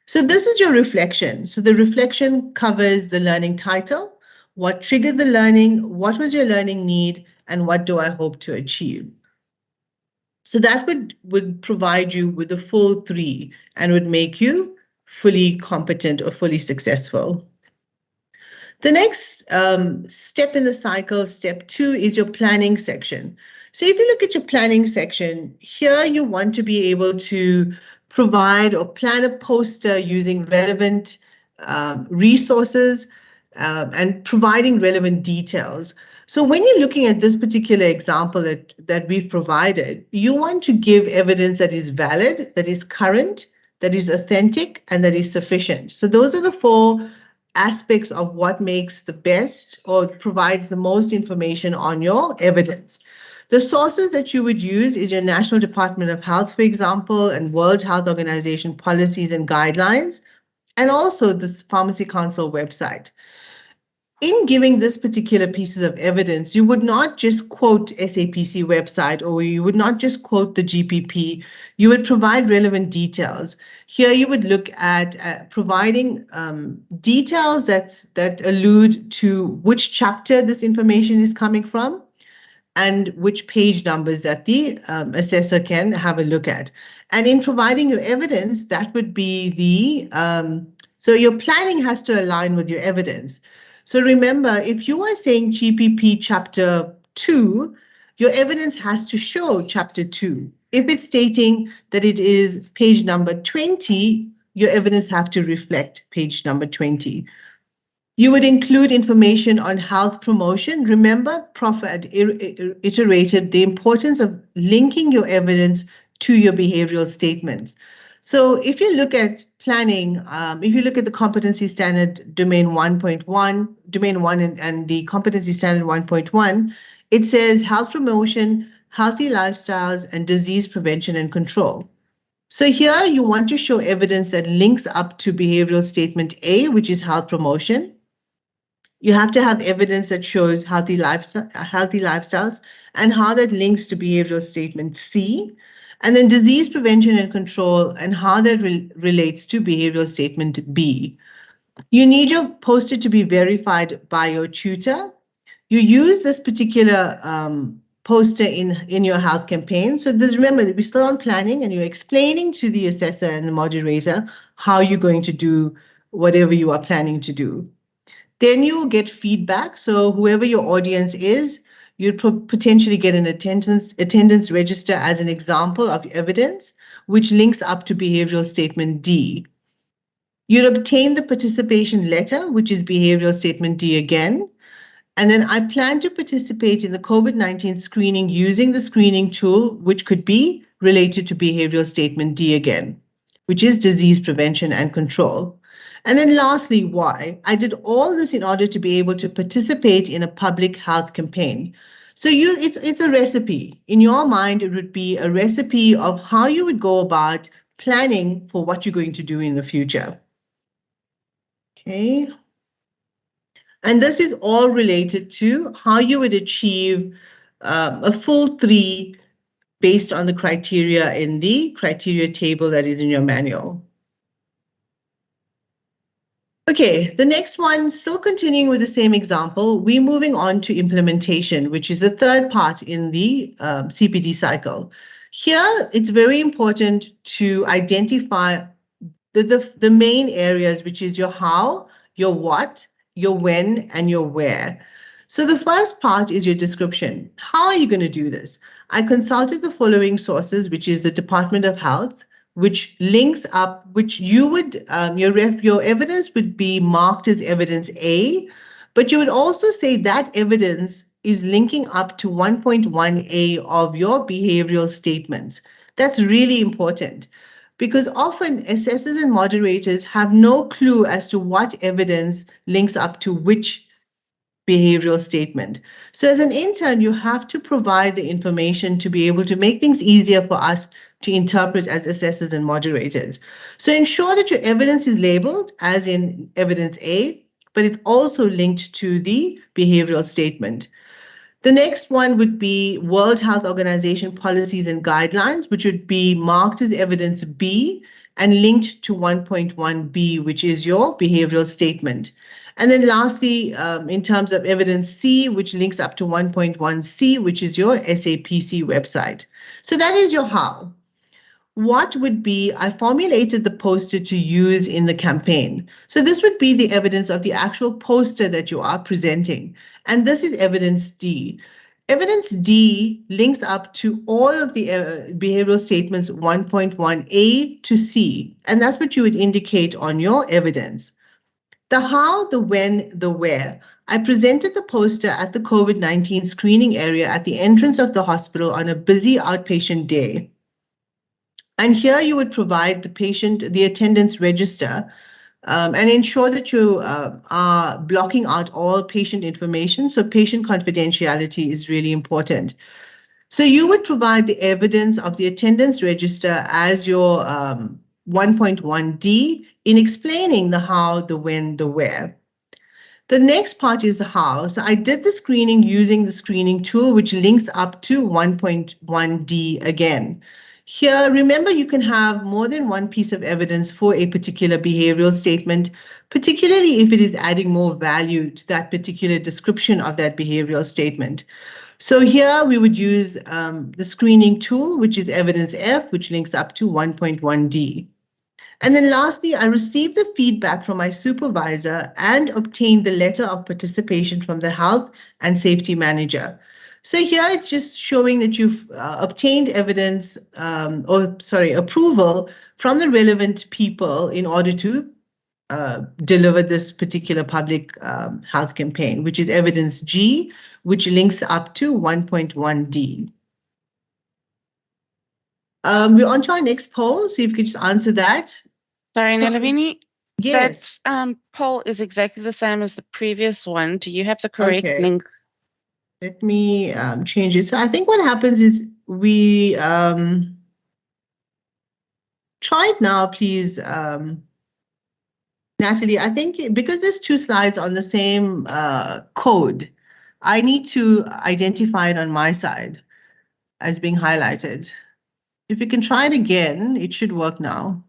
Speaker 4: So this is your reflection. So the reflection covers the learning title, what triggered the learning, what was your learning need, and what do I hope to achieve? So that would provide you with the full 3 and would make you fully competent or fully successful. The next step in the cycle, step 2, is your planning section. So if you look at your planning section, here you want to be able to provide or plan a poster using relevant resources and providing relevant details. So when you're looking at this particular example that we've provided, you want to give evidence that is valid, that is current, that is authentic, and that is sufficient. So those are the 4 aspects of what makes the best or provides the most information on your evidence. The sources that you would use is your National Department of Health, for example, and World Health Organization policies and guidelines, and also the Pharmacy Council website. In giving this particular pieces of evidence, you would not just quote SAPC website, or you would not just quote the GPP, you would provide relevant details. Here you would look at providing details that allude to which chapter this information is coming from and which page numbers that the assessor can have a look at. And in providing your evidence, that would be the, so your planning has to align with your evidence. So remember, if you are saying GPP chapter 2, your evidence has to show chapter 2. If it's stating that it is page number 20, your evidence have to reflect page number 20. You would include information on health promotion. Remember, Prof had iterated the importance of linking your evidence to your behavioral statements. So if you look at planning, if you look at the competency standard domain 1.1, domain 1 and the competency standard 1.1, it says health promotion, healthy lifestyles, and disease prevention and control. So here you want to show evidence that links up to behavioral statement A, which is health promotion. You have to have evidence that shows healthy lifestyles and how that links to behavioral statement C, and then disease prevention and control and how that relates to behavioral statement B. You need your poster to be verified by your tutor. You use this particular poster in your health campaign. So this, remember, we're still on planning and you're explaining to the assessor and the moderator how you're going to do whatever you are planning to do. Then you'll get feedback. So whoever your audience is, you'd potentially get an attendance register as an example of evidence, which links up to behavioral statement D. You'd obtain the participation letter, which is behavioral statement D again. And then I plan to participate in the COVID-19 screening using the screening tool, which could be related to behavioral statement D again, which is disease prevention and control. And then lastly, why? I did all this in order to be able to participate in a public health campaign. So it's a recipe. In your mind, it would be a recipe of how you would go about planning for what you're going to do in the future. Okay. And this is all related to how you would achieve a full 3 based on the criteria in the criteria table that is in your manual. Okay, the next one, still continuing with the same example, we're moving on to implementation, which is the third part in the CPD cycle. Here, it's very important to identify the main areas, which is your how, your what, your when, and your where. So the first part is your description. How are you going to do this? I consulted the following sources, which is the Department of Health, which links up, which you would, your evidence would be marked as evidence A, but you would also say that evidence is linking up to 1.1A of your behavioral statements. That's really important because often assessors and moderators have no clue as to what evidence links up to which behavioral statement. So as an intern, you have to provide the information to be able to make things easier for us to interpret as assessors and moderators. So ensure that your evidence is labeled as in evidence A, but it's also linked to the behavioral statement. The next one would be World Health Organization policies and guidelines, which would be marked as evidence B and linked to 1.1B, which is your behavioral statement. And then lastly, in terms of evidence C, which links up to 1.1C, which is your SAPC website. So that is your how. What would be, I formulated the poster to use in the campaign. So this would be the evidence of the actual poster that you are presenting. And this is evidence D. Evidence D links up to all of the behavioral statements 1.1A to C. And that's what you would indicate on your evidence. The how, the when, the where. I presented the poster at the COVID-19 screening area at the entrance of the hospital on a busy outpatient day. And here you would provide the attendance register and ensure that you are blocking out all patient information. So patient confidentiality is really important. So you would provide the evidence of the attendance register as your 1.1D in explaining the how, the when, the where. The next part is the how. So I did the screening using the screening tool, which links up to 1.1D again. Here, remember, you can have more than one piece of evidence for a particular behavioral statement, particularly if it is adding more value to that particular description of that behavioral statement. So here we would use the screening tool, which is evidence F, which links up to 1.1D. And then lastly, I received the feedback from my supervisor and obtained the letter of participation from the health and safety manager. So here it's just showing that you've obtained evidence approval from the relevant people in order to deliver this particular public health campaign, which is evidence G, which links up to 1.1D. We're on to our next poll, so if you could just answer that.
Speaker 3: Sorry,
Speaker 4: So-
Speaker 3: Nelavini,
Speaker 4: Yes.
Speaker 3: that poll is exactly the same as the previous one. Do you have the correct
Speaker 4: Okay.
Speaker 3: link?
Speaker 4: Let me change it. So I think what happens is we try it now, please. Natalie, I think because there's two slides on the same code, I need to identify it on my side as being highlighted. If you can try it again, it should work now.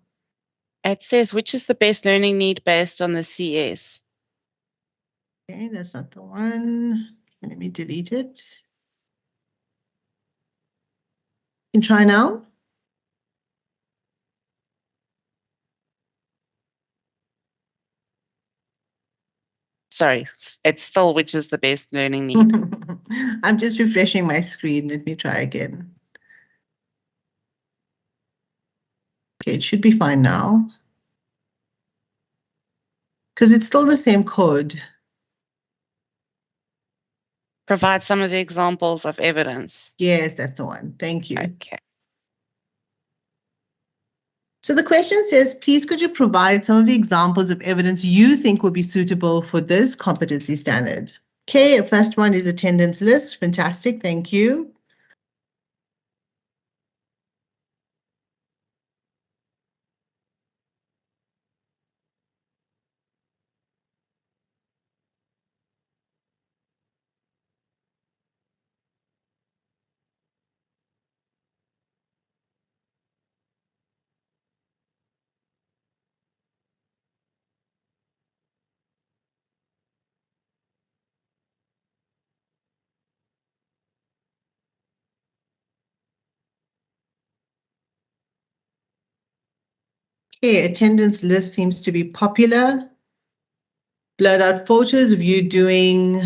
Speaker 3: It says, which is the best learning need based on the CS?
Speaker 4: Okay, that's not the one. Let me delete it. You can try now.
Speaker 3: Sorry, it's still which is the best learning need.
Speaker 4: I'm just refreshing my screen. Let me try again. Okay, it should be fine now. Because it's still the same code.
Speaker 3: Provide some of the examples of evidence.
Speaker 4: Yes, that's the one. Thank you.
Speaker 3: Okay.
Speaker 4: So the question says, please could you provide some of the examples of evidence you think would be suitable for this competency standard? Okay, first one is attendance list. Fantastic, thank you. Okay, attendance list seems to be popular. Blurred out photos of you doing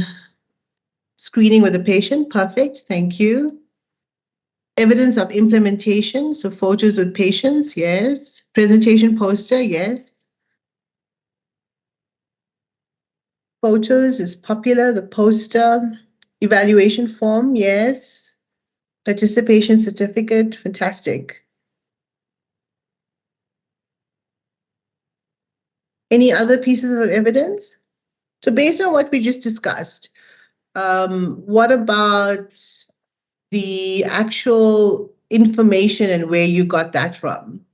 Speaker 4: screening with a patient. Perfect, thank you. Evidence of implementation, so photos with patients, yes. Presentation poster, yes. Photos is popular, the poster. Evaluation form, yes. Participation certificate, fantastic. Any other pieces of evidence? So based on what we just discussed, what about the actual information and where you got that from?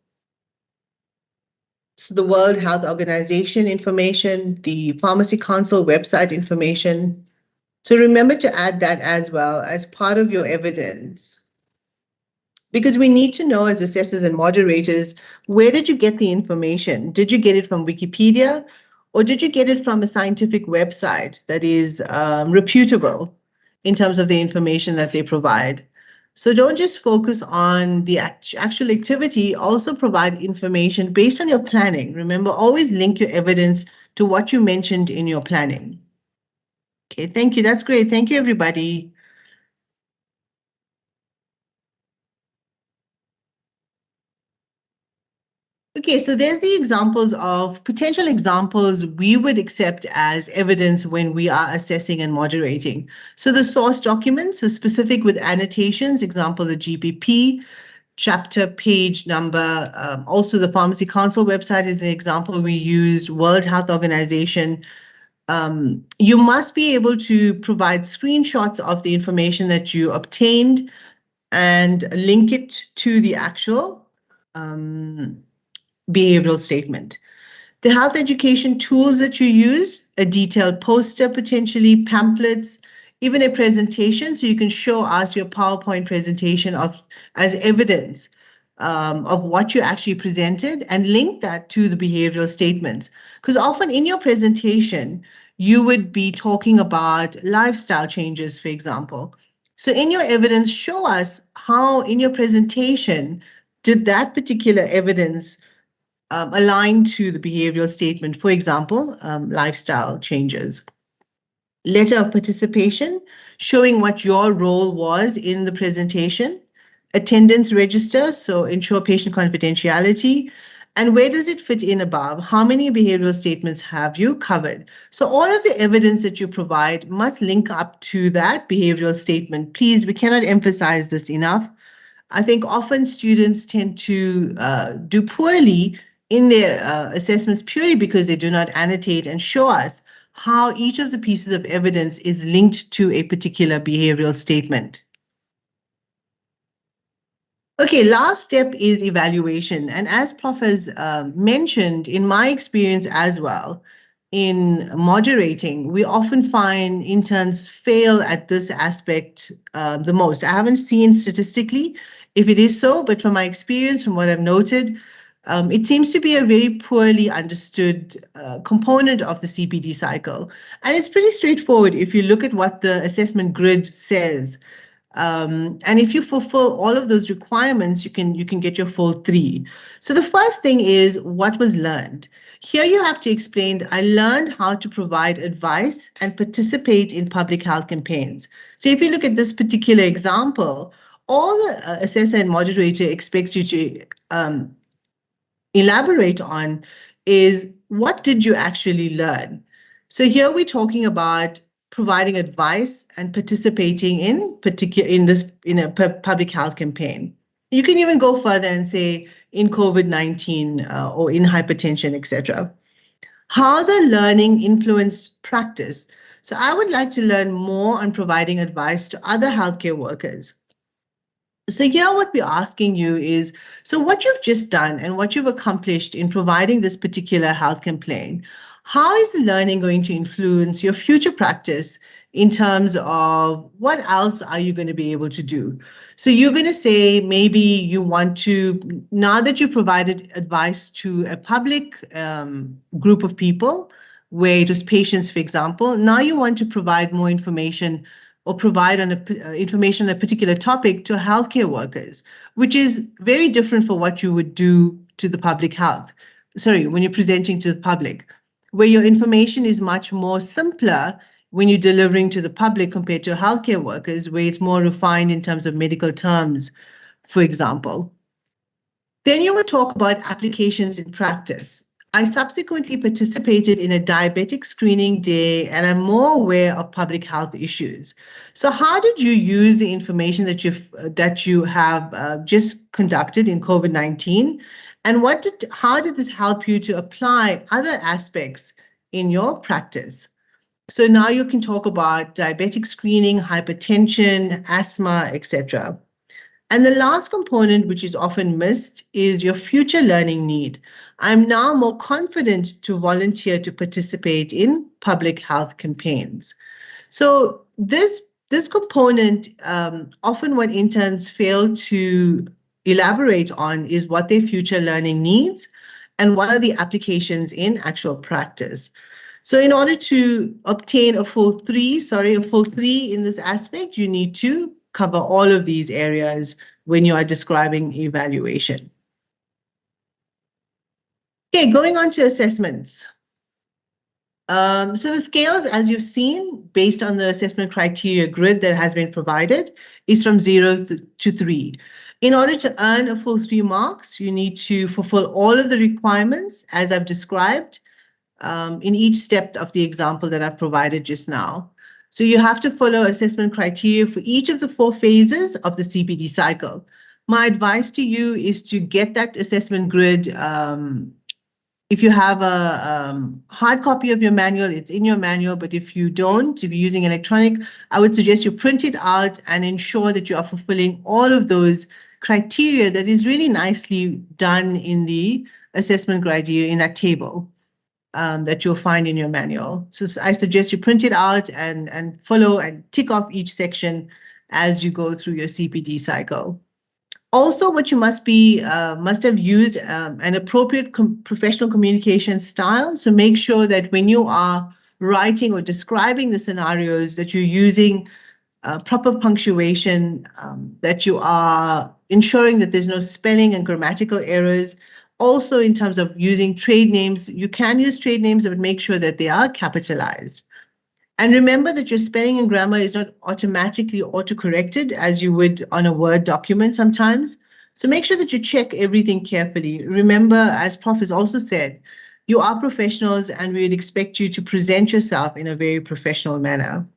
Speaker 4: So the World Health Organization information, the Pharmacy Council website information. So remember to add that as well as part of your evidence. Because we need to know as assessors and moderators, where did you get the information? Did you get it from Wikipedia or did you get it from a scientific website that is reputable in terms of the information that they provide? So don't just focus on the actual activity, also provide information based on your planning. Remember, always link your evidence to what you mentioned in your planning. Okay, thank you. That's great. Thank you, everybody. Okay, so there's the examples of potential examples we would accept as evidence when we are assessing and moderating. So the source documents are specific with annotations, example, the GPP, chapter, page number. Also, the Pharmacy Council website is an example we used, World Health Organization. You must be able to provide screenshots of the information that you obtained and link it to the actual behavioral statement. The health education tools that you use, a detailed poster, potentially pamphlets, even a presentation, so you can show us your PowerPoint presentation as evidence of what you actually presented and link that to the behavioral statements. Because often in your presentation, you would be talking about lifestyle changes, for example. So in your evidence, show us how in your presentation did that particular evidence align to the behavioral statement, for example, lifestyle changes. Letter of participation, showing what your role was in the presentation. Attendance register, so ensure patient confidentiality. And where does it fit in above? How many behavioral statements have you covered? So all of the evidence that you provide must link up to that behavioral statement. Please, we cannot emphasize this enough. I think often students tend to do poorly in their assessments purely because they do not annotate and show us how each of the pieces of evidence is linked to a particular behavioral statement. Okay, last step is evaluation. And as Prof has mentioned, in my experience as well, in moderating, we often find interns fail at this aspect the most. I haven't seen statistically if it is so, but from my experience, from what I've noted, it seems to be a very poorly understood component of the CPD cycle. And it's pretty straightforward if you look at what the assessment grid says. And if you fulfill all of those requirements, you can get your full 3. So the first thing is what was learned. Here you have to explain, I learned how to provide advice and participate in public health campaigns. So if you look at this particular example, all the assessor and moderator expects you to elaborate on is what did you actually learn? So here we're talking about providing advice and participating in a public health campaign. You can even go further and say in COVID-19 or in hypertension, etc. How the learning influenced practice. So I would like to learn more on providing advice to other healthcare workers. So here what we're asking you is, so what you've just done and what you've accomplished in providing this particular health campaign, how is the learning going to influence your future practice in terms of what else are you going to be able to do? So you're going to say maybe you want to, now that you've provided advice to a public group of people, where it was patients, for example, now you want to provide more information or provide information on a particular topic to healthcare workers, which is very different from what you would do to the public health. Sorry, when you're presenting to the public, where your information is much more simpler when you're delivering to the public compared to healthcare workers, where it's more refined in terms of medical terms, for example. Then you will talk about applications in practice. I subsequently participated in a diabetic screening day and I'm more aware of public health issues. So how did you use the information that you have just conducted in COVID-19? And how did this help you to apply other aspects in your practice? So now you can talk about diabetic screening, hypertension, asthma, etc. And the last component, which is often missed, is your future learning need. I'm now more confident to volunteer to participate in public health campaigns. So this component, often what interns fail to elaborate on is what their future learning needs and what are the applications in actual practice. So in order to obtain a full 3 in this aspect, you need to cover all of these areas when you are describing evaluation. Okay, going on to assessments. So the scales, as you've seen, based on the assessment criteria grid that has been provided, is from 0 to 3. In order to earn a full 3 marks, you need to fulfill all of the requirements as I've described in each step of the example that I've provided just now. So you have to follow assessment criteria for each of the 4 phases of the CPD cycle. My advice to you is to get that assessment grid. If you have a hard copy of your manual, it's in your manual, but if you don't, if you're using electronic, I would suggest you print it out and ensure that you are fulfilling all of those criteria that is really nicely done in the assessment criteria in that table. That you'll find in your manual. So I suggest you print it out and follow and tick off each section as you go through your CPD cycle. Also, what you must have used an appropriate professional communication style. So make sure that when you are writing or describing the scenarios that you're using proper punctuation, that you are ensuring that there's no spelling and grammatical errors. Also, in terms of using trade names, you can use trade names, but make sure that they are capitalized. And remember that your spelling and grammar is not automatically autocorrected as you would on a Word document sometimes. So make sure that you check everything carefully. Remember, as Prof has also said, you are professionals and we would expect you to present yourself in a very professional manner.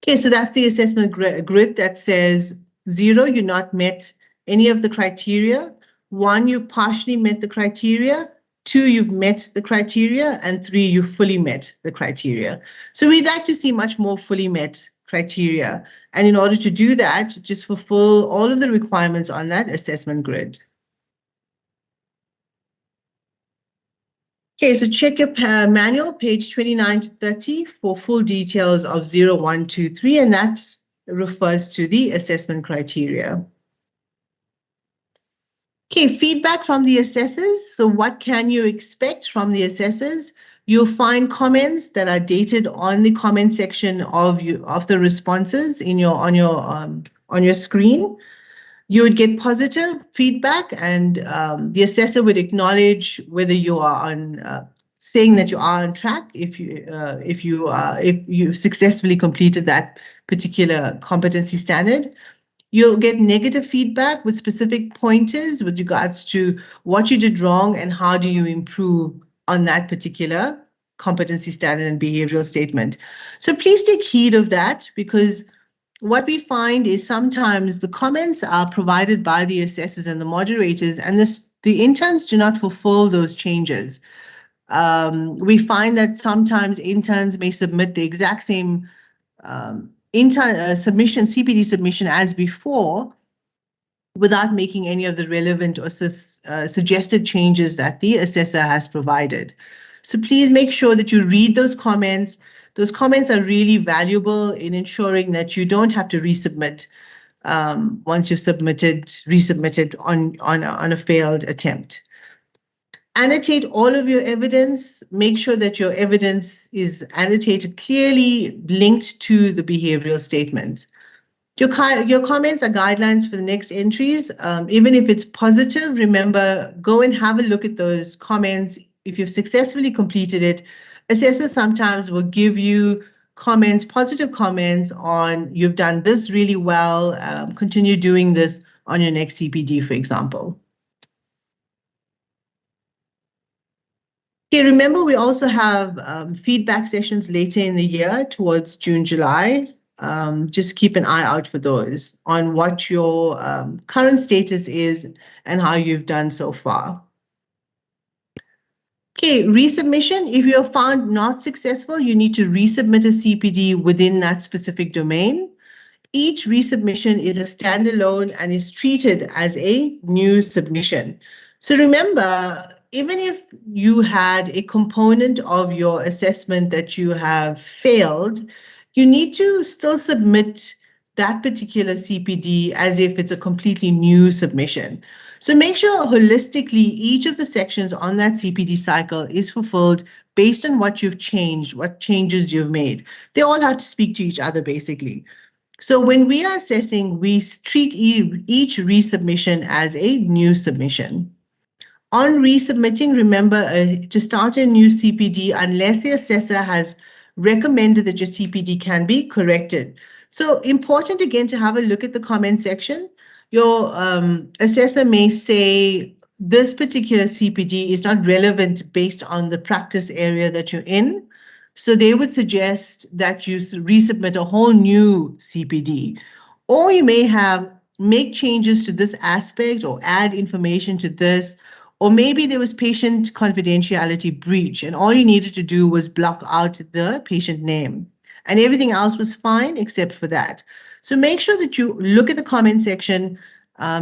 Speaker 4: Okay, so that's the assessment grid that says 0, you not met any of the criteria. 1, you partially met the criteria. 2, you've met the criteria. And 3, you fully met the criteria. So we'd like to see much more fully met criteria. And in order to do that, just fulfill all of the requirements on that assessment grid. Okay, so check your manual, page 29 to 30 for full details of 0, 1, 2, 3, and that refers to the assessment criteria. Okay, feedback from the assessors. So what can you expect from the assessors? You'll find comments that are dated on the comment section of the responses on your screen. You would get positive feedback, and the assessor would acknowledge whether you are on saying that you are on track if you successfully completed that particular competency standard. You'll get negative feedback with specific pointers with regards to what you did wrong and how do you improve on that particular competency standard and behavioral statement. So please take heed of that, because what we find is sometimes the comments are provided by the assessors and the moderators, and the interns do not fulfill those changes. We find that sometimes interns may submit the exact same CPD submission as before, without making any of the relevant or suggested changes that the assessor has provided. So please make sure that you read those comments. Those comments are really valuable in ensuring that you don't have to resubmit once you've resubmitted on a failed attempt. Annotate all of your evidence. Make sure that your evidence is annotated clearly linked to the behavioral statements. Your comments are guidelines for the next entries. Even if it's positive, remember, go and have a look at those comments. If you've successfully completed it, assessors sometimes will give you comments, positive comments on you've done this really well, continue doing this on your next CPD, for example. Okay, remember, we also have feedback sessions later in the year towards June, July. Just keep an eye out for those on what your current status is and how you've done so far. Okay, resubmission. If you're found not successful, you need to resubmit a CPD within that specific domain. Each resubmission is a standalone and is treated as a new submission. So remember, even if you had a component of your assessment that you have failed, you need to still submit that particular CPD as if it's a completely new submission. So make sure holistically each of the sections on that CPD cycle is fulfilled based on what you've changed, what changes you've made. They all have to speak to each other basically. So when we are assessing, we treat each resubmission as a new submission. On resubmitting, remember to start a new CPD unless the assessor has recommended that your CPD can be corrected. So important again to have a look at the comment section. Your assessor may say this particular CPD is not relevant based on the practice area that you're in. So they would suggest that you resubmit a whole new CPD. Or you may make changes to this aspect or add information to this. Or maybe there was patient confidentiality breach and all you needed to do was block out the patient name and everything else was fine except for that. So make sure that you look at the comment section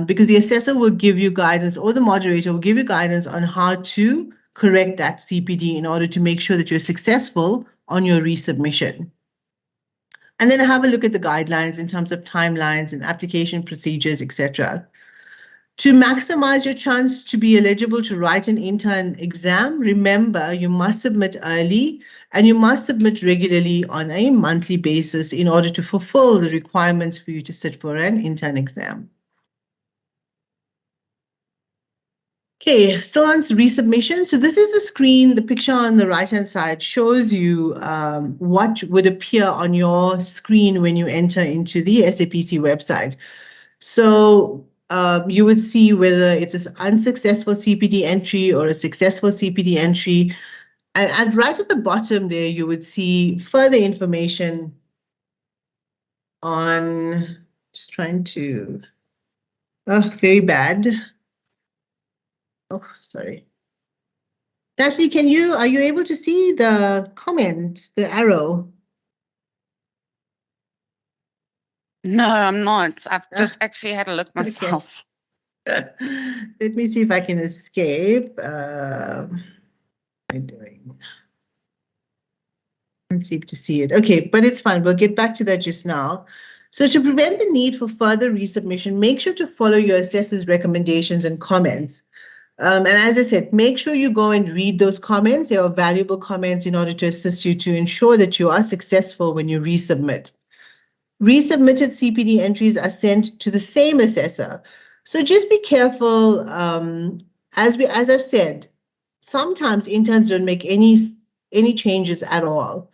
Speaker 4: because the assessor will give you guidance or the moderator will give you guidance on how to correct that CPD in order to make sure that you're successful on your resubmission. And then have a look at the guidelines in terms of timelines and application procedures, etc. To maximize your chance to be eligible to write an intern exam, remember you must submit early and you must submit regularly on a monthly basis in order to fulfill the requirements for you to sit for an intern exam. Okay, still on resubmission. So this is the screen, the picture on the right-hand side shows you what would appear on your screen when you enter into the SAPC website. So you would see whether it's an unsuccessful CPD entry or a successful CPD entry. And right at the bottom there, you would see further information on, just trying to, very bad. Oh, sorry. Ashley, are you able to see the comment, the arrow?
Speaker 3: No, I'm not. I've just actually had a look myself.
Speaker 4: Okay. Let me see if I can escape. What am I doing? I don't seem to see it. Okay, but it's fine. We'll get back to that just now. So to prevent the need for further resubmission, make sure to follow your assessor's recommendations and comments. And as I said, make sure you go and read those comments. They are valuable comments in order to assist you to ensure that you are successful when you resubmit. Resubmitted CPD entries are sent to the same assessor. So just be careful. As I've said, sometimes interns don't make any changes at all.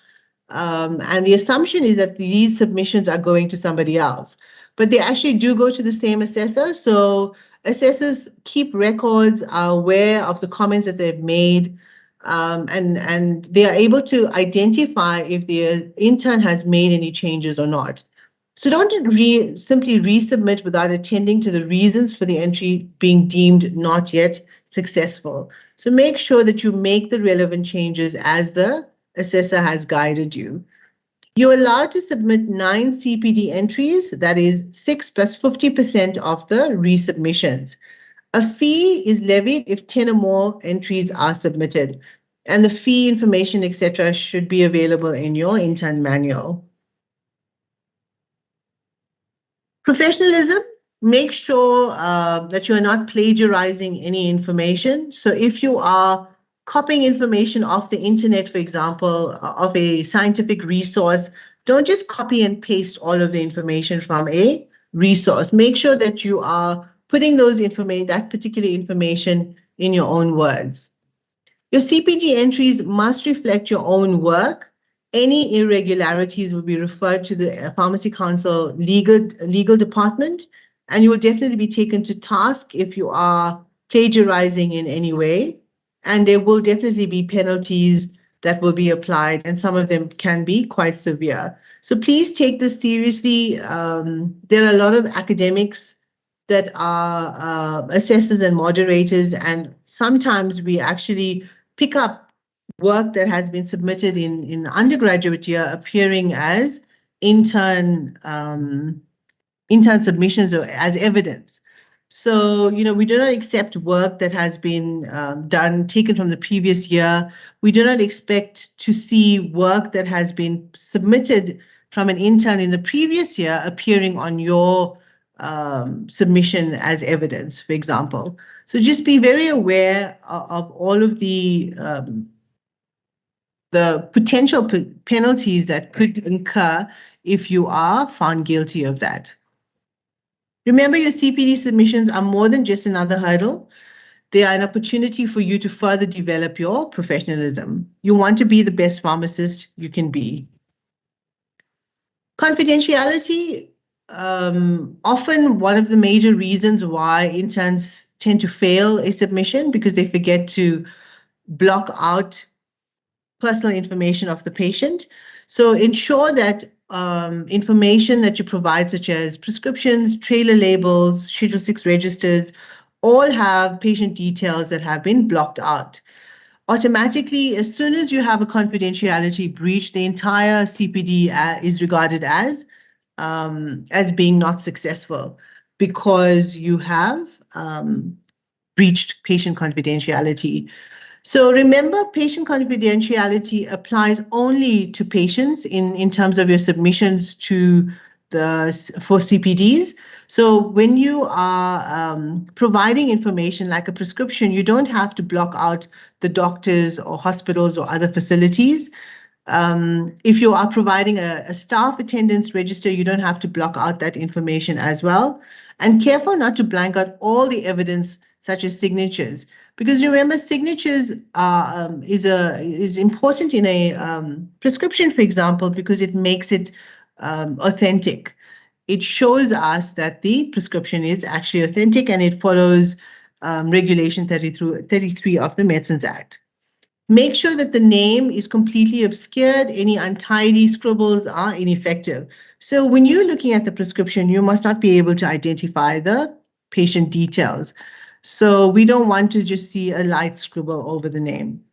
Speaker 4: And the assumption is that these submissions are going to somebody else, but they actually do go to the same assessor. So assessors keep records, are aware of the comments that they've made, and they are able to identify if the intern has made any changes or not. So don't simply resubmit without attending to the reasons for the entry being deemed not yet successful. So make sure that you make the relevant changes as the assessor has guided you. You're allowed to submit 9 CPD entries, that is 6 plus 50% of the resubmissions. A fee is levied if 10 or more entries are submitted, and the fee information, etc., should be available in your intern manual. Professionalism, make sure that you are not plagiarizing any information. So if you are copying information off the internet, for example, of a scientific resource, don't just copy and paste all of the information from a resource. Make sure that you are putting that particular information in your own words. Your CPD entries must reflect your own work. Any irregularities will be referred to the Pharmacy Council legal department, and you will definitely be taken to task if you are plagiarizing in any way. And there will definitely be penalties that will be applied, and some of them can be quite severe. So please take this seriously. There are a lot of academics that are assessors and moderators, and sometimes we actually pick up work that has been submitted in undergraduate year appearing as intern submissions or as evidence. So, we do not accept work that has been taken from the previous year. We do not expect to see work that has been submitted from an intern in the previous year appearing on your submission as evidence, for example. So just be very aware of all of the potential penalties that could incur if you are found guilty of that. Remember, your CPD submissions are more than just another hurdle. They are an opportunity for you to further develop your professionalism. You want to be the best pharmacist you can be. Confidentiality, often one of the major reasons why interns tend to fail a submission because they forget to block out personal information of the patient. So ensure that information that you provide, such as prescriptions, trailer labels, Schedule 6 registers, all have patient details that have been blocked out. Automatically, as soon as you have a confidentiality breach, the entire CPD is regarded as being not successful because you have breached patient confidentiality. So remember, patient confidentiality applies only to patients in terms of your submissions to for CPDs. So when you are providing information like a prescription, you don't have to block out the doctors or hospitals or other facilities. If you are providing a staff attendance register, you don't have to block out that information as well. And careful not to blank out all the evidence, such as signatures, because remember, signatures is important in a prescription, for example, because it makes it authentic. It shows us that the prescription is actually authentic and it follows Regulation 33 of the Medicines Act. Make sure that the name is completely obscured. Any untidy scribbles are ineffective. So when you're looking at the prescription, you must not be able to identify the patient details. So we don't want to just see a light scribble over the name.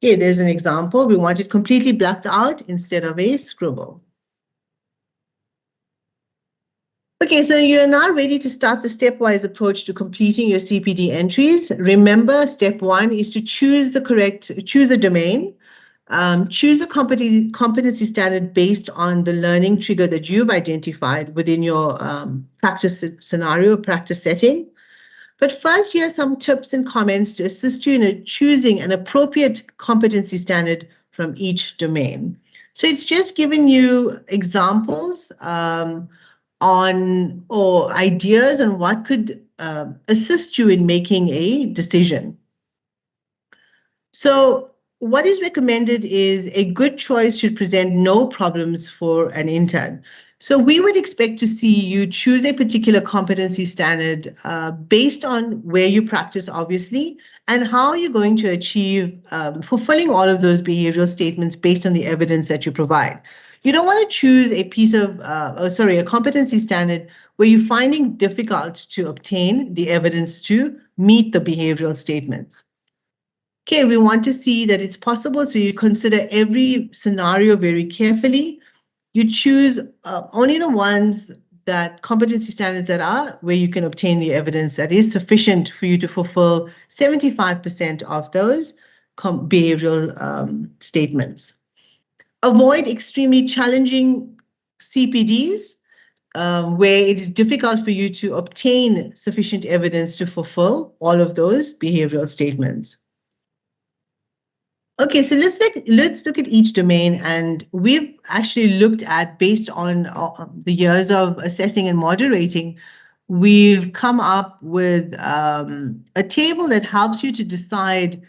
Speaker 4: Okay, there's an example. We want it completely blacked out instead of a scribble. Okay, so you're now ready to start the stepwise approach to completing your CPD entries. Remember, step 1 is to choose a domain, choose a competency standard based on the learning trigger that you've identified within your practice scenario, practice setting. But first, here are some tips and comments to assist you in choosing an appropriate competency standard from each domain. So it's just giving you examples or ideas on what could assist you in making a decision. So what is recommended is a good choice should present no problems for an intern. So we would expect to see you choose a particular competency standard based on where you practice, obviously, and how you're going to achieve fulfilling all of those behavioral statements based on the evidence that you provide. You don't want to choose a a competency standard where you're finding difficult to obtain the evidence to meet the behavioral statements. Okay, we want to see that it's possible, so you consider every scenario very carefully. You choose only the ones that competency standards that are where you can obtain the evidence that is sufficient for you to fulfill 75% of those behavioral statements. Avoid extremely challenging CPDs where it is difficult for you to obtain sufficient evidence to fulfill all of those behavioral statements. Okay, so let's look at each domain, and we've actually looked at, based on the years of assessing and moderating, we've come up with a table that helps you to decide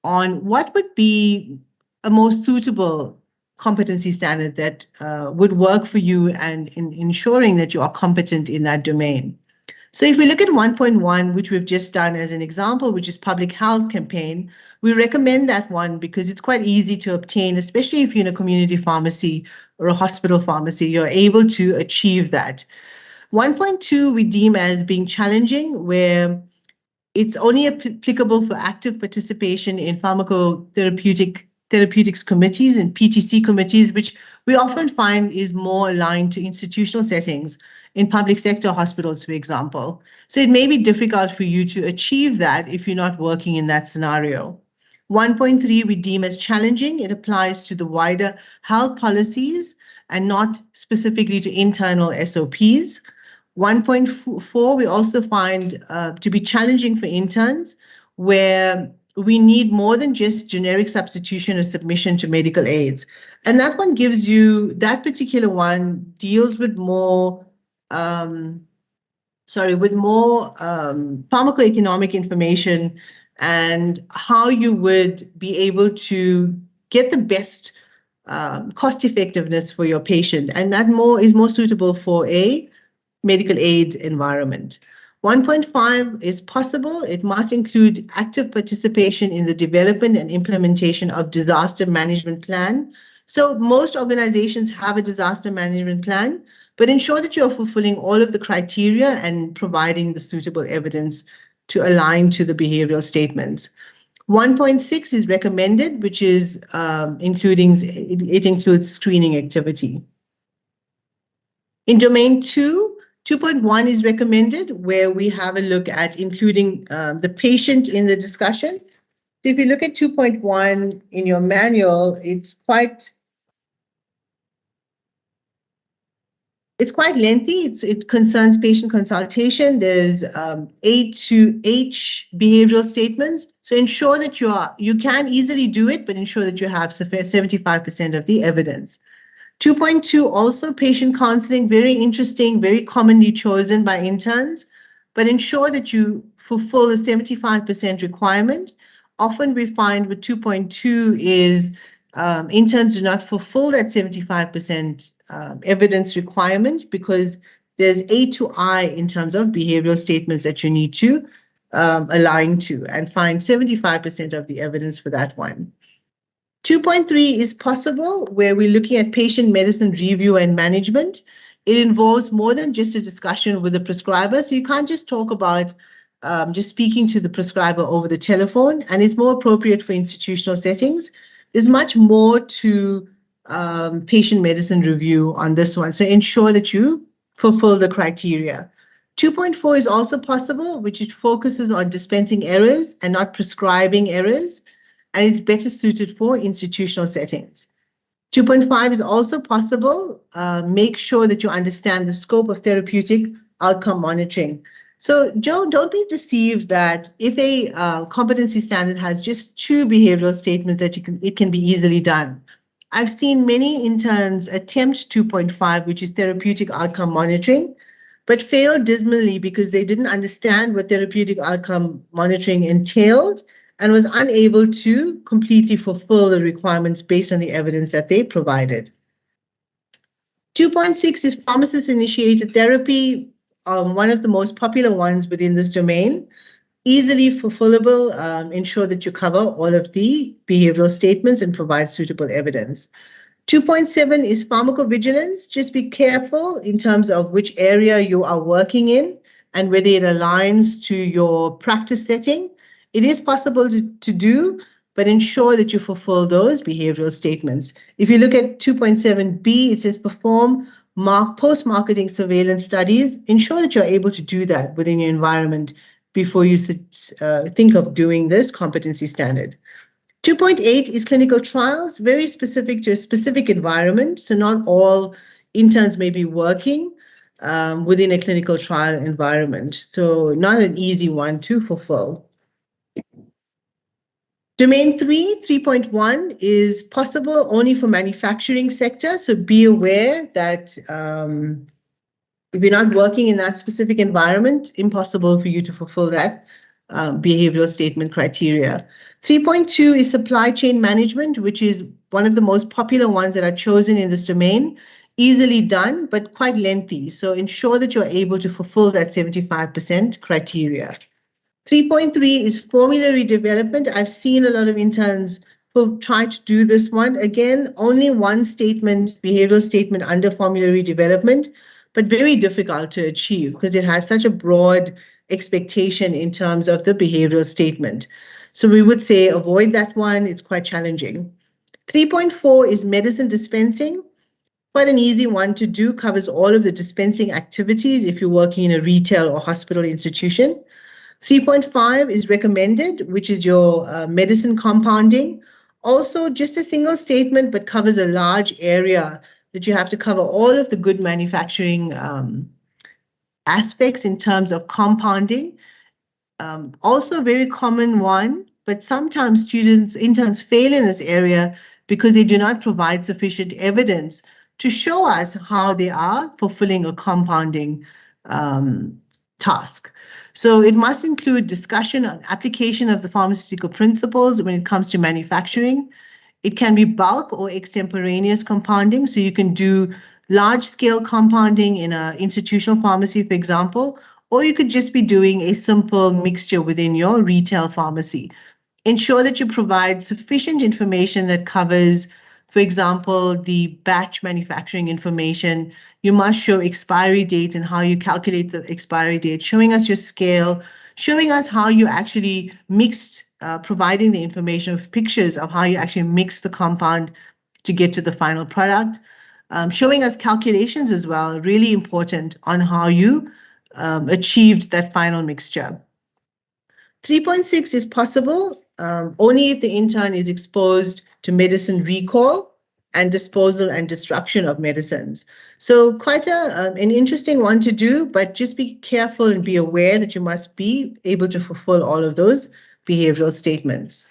Speaker 4: on what would be a most suitable competency standard that would work for you and in ensuring that you are competent in that domain. So if we look at 1.1, which we've just done as an example, which is public health campaign, we recommend that one because it's quite easy to obtain, especially if you're in a community pharmacy or a hospital pharmacy, you're able to achieve that. 1.2 we deem as being challenging, where it's only applicable for active participation in therapeutics committees and PTC committees, which we often find is more aligned to institutional settings in public sector hospitals, for example. So it may be difficult for you to achieve that if you're not working in that scenario. 1.3 we deem as challenging. It applies to the wider health policies and not specifically to internal SOPs. 1.4 we also find to be challenging for interns, where we need more than just generic substitution or submission to medical aids. And that one gives you, that particular one deals with more, pharmacoeconomic information and how you would be able to get the best cost effectiveness for your patient. And that is more suitable for a medical aid environment. 1.5 is possible. It must include active participation in the development and implementation of disaster management plan. So most organizations have a disaster management plan, but ensure that you're fulfilling all of the criteria and providing the suitable evidence to align to the behavioral statements. 1.6 is recommended, which is it includes screening activity. In domain 2, 2.1 is recommended, where we have a look at including the patient in the discussion. So if you look at 2.1 in your manual, it's quite It's quite lengthy. It concerns patient consultation. There's A to H behavioral statements. So ensure that you can easily do it, but ensure that you have 75% of the evidence. 2.2 also patient counseling, very interesting, very commonly chosen by interns, but ensure that you fulfill the 75% requirement. Often we find with 2.2 is interns do not fulfill that 75% evidence requirement because there's A to I in terms of behavioral statements that you need to align to and find 75% of the evidence for that one. 2.3 is possible where we're looking at patient medicine review and management. It involves more than just a discussion with the prescriber. So you can't just talk about just speaking to the prescriber over the telephone, and it's more appropriate for institutional settings. There's much more to patient medicine review on this one. So ensure that you fulfill the criteria. 2.4 is also possible, which it focuses on dispensing errors and not prescribing errors, and it's better suited for institutional settings. 2.5 is also possible. Make sure that you understand the scope of therapeutic outcome monitoring. So, Joe, don't be deceived that if a competency standard has just 2 behavioral statements that it can be easily done. I've seen many interns attempt 2.5, which is therapeutic outcome monitoring, but failed dismally because they didn't understand what therapeutic outcome monitoring entailed and was unable to completely fulfill the requirements based on the evidence that they provided. 2.6 is pharmacist-initiated therapy, one of the most popular ones within this domain. Easily fulfillable, ensure that you cover all of the behavioral statements and provide suitable evidence. 2.7 is pharmacovigilance. Just be careful in terms of which area you are working in and whether it aligns to your practice setting. It is possible to do, but ensure that you fulfill those behavioral statements. If you look at 2.7b, it says perform post-marketing surveillance studies. Ensure that you're able to do that within your environment before you think of doing this competency standard. 2.8 is clinical trials, very specific to a specific environment. So not all interns may be working within a clinical trial environment. So not an easy one to fulfill. Domain 3.1 is possible only for manufacturing sector. So be aware that if you're not working in that specific environment, impossible for you to fulfill that behavioral statement criteria. 3.2 is supply chain management, which is one of the most popular ones that are chosen in this domain. Easily done, but quite lengthy. So ensure that you're able to fulfill that 75% criteria. 3.3 is formulary development. I've seen a lot of interns who try to do this one. Again, only one statement, behavioral statement under formulary development, but very difficult to achieve because it has such a broad expectation in terms of the behavioral statement. So we would say avoid that one. It's quite challenging. 3.4 is medicine dispensing. Quite an easy one to do, covers all of the dispensing activities if you're working in a retail or hospital institution. 3.5 is recommended, which is your medicine compounding. Also, just a single statement, but covers a large area that you have to cover all of the good manufacturing aspects in terms of compounding. Also a very common one, but sometimes interns fail in this area because they do not provide sufficient evidence to show us how they are fulfilling a compounding task. So it must include discussion on application of the pharmaceutical principles when it comes to manufacturing. It can be bulk or extemporaneous compounding. So you can do large-scale compounding in an institutional pharmacy, for example, or you could just be doing a simple mixture within your retail pharmacy. Ensure that you provide sufficient information that covers, for example, the batch manufacturing information. You must show expiry date and how you calculate the expiry date, showing us your scale, showing us how you actually mixed, providing the information of pictures of how you actually mix the compound to get to the final product, showing us calculations as well, really important on how you achieved that final mixture. 3.6 is possible only if the intern is exposed to medicine recall. and disposal and destruction of medicines. So quite an interesting one to do, but just be careful and be aware that you must be able to fulfill all of those behavioral statements.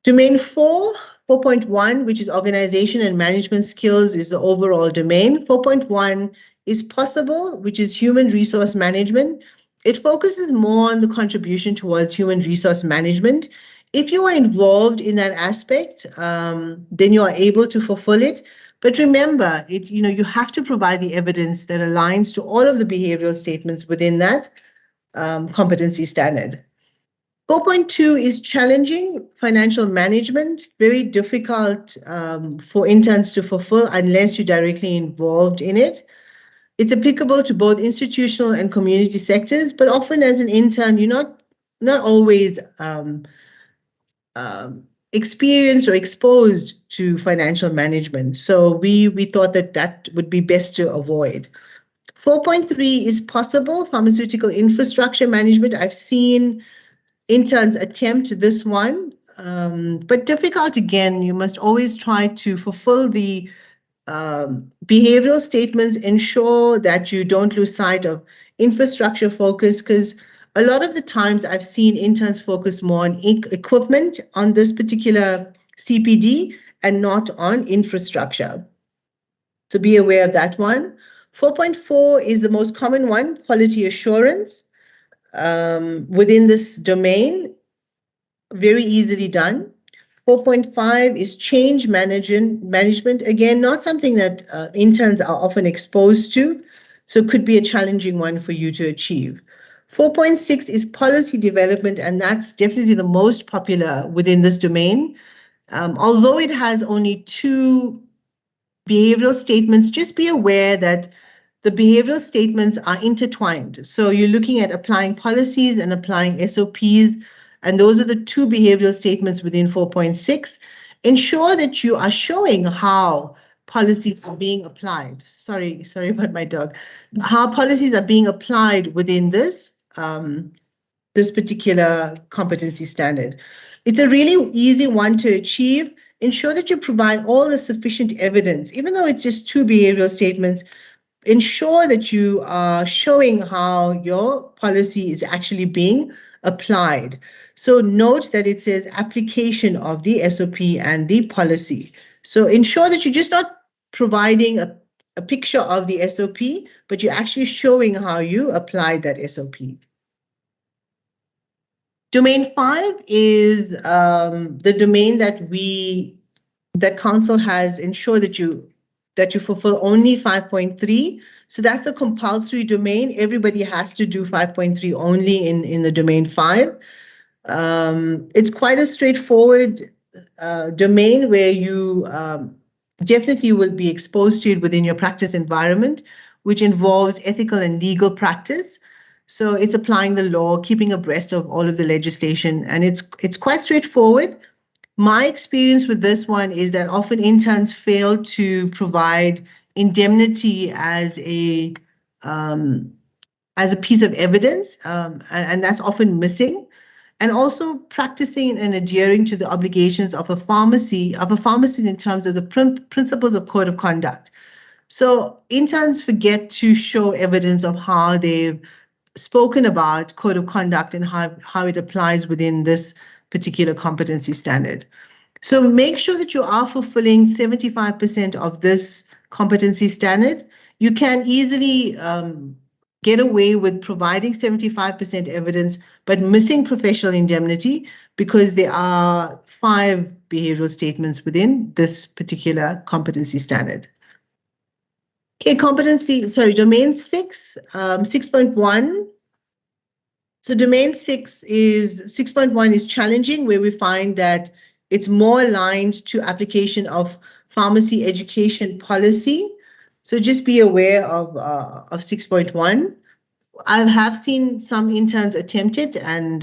Speaker 4: Domain 4.1, which is organization and management skills, is the overall domain. 4.1 is possible, which is human resource management. It focuses more on the contribution towards human resource management. If you are involved in that aspect, then you are able to fulfill it. But remember, you have to provide the evidence that aligns to all of the behavioral statements within that competency standard. 4.2 is challenging financial management, very difficult for interns to fulfill unless you're directly involved in it. It's applicable to both institutional and community sectors, but often as an intern, you're not always experienced or exposed to financial management. So we thought that would be best to avoid. 4.3 is possible, pharmaceutical infrastructure management. I've seen interns attempt this one, but difficult again. You must always try to fulfill the behavioral statements, ensure that you don't lose sight of infrastructure focus, because a lot of the times I've seen interns focus more on equipment on this particular CPD and not on infrastructure. So be aware of that one. 4.4 is the most common one, quality assurance. Within this domain, very easily done. 4.5 is change management. Again, not something that interns are often exposed to, so it could be a challenging one for you to achieve. 4.6 is policy development, and that's definitely the most popular within this domain. Although it has only 2 behavioral statements, just be aware that the behavioral statements are intertwined. So you're looking at applying policies and applying SOPs, and those are the 2 behavioral statements within 4.6. Ensure that you are showing how policies are being applied. Sorry about my dog. How policies are being applied within this, this particular competency standard. It's a really easy one to achieve. Ensure that you provide all the sufficient evidence, even though it's just 2 behavioral statements. Ensure that you are showing how your policy is actually being applied. So note that it says application of the SOP and the policy. So ensure that you're just not providing a picture of the SOP, but you're actually showing how you applied that SOP. Domain 5 is the domain that council has ensured that you fulfill only 5.3. So that's a compulsory domain. Everybody has to do 5.3 only in the domain 5. It's quite a straightforward domain where you definitely will be exposed to it within your practice environment, which involves ethical and legal practice. So it's applying the law, keeping abreast of all of the legislation, and it's quite straightforward. My experience with this one is that often interns fail to provide indemnity as a piece of evidence, and that's often missing. And also practicing and adhering to the obligations of a pharmacist in terms of the principles of code of conduct. So interns forget to show evidence of how they've spoken about code of conduct and how it applies within this particular competency standard. So make sure that you are fulfilling 75% of this competency standard. You can easily get away with providing 75% evidence, but missing professional indemnity because there are 5 behavioral statements within this particular competency standard. Okay, domain 6, 6.1. So domain 6.1 is challenging, where we find that it's more aligned to application of pharmacy education policy. So just be aware of 6.1. I have seen some interns attempt it and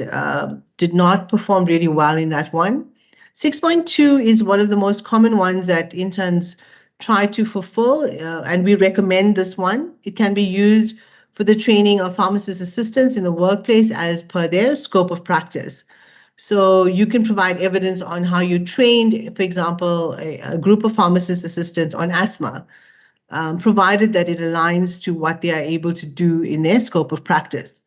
Speaker 4: did not perform really well in that one. 6.2 is one of the most common ones that interns try to fulfill, and we recommend this one. It can be used for the training of pharmacist assistants in the workplace as per their scope of practice. So you can provide evidence on how you trained, for example, a group of pharmacist assistants on asthma, provided that it aligns to what they are able to do in their scope of practice.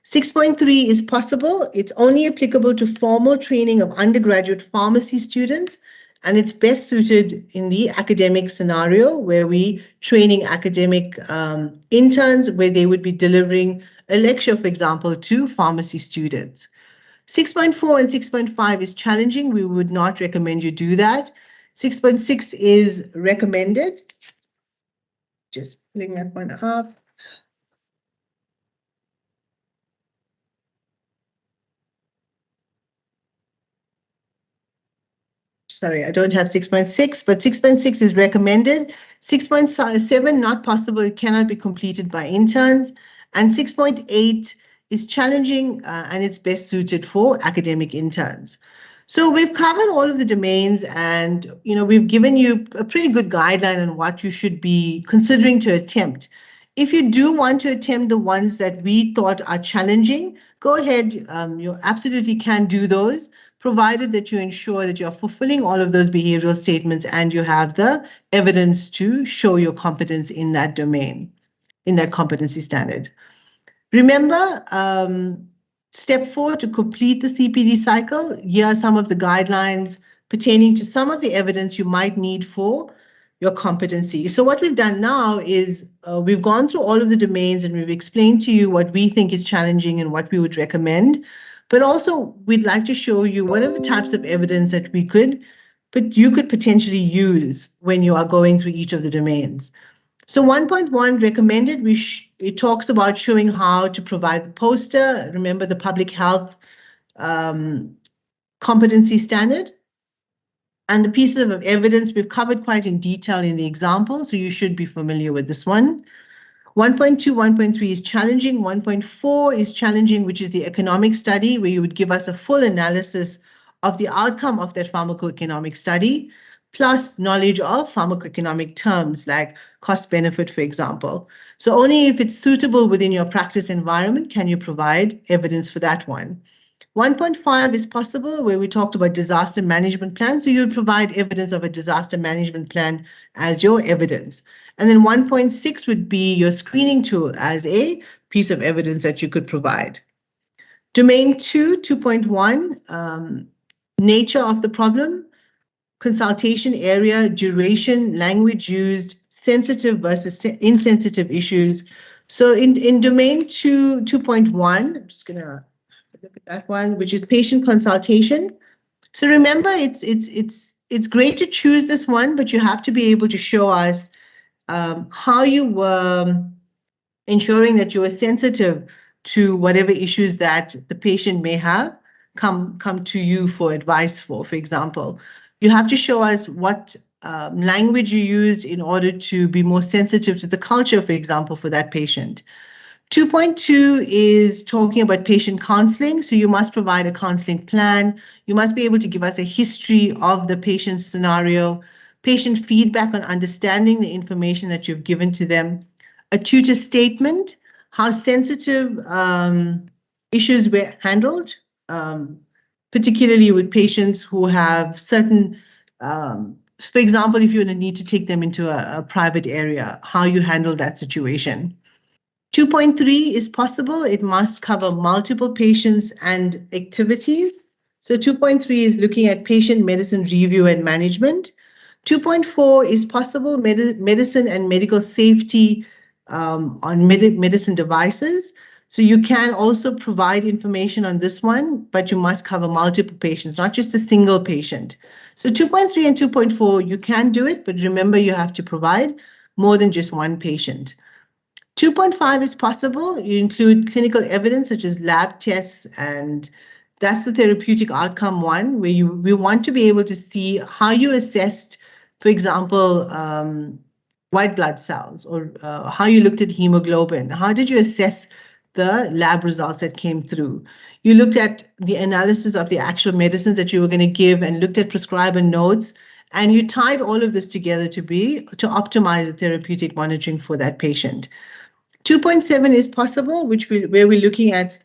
Speaker 4: 6.3 is possible. It's only applicable to formal training of undergraduate pharmacy students, and it's best suited in the academic scenario where we training academic interns, where they would be delivering a lecture, for example, to pharmacy students. 6.4 and 6.5 is challenging. We would not recommend you do that. 6.6 is recommended. Just pulling that one up. Sorry, I don't have 6.6, but 6.6 is recommended. 6.7, not possible. It cannot be completed by interns. And 6.8 is challenging and it's best suited for academic interns. So we've covered all of the domains, and we've given you a pretty good guideline on what you should be considering to attempt. If you do want to attempt the ones that we thought are challenging, go ahead. You absolutely can do those, provided that you ensure that you're fulfilling all of those behavioral statements and you have the evidence to show your competence in that domain, in that competency standard. Remember, step 4, to complete the CPD cycle, here are some of the guidelines pertaining to some of the evidence you might need for your competency. So what we've done now is we've gone through all of the domains and we've explained to you what we think is challenging and what we would recommend. But also we'd like to show you what are the types of evidence that you could potentially use when you are going through each of the domains. So 1.1 recommended, it talks about showing how to provide the poster. Remember the public health competency standard. And the pieces of evidence we've covered quite in detail in the example, so you should be familiar with this one. 1.2, 1.3 is challenging. 1.4 is challenging, which is the economic study, where you would give us a full analysis of the outcome of that pharmacoeconomic study, plus knowledge of pharmacoeconomic terms like cost benefit, for example. So only if it's suitable within your practice environment can you provide evidence for that one. 1.5 is possible, where we talked about disaster management plan. So you would provide evidence of a disaster management plan as your evidence. And then 1.6 would be your screening tool as a piece of evidence that you could provide. Domain 2, 2.1, nature of the problem, consultation area, duration, language used, sensitive versus insensitive issues. So in domain 2, 2.1, I'm just going to look at that one, which is patient consultation. So remember, it's great to choose this one, but you have to be able to show us how you were ensuring that you were sensitive to whatever issues that the patient may have come to you for advice for example. You have to show us what language you used in order to be more sensitive to the culture, for example, for that patient. 2.2 is talking about patient counseling. So you must provide a counseling plan. You must be able to give us a history of the patient's scenario, patient feedback on understanding the information that you've given to them, a tutor statement, how sensitive issues were handled, particularly with patients who have certain, for example, if you're going to need to take them into a private area, how you handle that situation. 2.3 is possible. It must cover multiple patients and activities. So 2.3 is looking at patient medicine review and management. 2.4 is possible medicine and medical safety on medicine devices. So you can also provide information on this one, but you must cover multiple patients, not just a single patient. So 2.3 and 2.4, you can do it, but remember you have to provide more than just one patient. 2.5 is possible. You include clinical evidence such as lab tests, and that's the therapeutic outcome one, where we want to be able to see how you assessed, for example, white blood cells, or how you looked at hemoglobin. How did you assess the lab results that came through? You looked at the analysis of the actual medicines that you were going to give and looked at prescriber notes, and you tied all of this together to optimize the therapeutic monitoring for that patient. 2.7 is possible, where we're looking at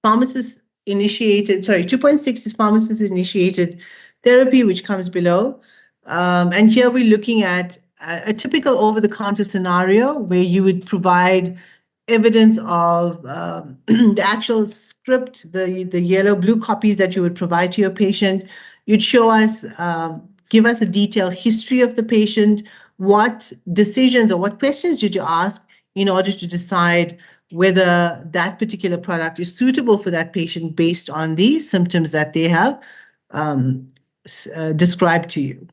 Speaker 4: pharmacist 2.6 is pharmacist-initiated therapy, which comes below. And here we're looking at a typical over-the-counter scenario where you would provide evidence of the actual script, the yellow-blue copies that you would provide to your patient. You'd show us, give us a detailed history of the patient. What decisions or what questions did you ask in order to decide whether that particular product is suitable for that patient based on the symptoms that they have described to you.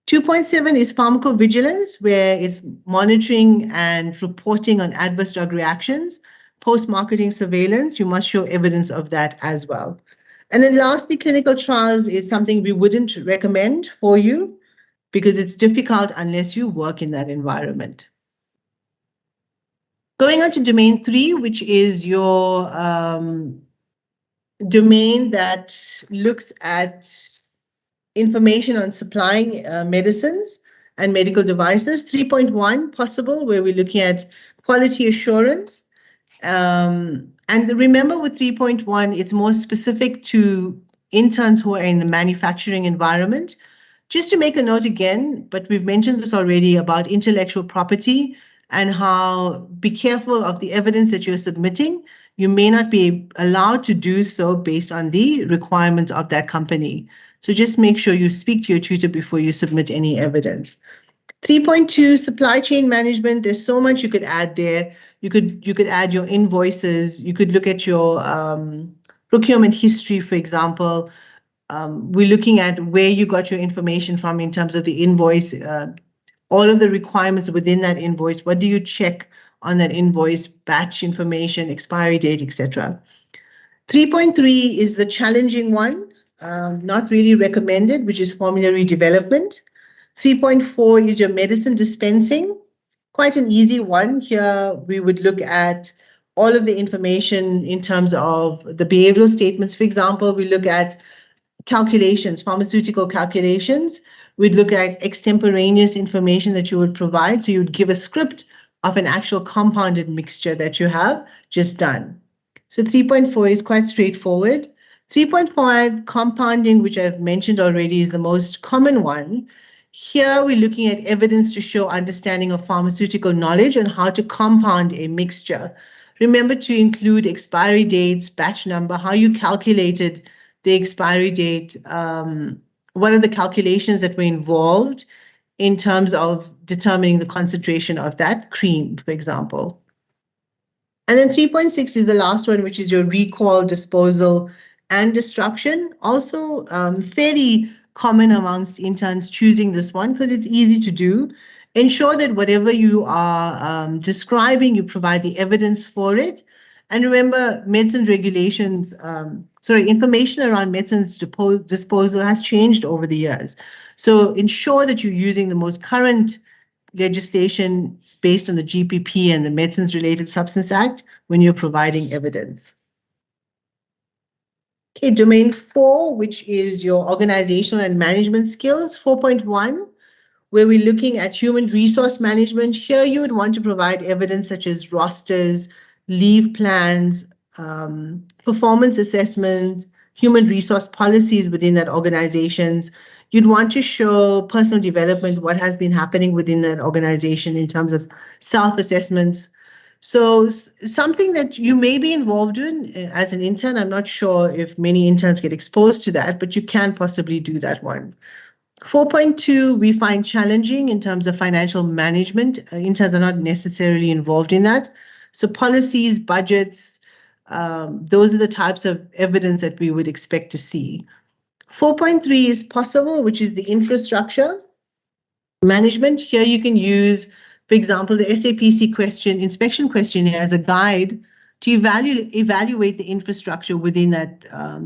Speaker 4: 2.7 is pharmacovigilance, where it's monitoring and reporting on adverse drug reactions. Post-marketing surveillance, you must show evidence of that as well. And then lastly, clinical trials is something we wouldn't recommend for you because it's difficult unless you work in that environment. Going on to domain 3, which is your domain that looks at information on supplying medicines and medical devices. 3.1, possible, where we're looking at quality assurance. And remember with 3.1, it's more specific to interns who are in the manufacturing environment. Just to make a note again, but we've mentioned this already about intellectual property and how be careful of the evidence that you're submitting. You may not be allowed to do so based on the requirements of that company. So just make sure you speak to your tutor before you submit any evidence. 3.2, supply chain management. There's so much you could add there. You could add your invoices. You could look at your procurement history, for example. We're looking at where you got your information from in terms of the invoice, all of the requirements within that invoice. What do you check on that invoice, batch information, expiry date, etc. 3.3 is the challenging one, not really recommended, which is formulary development. 3.4 is your medicine dispensing, quite an easy one. Here we would look at all of the information in terms of the behavioral statements. For example, we look at calculations, pharmaceutical calculations. We'd look at extemporaneous information that you would provide. So you would give a script of an actual compounded mixture that you have just done. So 3.4 is quite straightforward. 3.5, compounding, which I've mentioned already, is the most common one. Here we're looking at evidence to show understanding of pharmaceutical knowledge and how to compound a mixture. Remember to include expiry dates, batch number, how you calculated the expiry date, what are the calculations that were involved in terms of determining the concentration of that cream, for example. And then 3.6 is the last one, which is your recall, disposal, and destruction. Also fairly common amongst interns choosing this one because it's easy to do. Ensure that whatever you are describing, you provide the evidence for it. And remember, medicine regulations, information around medicines disposal has changed over the years. So ensure that you're using the most current legislation based on the GPP and the Medicines Related Substance Act when you're providing evidence. Okay, domain 4, which is your organizational and management skills, 4.1, where we're looking at human resource management. Here you would want to provide evidence such as rosters, leave plans, performance assessment, human resource policies within that organizations. You'd want to show personal development, what has been happening within that organization in terms of self-assessments. So something that you may be involved in as an intern. I'm not sure if many interns get exposed to that, but you can possibly do that one. 4.2, we find challenging in terms of financial management. Interns are not necessarily involved in that. So policies, budgets, those are the types of evidence that we would expect to see. 4.3 is possible, which is the infrastructure management. Here you can use, for example, the SAPC inspection questionnaire as a guide to evaluate the infrastructure within that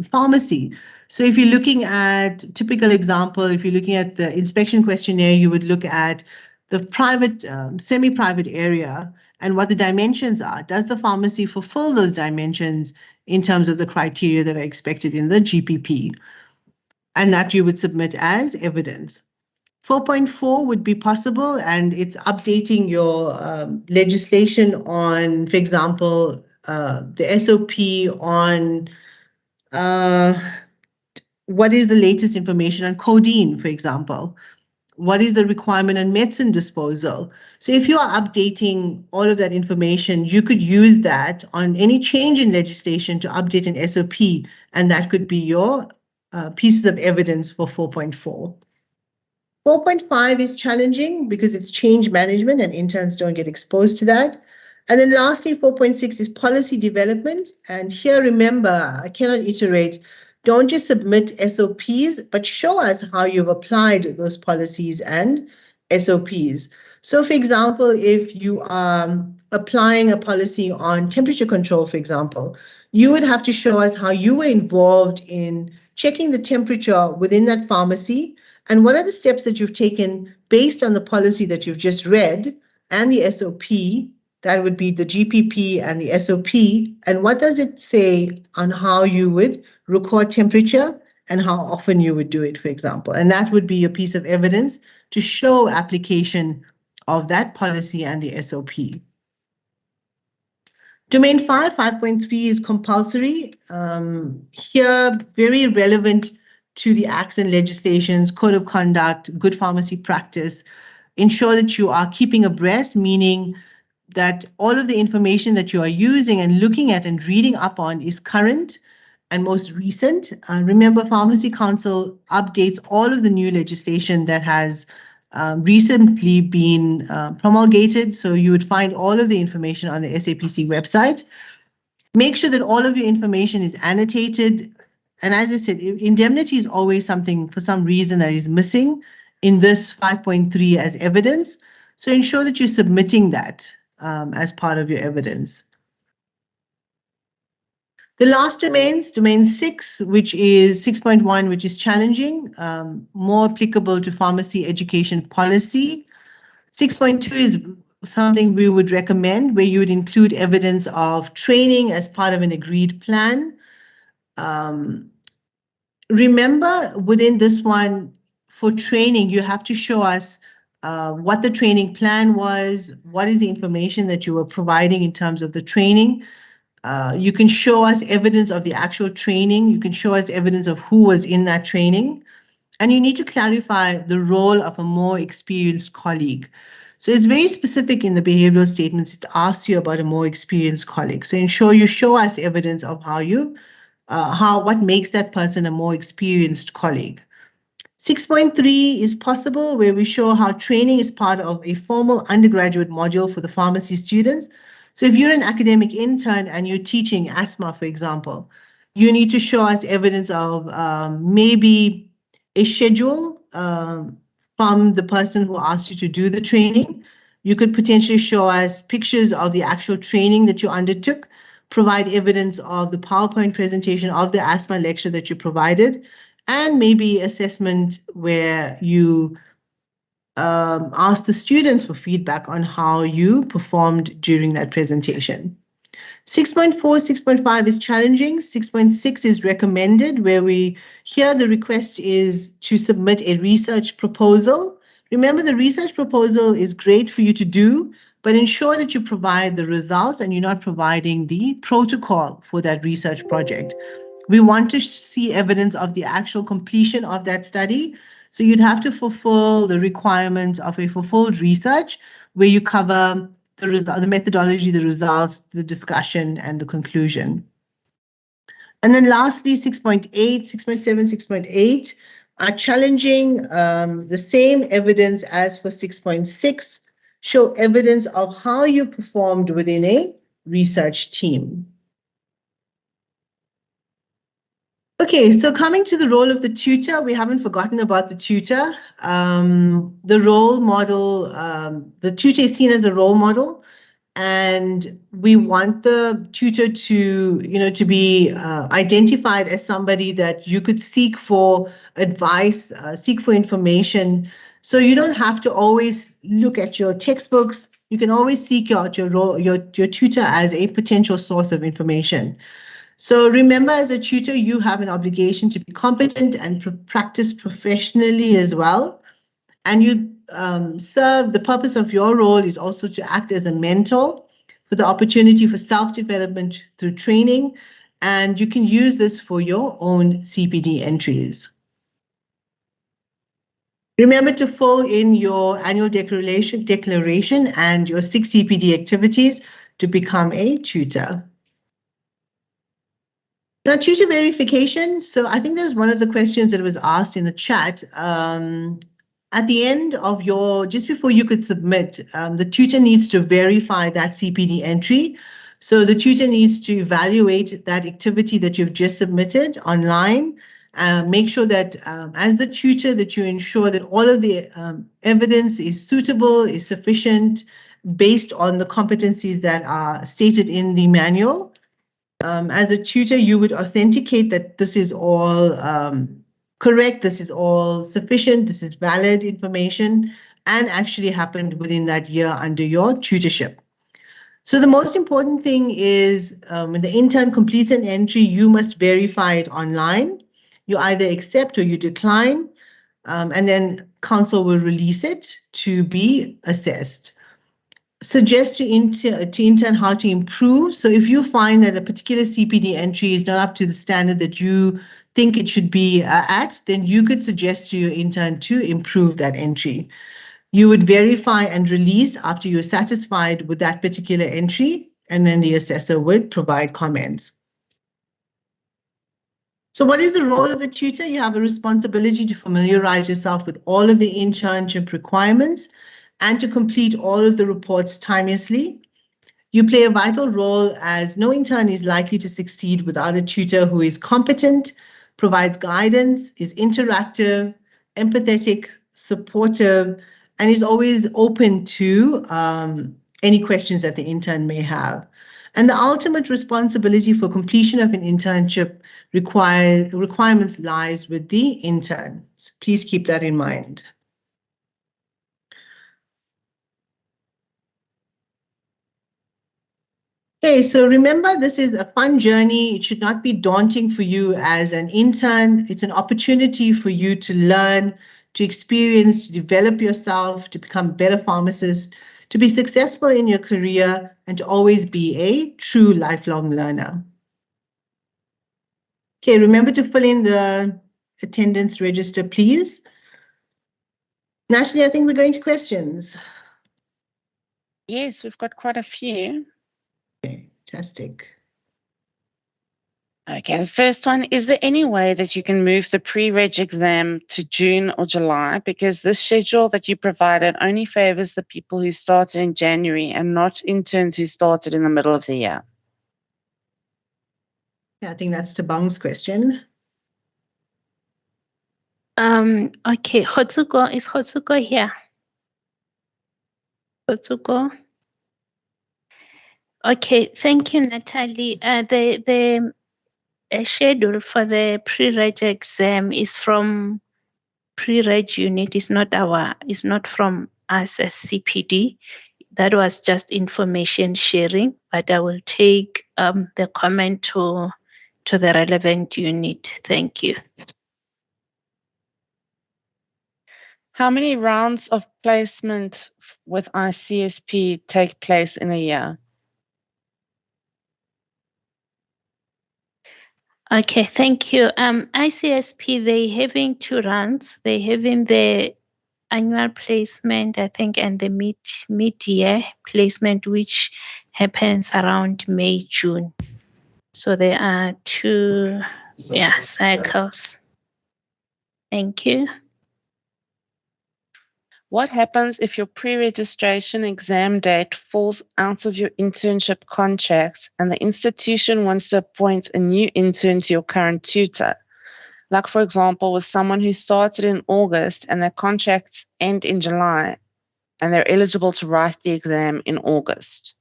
Speaker 4: pharmacy. So if you're looking at, typical example, if you're looking at the inspection questionnaire, you would look at the private, semi-private area and what the dimensions are. Does the pharmacy fulfill those dimensions in terms of the criteria that are expected in the GPP? And that you would submit as evidence. 4.4 would be possible, and it's updating your legislation on, for example, the SOP on what is the latest information on codeine, for example? What is the requirement on medicine disposal? So if you are updating all of that information, you could use that on any change in legislation to update an SOP, and that could be your pieces of evidence for 4.4. 4.5 is challenging because it's change management and interns don't get exposed to that. And then lastly, 4.6 is policy development. And here, remember, I cannot iterate, don't just submit SOPs, but show us how you've applied those policies and SOPs. So for example, if you are applying a policy on temperature control, for example, you would have to show us how you were involved in checking the temperature within that pharmacy, and what are the steps that you've taken based on the policy that you've just read and the SOP, that would be the GPP and the SOP, and what does it say on how you would record temperature and how often you would do it, for example. And that would be your piece of evidence to show application of that policy and the SOP. Domain 5, 5.3 is compulsory. Here, very relevant to the acts and legislations, code of conduct, good pharmacy practice. Ensure that you are keeping abreast, meaning that all of the information that you are using and looking at and reading up on is current and most recent. Remember, Pharmacy Council updates all of the new legislation that has recently been promulgated. So you would find all of the information on the SAPC website. Make sure that all of your information is annotated. And as I said, indemnity is always something for some reason that is missing in this 5.3 as evidence. So ensure that you're submitting that as part of your evidence. The last domains, domain 6, which is 6.1, which is challenging, more applicable to pharmacy education policy. 6.2 is something we would recommend, where you would include evidence of training as part of an agreed plan. Remember, within this one, for training, you have to show us what the training plan was, what is the information that you were providing in terms of the training. You can show us evidence of the actual training. You can show us evidence of who was in that training. And you need to clarify the role of a more experienced colleague. So it's very specific in the behavioral statements. It asks you about a more experienced colleague. So ensure you show us evidence of what makes that person a more experienced colleague. 6.3 is possible, where we show how training is part of a formal undergraduate module for the pharmacy students. So if you're an academic intern and you're teaching asthma, for example, you need to show us evidence of maybe a schedule from the person who asked you to do the training. You could potentially show us pictures of the actual training that you undertook, provide evidence of the PowerPoint presentation of the asthma lecture that you provided, and maybe assessment where you ask the students for feedback on how you performed during that presentation. 6.4, 6.5 is challenging. 6.6 is recommended, where here the request is to submit a research proposal. Remember, the research proposal is great for you to do, but ensure that you provide the results and you're not providing the protocol for that research project. We want to see evidence of the actual completion of that study. So you'd have to fulfill the requirements of a fulfilled research, where you cover the methodology, the results, the discussion, and the conclusion. And then lastly, 6.8, 6.7, 6.8 are challenging. The same evidence as for 6.6, show evidence of how you performed within a research team. Okay, so coming to the role of the tutor, we haven't forgotten about the tutor. The role model, the tutor is seen as a role model, and we want the tutor to be identified as somebody that you could seek for advice, seek for information. So you don't have to always look at your textbooks. You can always seek out your tutor as a potential source of information. So remember, as a tutor, you have an obligation to be competent and practice professionally as well. And you the purpose of your role is also to act as a mentor for the opportunity for self-development through training, and you can use this for your own CPD entries. Remember to fill in your annual declaration and your 6 CPD activities to become a tutor. Now, tutor verification. So I think there's one of the questions that was asked in the chat. At the end of just before you could submit, the tutor needs to verify that CPD entry. So the tutor needs to evaluate that activity that you've just submitted online. Make sure that as the tutor that you ensure that all of the evidence is suitable, is sufficient based on the competencies that are stated in the manual. As a tutor, you would authenticate that this is all correct, this is all sufficient, this is valid information, and actually happened within that year under your tutorship. So the most important thing is when the intern completes an entry, you must verify it online. You either accept or you decline, and then council will release it to be assessed. Suggest to intern how to improve. So if you find that a particular CPD entry is not up to the standard that you think it should be at, then you could suggest to your intern to improve that entry. You would verify and release after you're satisfied with that particular entry, and then the assessor would provide comments. So what is the role of the tutor? You have a responsibility to familiarize yourself with all of the internship requirements and to complete all of the reports timeously. You play a vital role as no intern is likely to succeed without a tutor who is competent, provides guidance, is interactive, empathetic, supportive, and is always open to any questions that the intern may have. And the ultimate responsibility for completion of an internship requirements lies with the intern. So please keep that in mind. Okay, so remember, this is a fun journey. It should not be daunting for you as an intern. It's an opportunity for you to learn, to experience, to develop yourself, to become a better pharmacist, to be successful in your career, and to always be a true lifelong learner. Okay, remember to fill in the attendance register, please. Natalie, I think we're going to questions.
Speaker 3: Yes, we've got quite a few.
Speaker 4: Okay, fantastic.
Speaker 3: Okay, the first one, is there any way that you can move the pre-reg exam to June or July? Because this schedule that you provided only favors the people who started in January and not interns who started in the middle of the year.
Speaker 4: Yeah, I think that's Tabang's question.
Speaker 1: Okay, Hotsuko, is Hotsuko here? Hotsuko? Okay, thank you, Natalie. The schedule for the pre-reg exam is from pre-reg unit. It's not from us as CPD. That was just information sharing, but I will take the comment to the relevant unit. Thank you.
Speaker 3: How many rounds of placement with ICSP take place in a year?
Speaker 1: Okay, thank you. ICSP, they having 2 rounds. They having the annual placement, I think, and the mid-year placement, which happens around May, June. So there are 2 cycles. Thank you.
Speaker 3: What happens if your pre-registration exam date falls out of your internship contract and the institution wants to appoint a new intern to your current tutor? Like, for example, with someone who started in August and their contracts end in July and they're eligible to write the exam in August.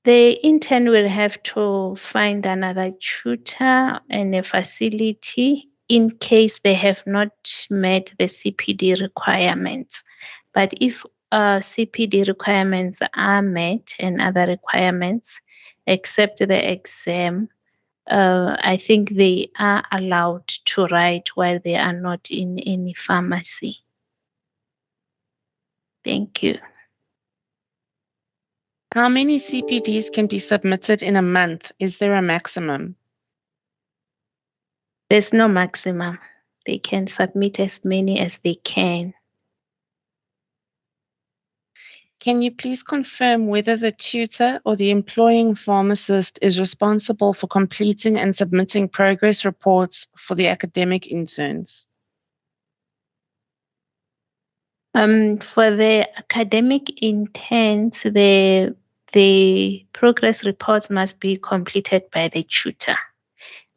Speaker 1: The intern will have to find another tutor and a facility in case they have not met the CPD requirements. But if CPD requirements are met and other requirements, except the exam, I think they are allowed to write while they are not in any pharmacy. Thank you.
Speaker 3: How many CPDs can be submitted in a month? Is there a maximum?
Speaker 1: There's no maximum. They can submit as many as they can.
Speaker 3: Can you please confirm whether the tutor or the employing pharmacist is responsible for completing and submitting progress reports for the academic interns?
Speaker 1: For the academic interns, the progress reports must be completed by the tutor.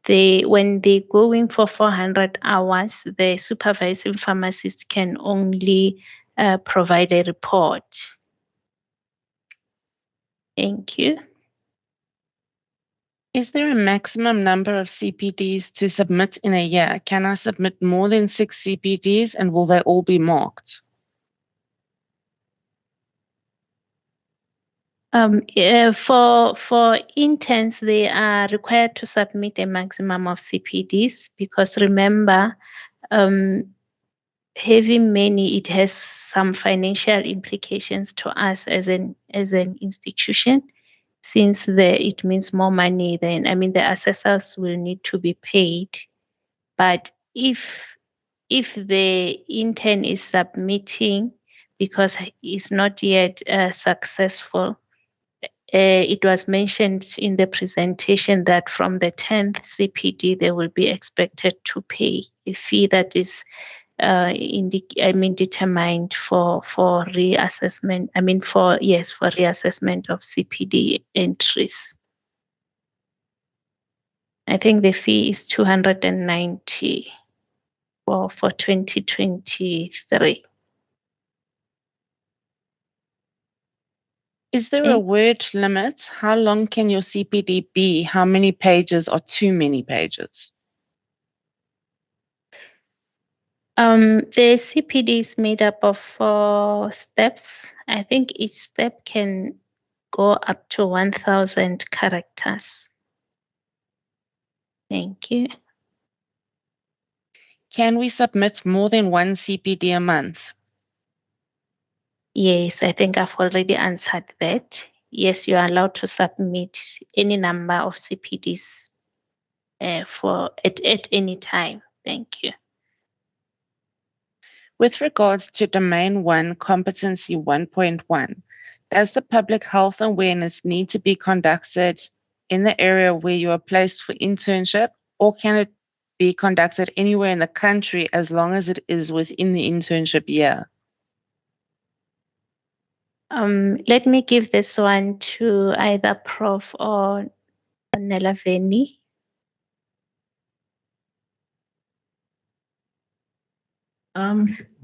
Speaker 1: When they go in for 400 hours, the supervising pharmacist can only provide a report. Thank you.
Speaker 3: Is there a maximum number of CPDs to submit in a year? Can I submit more than 6 CPDs and will they all be marked?
Speaker 1: For interns, they are required to submit a maximum of CPDs because remember, having many, it has some financial implications to us as an institution, since it means more money. Then the assessors will need to be paid. But if the intern is submitting because it's not yet successful, it was mentioned in the presentation that from the 10th CPD, they will be expected to pay a fee that is determined for reassessment. For reassessment of CPD entries. I think the fee is 290 for 2023.
Speaker 3: Is there a word limit? How long can your CPD be? How many pages are too many pages?
Speaker 1: The CPD is made up of 4 steps. I think each step can go up to 1,000 characters. Thank you.
Speaker 3: Can we submit more than 1 CPD a month?
Speaker 1: Yes, I think I've already answered that. Yes, you are allowed to submit any number of CPDs at any time. Thank you.
Speaker 3: With regards to Domain 1, Competency 1.1, does the public health awareness need to be conducted in the area where you are placed for internship, or can it be conducted anywhere in the country as long as it is within the internship year?
Speaker 1: Let me give this one to either Prof or Nella Veni.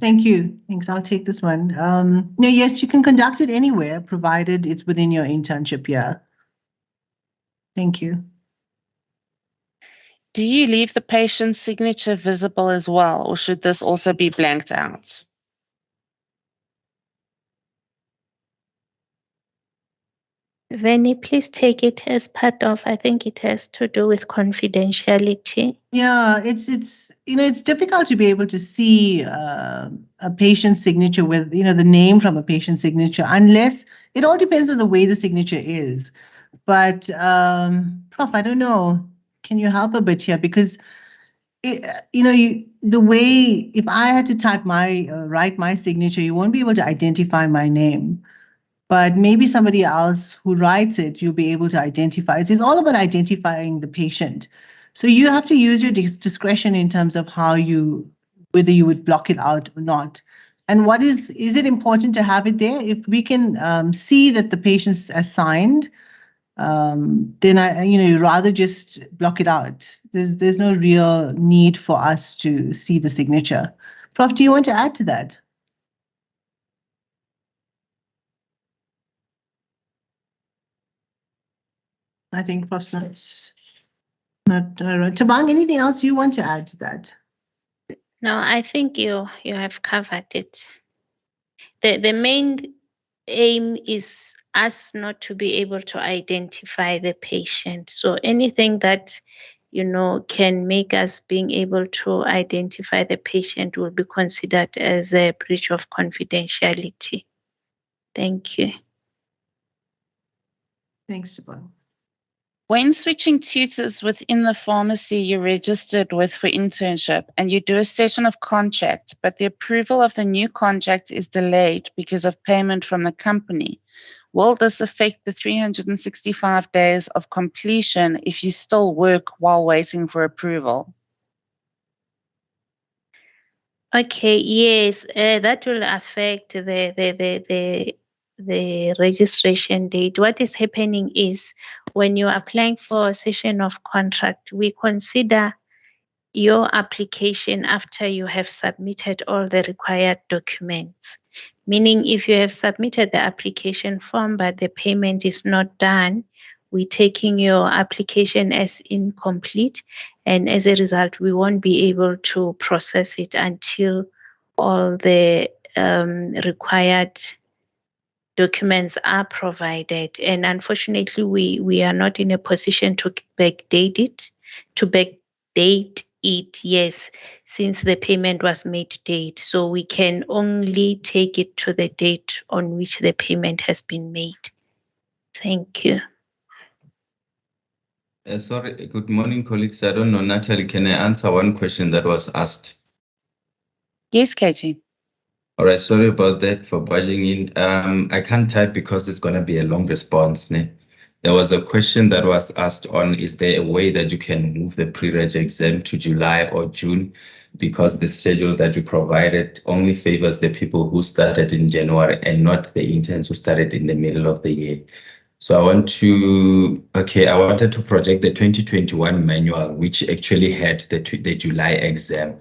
Speaker 4: Thank you. Thanks. I'll take this one. No, yes, you can conduct it anywhere, provided it's within your internship year. Thank you.
Speaker 3: Do you leave the patient's signature visible as well, or should this also be blanked out?
Speaker 1: Veni, please take it as part of, I think it has to do with confidentiality.
Speaker 4: Yeah, it's difficult to be able to see a patient's signature with, the name from a patient's signature, unless it all depends on the way the signature is. But Prof, I don't know. Can you help a bit here? Because the way, if I had to write my signature, you won't be able to identify my name. But maybe somebody else who writes it, you'll be able to identify. It's all about identifying the patient. So you have to use your discretion in terms of whether you would block it out or not. And is it important to have it there? If we can see that the patient's assigned, then you'd rather just block it out. There's no real need for us to see the signature. Prof, do you want to add to that? I think Prof's not Tabang, anything else you want to add to that?
Speaker 1: No, I think you have covered it. The main aim is us not to be able to identify the patient. So anything that can make us being able to identify the patient will be considered as a breach of confidentiality. Thank you.
Speaker 4: Thanks, Siobhan.
Speaker 3: When switching tutors within the pharmacy you're registered with for internship and you do a session of contract, but the approval of the new contract is delayed because of payment from the company, will this affect the 365 days of completion if you still work while waiting for approval?
Speaker 1: Okay, yes, that will affect the registration date. What is happening is when you're applying for a session of contract, we consider your application after you have submitted all the required documents. Meaning if you have submitted the application form but the payment is not done, we're taking your application as incomplete, and as a result, we won't be able to process it until all the required documents are provided. And unfortunately, we are not in a position to backdate it, yes, since the payment was made to date. So we can only take it to the date on which the payment has been made. Thank you.
Speaker 7: Sorry, good morning, colleagues. I don't know, Natalie, can I answer one question that was asked?
Speaker 3: Yes, KG.
Speaker 7: All right, sorry about that for barging in. I can't type because it's going to be a long response. Ne? There was a question that was asked on, is there a way that you can move the pre-reg exam to July or June? Because the schedule that you provided only favors the people who started in January and not the interns who started in the middle of the year. So I wanted to project the 2021 manual, which actually had the July exam.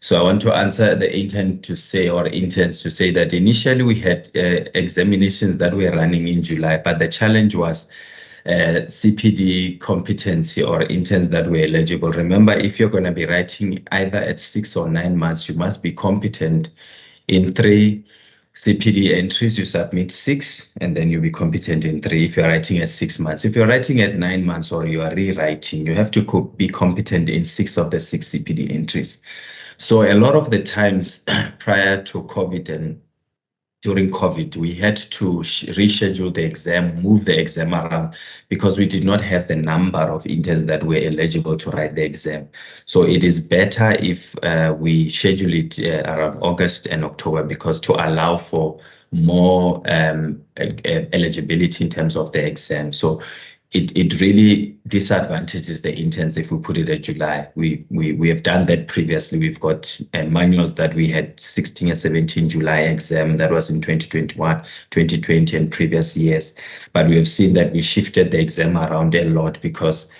Speaker 7: So I want to answer the intern to say, or interns to say, that initially we had examinations that were running in July, but the challenge was CPD competency or interns that were eligible. Remember, if you're going to be writing either at 6 or 9 months, you must be competent in 3 CPD entries. You submit 6 and then you'll be competent in 3 if you're writing at 6 months. If you're writing at 9 months or you are rewriting, you have to be competent in 6 of the 6 CPD entries. So a lot of the times prior to COVID and during COVID, we had to reschedule the exam, move the exam around because we did not have the number of interns that were eligible to write the exam. So it is better if we schedule it around August and October, because to allow for more eligibility in terms of the exam. So it really disadvantages the interns if we put it at July. We have done that previously. We've got manuals that we had 16 and 17 July exam. That was in 2021, 2020 and previous years. But we have seen that we shifted the exam around a lot because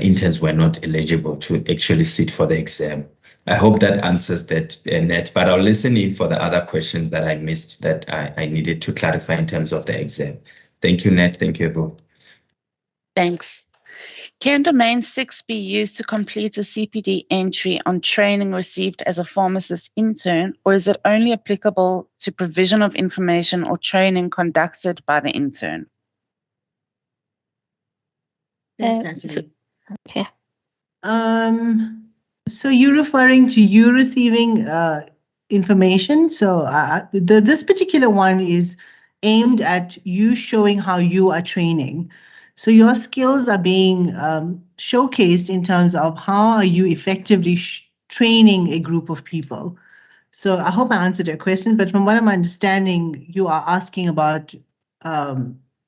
Speaker 7: interns were not eligible to actually sit for the exam. I hope that answers that, Nat, but I'll listen in for the other questions that I missed that I needed to clarify in terms of the exam. Thank you, Nat. Thank you, Ebu.
Speaker 3: Thanks. Can domain 6 be used to complete a CPD entry on training received as a pharmacist intern, or is it only applicable to provision of information or training conducted by the intern?
Speaker 4: Thanks, Natalie.
Speaker 1: Okay.
Speaker 4: So you're referring to you receiving information. So this particular one is aimed at you showing how you are training. So your skills are being showcased in terms of how are you effectively training a group of people. So I hope I answered your question, but from what I'm understanding, you are asking about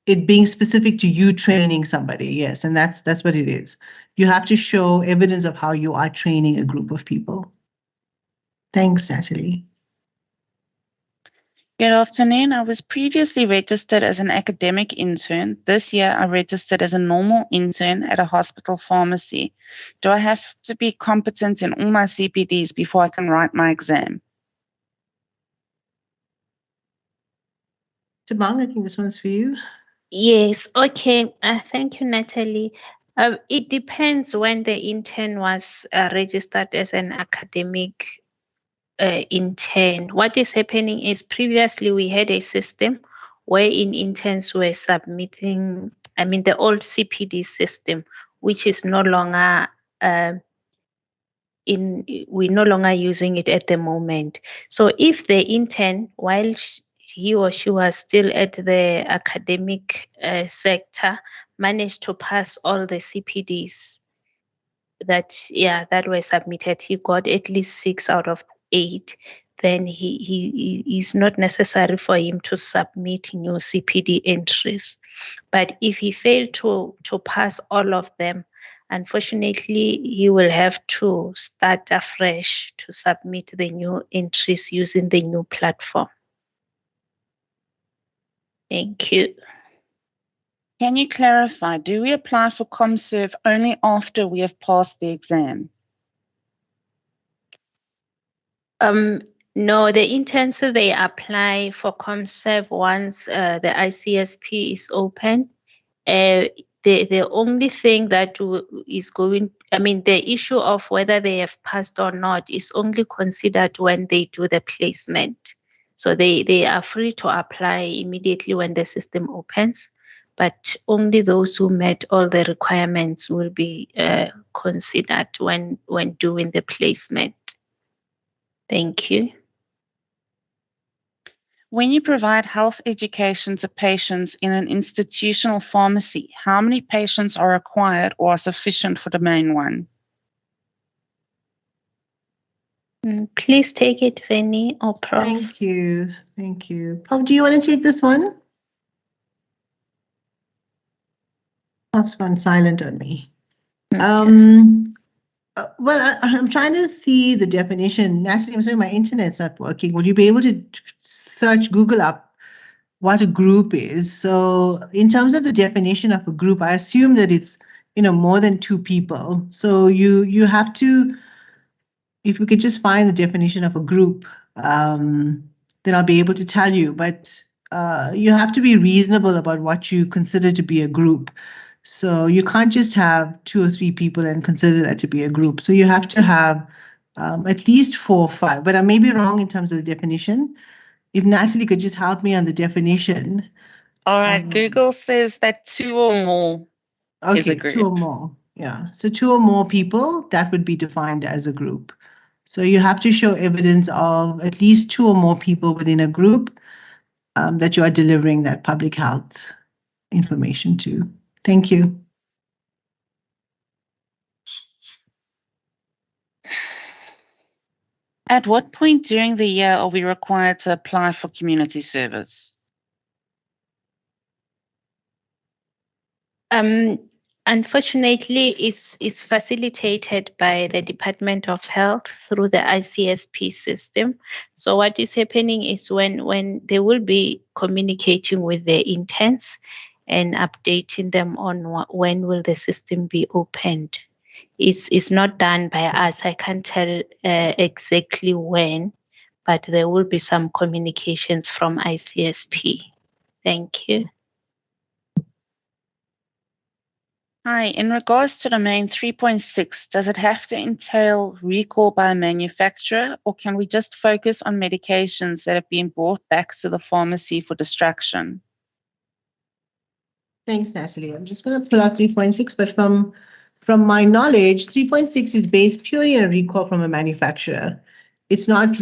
Speaker 4: it being specific to you training somebody. Yes, and that's what it is. You have to show evidence of how you are training a group of people. Thanks, Natalie.
Speaker 3: Good afternoon. I was previously registered as an academic intern. This year, I registered as a normal intern at a hospital pharmacy. Do I have to be competent in all my CPDs before I can write my exam?
Speaker 4: Tabang, I think this one's for you.
Speaker 1: Yes, okay. Thank you, Natalie. It depends when the intern was registered as an academic intern. What is happening is previously we had a system wherein interns were submitting, the old CPD system, which is no longer we're no longer using it at the moment. So if the intern, while he or she was still at the academic sector, managed to pass all the CPDs that were submitted. He got at least 6 out of 8. Then he is not necessary for him to submit new CPD entries. But if he failed to pass all of them, unfortunately, he will have to start afresh to submit the new entries using the new platform. Thank you.
Speaker 3: Can you clarify, do we apply for ComServe only after we have passed the exam?
Speaker 1: No, the interns, they apply for ComServe once the ICSP is open. The only thing that is going, the issue of whether they have passed or not is only considered when they do the placement. So they are free to apply immediately when the system opens, but only those who met all the requirements will be considered when doing the placement. Thank you.
Speaker 3: When you provide health education to patients in an institutional pharmacy, how many patients are required or are sufficient for domain 1?
Speaker 1: Please take it, Vinny or Prof.
Speaker 4: Thank you. Thank you. Prof, do you want to take this one? Prof's gone silent on me. Well, I'm trying to see the definition. Natalie, I'm sorry, my internet's not working. Would you be able to search, Google up what a group is? So in terms of the definition of a group, I assume that it's, more than 2 people. So you have to, if we could just find the definition of a group, then I'll be able to tell you. But you have to be reasonable about what you consider to be a group. So you can't just have 2 or 3 people and consider that to be a group. So you have to have at least 4 or 5. But I may be wrong in terms of the definition. If Natalie could just help me on the definition.
Speaker 3: All right, Google says that 2 or more is a group.
Speaker 4: 2 or more. Yeah. So 2 or more people, that would be defined as a group. So you have to show evidence of at least 2 or more people within a group that you are delivering that public health information to. Thank you.
Speaker 3: At what point during the year are we required to apply for community service?
Speaker 1: Unfortunately, it's facilitated by the Department of Health through the ICSP system. So what is happening is when they will be communicating with the interns and updating them on when will the system be opened. It's not done by us. I can't tell exactly when, but there will be some communications from ICSP. Thank you.
Speaker 3: Hi, in regards to domain 3.6, does it have to entail recall by a manufacturer, or can we just focus on medications that have been brought back to the pharmacy for distraction?
Speaker 4: Thanks, Natalie. I'm just going to pull out 3.6, but from my knowledge, 3.6 is based purely on a recall from a manufacturer. It's not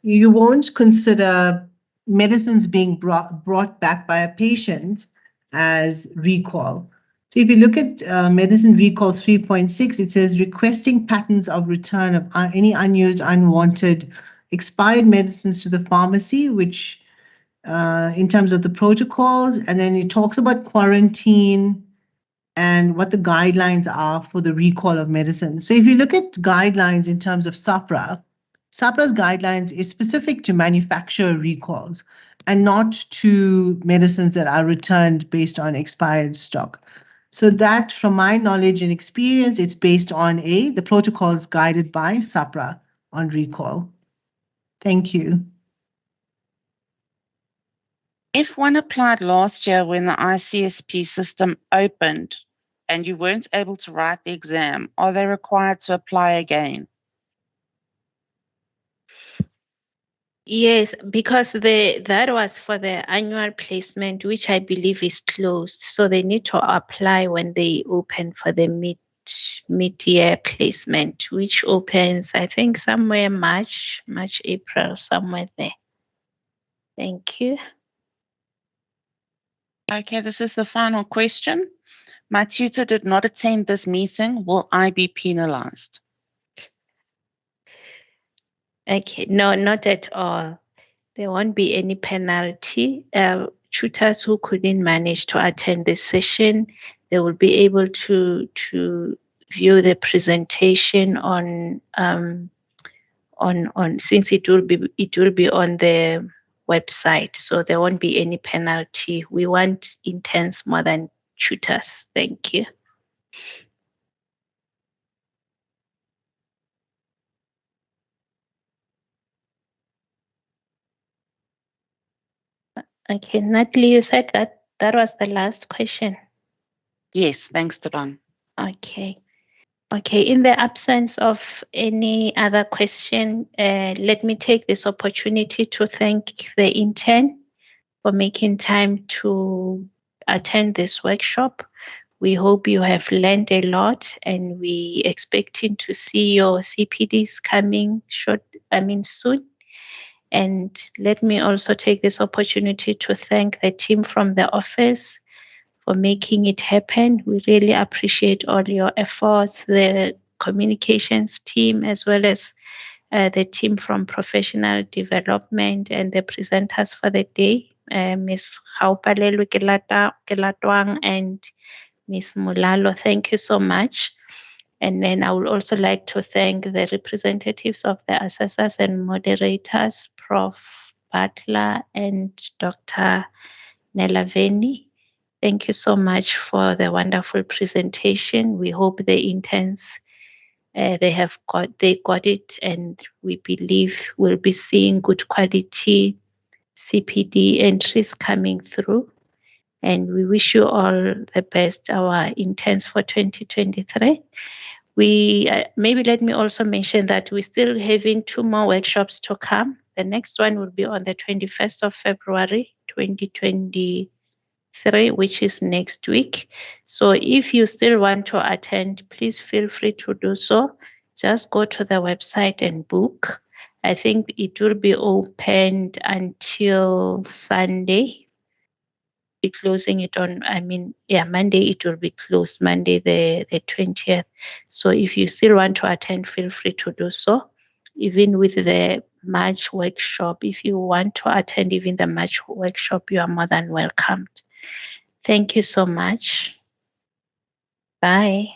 Speaker 4: you won't consider medicines being brought back by a patient as recall. So if you look at medicine recall 3.6, it says requesting patterns of return of any unused, unwanted, expired medicines to the pharmacy, which in terms of the protocols, and then it talks about quarantine and what the guidelines are for the recall of medicine. So if you look at guidelines in terms of SAPRA, SAPRA's guidelines is specific to manufacturer recalls and not to medicines that are returned based on expired stock. So that, from my knowledge and experience, it's based on the protocols guided by SAPRA on recall. Thank you.
Speaker 3: If one applied last year when the ICSP system opened and you weren't able to write the exam, are they required to apply again?
Speaker 1: Yes, because that was for the annual placement, which I believe is closed. So they need to apply when they open for the mid-year placement, which opens, I think, somewhere March, April, somewhere there. Thank you.
Speaker 3: Hi, in regards to domain 3.7, does it have to entail recall by a manufacturer, or can we just focus on medications that have been brought back to the pharmacy for distraction?
Speaker 1: Please take it, Vinny or Prof. Thank you.
Speaker 3: Okay, this is the final question. My tutor did not attend this meeting. Will I be penalized?
Speaker 1: Okay, no, not at all. There won't be any penalty. Tutors who couldn't manage to attend this session, they will be able to view the presentation on since it will be on the website, so there won't be any penalty. We want interns more than tutors. Thank you. Okay, Natalie, you said that was the last question.
Speaker 3: Yes, thanks, Don.
Speaker 1: Okay. Okay, in the absence of any other question, let me take this opportunity to thank the intern for making time to attend this workshop. We hope you have learned a lot, and we expecting to see your CPDs coming soon. And let me also take this opportunity to thank the team from the office for making it happen. We really appreciate all your efforts, the communications team, as well as the team from professional development and the presenters for the day, Ms. Gaupalelu Kelatwang and Ms. Mulalo. Thank you so much. And then I would also like to thank the representatives of the assessors and moderators, Prof. Butler and Dr. Nelaveni. Thank you so much for the wonderful presentation. We hope the interns they got it, and we believe we'll be seeing good quality CPD entries coming through. And we wish you all the best, our interns for 2023. Maybe let me also mention that we're still having 2 more workshops to come. The next one will be on the 21st of February, 2023, which is next week. So if you still want to attend, please feel free to do so. Just go to the website and book. I think it will be opened until Sunday. Be closing it on, Monday it will be closed, Monday the 20th. So if you still want to attend, feel free to do so. Even with the March workshop, if you want to attend even the March workshop, you are more than welcomed. Thank you so much. Bye.